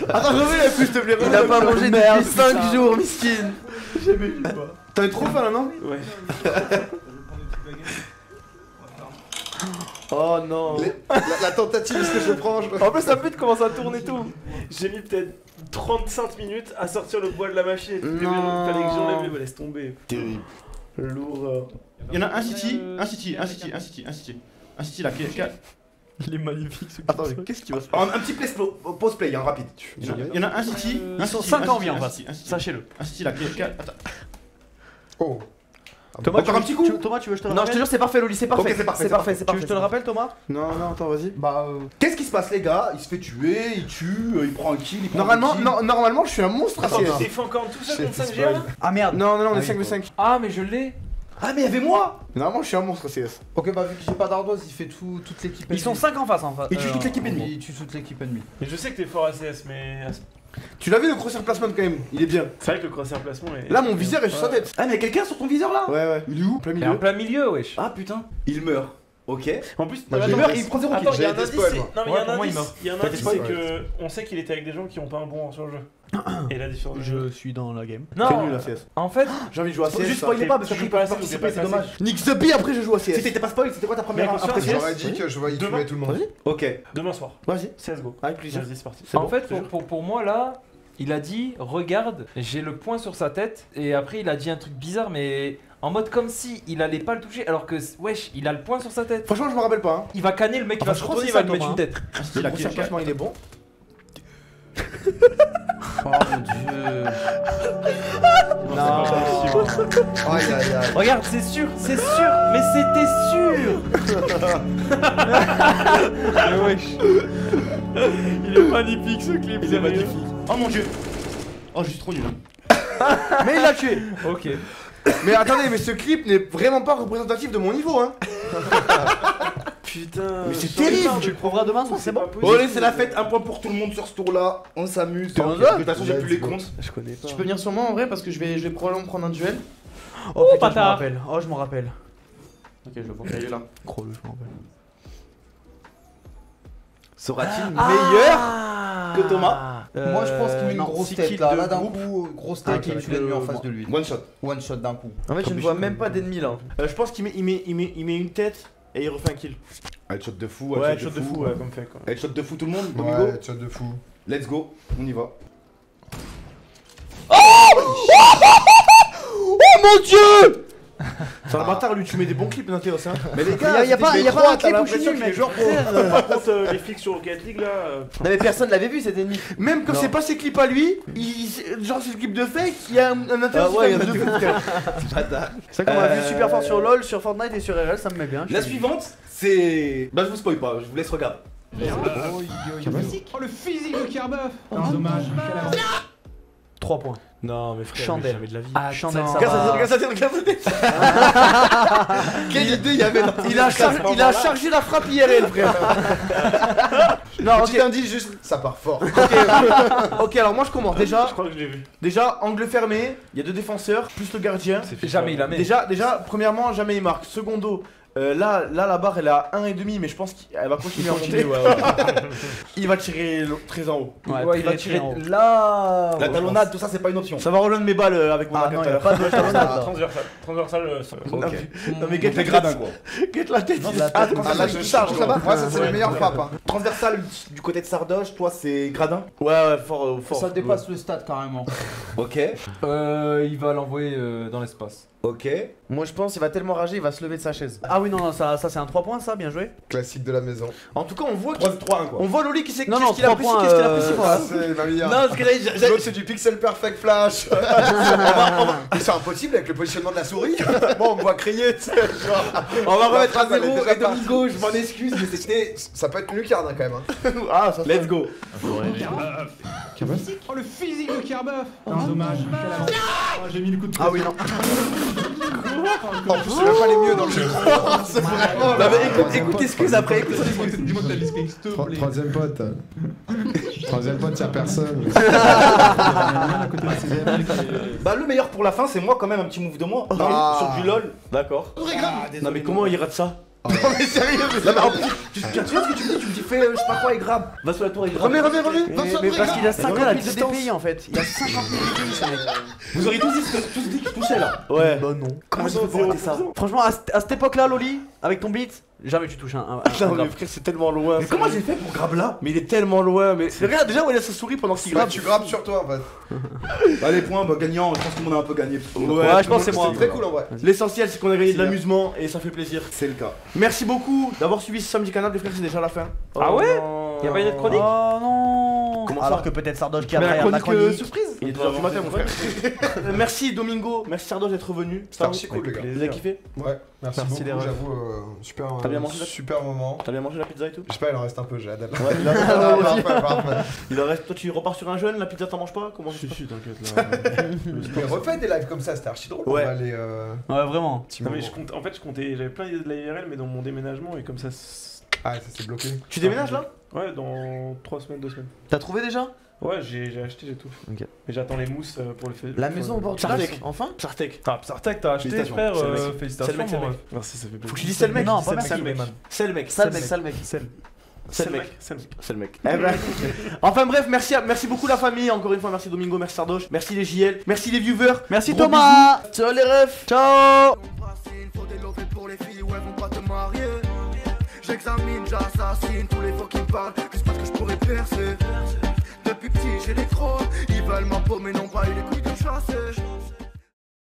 Attends, remets la plus, s'il te plaît. Il a pas mangé depuis 5 jours, miskin. J'ai vu pas. T'as eu trop faim là, non? Ouais. Je vais prendre une petite baguette. Oh non. La tentative, est-ce que je prends En plus, la pute commence à tourner tout. J'ai mis peut-être 35 minutes à sortir le bois de la machine et tout. Non. Fallait que j'enlève les... Laisse tomber. Terrible. Lourd. Il y en a un City, un City, un City, un City, un City. Un City là, Il est magnifique ce Attends, mais qu'est-ce qui va se passer? Un petit pause play, hein, rapide. Il y en a un City, Ils sont 5 en vie en face, sachez-le. Un City là, attends. Oh. Thomas, Encore un petit coup. Thomas, tu veux que je te le Non, je te rappelle? jure, c'est parfait, Loli, c'est parfait. Ok, c'est parfait, c'est c'est parfait, parfait. c'est Tu veux parfait. que je te le rappelle, Thomas? Non, non, attends, vas-y. Bah, Qu'est-ce qui se passe, les gars? Il se fait tuer, il tue, il prend un kill, il prend Normalement, un kill. normalement, je suis un monstre Attends, assez. tu défends encore tout seul contre 5 GA là? Ah merde. Non, non, non, on est Ah oui, 5v5. Ah, mais je l'ai. Ah, mais il y avait moi. Normalement, je suis un monstre CS. ok, bah vu que j'ai pas d'ardoise, il fait toute l'équipe ennemie. Ils sont 5 en face en fait. Il tue toute l'équipe ennemie. Il tue toute l'équipe ennemie. Et je sais que t'es fort à CS, mais. Tu l'as vu le crosshair placement quand même? Il est bien. C'est vrai que le crosshair placement est. Là, mon viseur est sur sa tête. Ah, mais il y a quelqu'un sur ton viseur là? Ouais, ouais. Il est où? Plein Il est en milieu. plein milieu, wesh. Ah putain. Il meurt. Ok. En plus, Moi, attends, j'ai- Il meurt, il prend 0 attends, kill. il y a un J'ai été indice, spoil, c'est- moi. non mais Ouais, il y a pour un moi, il indice, meurt. il y a un T'as été indice, c'est spoil, que on sait qu'il était avec des gens qui ont pas un bon rang sur le jeu. Et la différence. Je suis dans la game. C'est Non, nul la CS. en fait, J'ai envie de jouer à CS. Juste ça. spoilez pas parce Tu que joues tu pas peux assez, participer, donc c'est pas dommage. Nick the B, après je joue à Si CS. t'étais pas spoil, c'était quoi ta première Mais attention, impression? J'aurais dit que je voyais tuer tout le monde. Vas-y. Ok. Demain soir, Vas-y. CSGO. Avec plaisir. Vas-y, c'est parti. en fait, pour moi là, il a dit regarde, j'ai le point sur sa tête, et après il a dit un truc bizarre, mais en mode comme si il allait pas le toucher, alors que wesh, il a le point sur sa tête. Franchement, je me rappelle pas. Hein. Il va canner le mec, il va Enfin, se je crois retourner, que il va c'est lui ça, mettre une Thomas. tête. Le crosshair placement, il est bon. Oh mon dieu. Non, c'est pas possible. Aïe aïe aïe. Regarde, c'est sûr, mais c'était sûr. Mais wesh. Il est magnifique ce clip, Il est magnifique. Oh mon dieu. Oh, je suis trop nul. Hein. Mais il l'a tué. Ok. Mais attendez, mais ce clip n'est vraiment pas représentatif de mon niveau, hein. Putain. Mais c'est terrible. Tu le prouveras demain soir, c'est bon. Bon, allez, c'est la fête, un point pour tout le monde sur ce tour là. On s'amuse. T'es De un homme. toute façon, j'ai plus les Let's go. comptes. Je connais pas. Tu peux venir sur moi en vrai parce que je vais probablement prendre un duel. Oh, putain, je m'en bâtard. rappelle. Oh, je m'en rappelle. Ok, je le vois. Il est là. Gros, je m'en rappelle. Sera-t-il meilleur que Thomas? Moi je pense qu'il met une non, grosse six tête kills là. de Là d'un groupe. coup, grosse Ah, tête et ok, il tue l'ennemi en face de lui. One shot. One shot d'un coup. En fait, je ne vois même pas d'ennemis là. Je pense qu'il met une tête et il refait un kill. Headshot de fou, Ouais, shot de fou, ouais, comme fait quoi. Headshot de fou tout le monde, Domingo. Ouais, shot de fou. Let's go, on y va. Oh mon dieu! C'est un bâtard, lui, tu mets des bons clips d'intérêt, hein. Mais les Y gars, a pas un clip où je suis l'impression nul, qu'il mec. est genre Par contre, les flics sur Rocket League là. Non mais personne l'avait vu cet ennemi. Même quand Non. c'est pas ses clips à lui, genre c'est le clip de fake, il y a un intérêt. Ah ouais, il y en a de deux. fou. C'est vrai qu'on m'a vu super fort sur LoL, sur Fortnite et sur RL, ça me met bien. La suivante, c'est. Bah, je vous spoil pas, je vous laisse regarder. Oh le physique de Kerbeuf. Dommage, quelle avance. 3 points. Non, mais frère, Chandelle. jamais de la vie. Ah, Chandelle, ça Regarde va. regarde sa tête. Quelle idée il y avait. Il a chargé la frappe IRL, frère. Non, Petit indice, juste, ça part fort. Ok, alors moi je commence. Déjà, Je crois que je l'ai vu. angle fermé, il y a 2 défenseurs, plus le gardien. Jamais il la met. Déjà, premièrement, jamais il marque. Secondo, là, la barre elle est à 1,5, mais je pense qu'elle va continuer à monter. Il va tirer très en haut. Ouais, il va tirer en haut. là. La talonnade, tout ça, c'est pas une option. Ça va rejoindre mes balles avec mon Ah non, il n'y a marqueur. pas de talonnade. Transversal. Non, mais get Les gradins, quoi. la tête. Ah, là, je charge là-bas. Moi, ça, c'est les meilleures frappes. Hein. Transversal du côté de Sardoche, toi, c'est gradin. Ouais, fort. Ça dépasse le stade carrément. Ok. Il va l'envoyer dans l'espace. Ok. Moi je pense qu'il va tellement rager, il va se lever de sa chaise. Ah oui, non, ça c'est un 3 points, ça, bien joué. Classique de la maison. En tout cas, on voit 3-1 quoi. on voit Loli qui sait Non, qu'est-ce qu'il apprécie, qu'est-ce qu'il apprécie. Ah, c'est ma meilleure. Non, parce que là, L'autre, c'est du pixel perfect flash. Mais c'est impossible avec le positionnement de la souris. Bon, on me voit crier, tu sais. Genre. on va remettre à Ça allait 0 déjà et pas. Domingo, je m'en excuse, mais c'était. Ça peut être une lucarne hein, quand même. Hein. Ah, ça Let's go. Oh le physique de Kerbeuf. Non, dommage. J'ai mis le coup de Ah oui, non. En plus, c'est même pas les mieux dans le jeu. C'est vraiment. Non, mais écoute, excuse après, écoute. Dis-moi que t'as biscuit, s'il te plaît. Troisième pote. Troisième pote, y'a personne. Bah, le meilleur pour la fin, c'est moi quand même, un petit move de moi. Sur du LOL. D'accord. Non, mais comment il rate ça? Non, mais sérieux, mais. Non, mais en plus, tu vois ce que tu me dis? Tu me dis, fais je sais pas quoi et grave. Va sur la tour et Remets. Mais parce qu'il a 50 000 de DPI en fait. Il a 50 000 DPI ce mec. Vous auriez tous dit que je touchais là. Ouais. Bah non. Comment j'ai fait pour rater ça? Franchement, à cette époque-là, Loli, avec ton beat, jamais tu touches un Non, grave. mais frère, c'est tellement loin. Mais comment j'ai fait pour grab là? Mais il est tellement loin, mais. Regarde déjà où il a sa souris pendant qu'il Là, gratte. tu grappes sur toi en fait. Bah, les points, bah, gagnant, je pense que tout le monde a un peu gagné. Ouais, je pense que c'est moi. C'est très cool en vrai. L'essentiel, c'est qu'on a gagné de C'est l'amusement et ça fait plaisir. C'est le cas. Merci beaucoup d'avoir suivi ce samedi canal, les frères, c'est déjà la fin. Ah ouais non. Y'a pas une autre chronique? Oh non. Comment Alors ça que peut-être Sardoche qui Mais a la ma chronique chronique. surprise. Il est 2h du matin, mon frère. Merci Domingo, merci Sardoche d'être venu. C'était archi cool, les gars. Vous avez kiffé? Ouais, merci beaucoup, les refs. j'avoue, super, T'as bien mangé, là super moment. T'as bien mangé la pizza et tout? Je sais pas, il en reste un peu, j'ai hâte. Ouais, il en reste Ah, un peu. parfait. Il en reste, toi tu repars sur un jeune, la pizza t'en manges pas? Comment ça se passe? T'inquiète là. Mais refais des lives comme ça, c'était archi drôle. Ouais. On va aller, Ouais, vraiment. petit Non, mais moment. en fait, je comptais, j'avais plein d'idées de la IRL, mais dans mon déménagement, et comme ça. Ah, ça s'est bloqué. Tu déménages là? Ouais, dans 3 semaines, 2 semaines. T'as trouvé déjà? Ouais, j'ai acheté, j'ai tout. Ok. Mais j'attends les mousses pour le faire. La maison au bord du lac, enfin? Sartek. Ah, Psartek, t'as acheté, Félicitations. frère. C'est le mec. Félicitations. C'est le mec, c'est le mon mec. ref. Merci, ça fait plaisir. Faut que tu dis c'est le mec. Non, pas C'est le mec. mec. C'est le mec. Sale mec. C'est le mec. C'est le mec. C'est le mec. Eh ben, enfin bref, merci beaucoup la famille. Encore une fois, merci Domingo, merci Sardoche, merci les JL, merci les viewers. Merci Gros Thomas. bisous. Ciao les refs. Ciao. Faut des lovés pour les filles, ouais, vont pas te marier. J'examine, j'assassine tous les faux qui me parlent, juste parce que je pourrais percer. Depuis petit, j'ai des crocs, ils veulent ma peau, mais n'ont pas eu les couilles de chasser.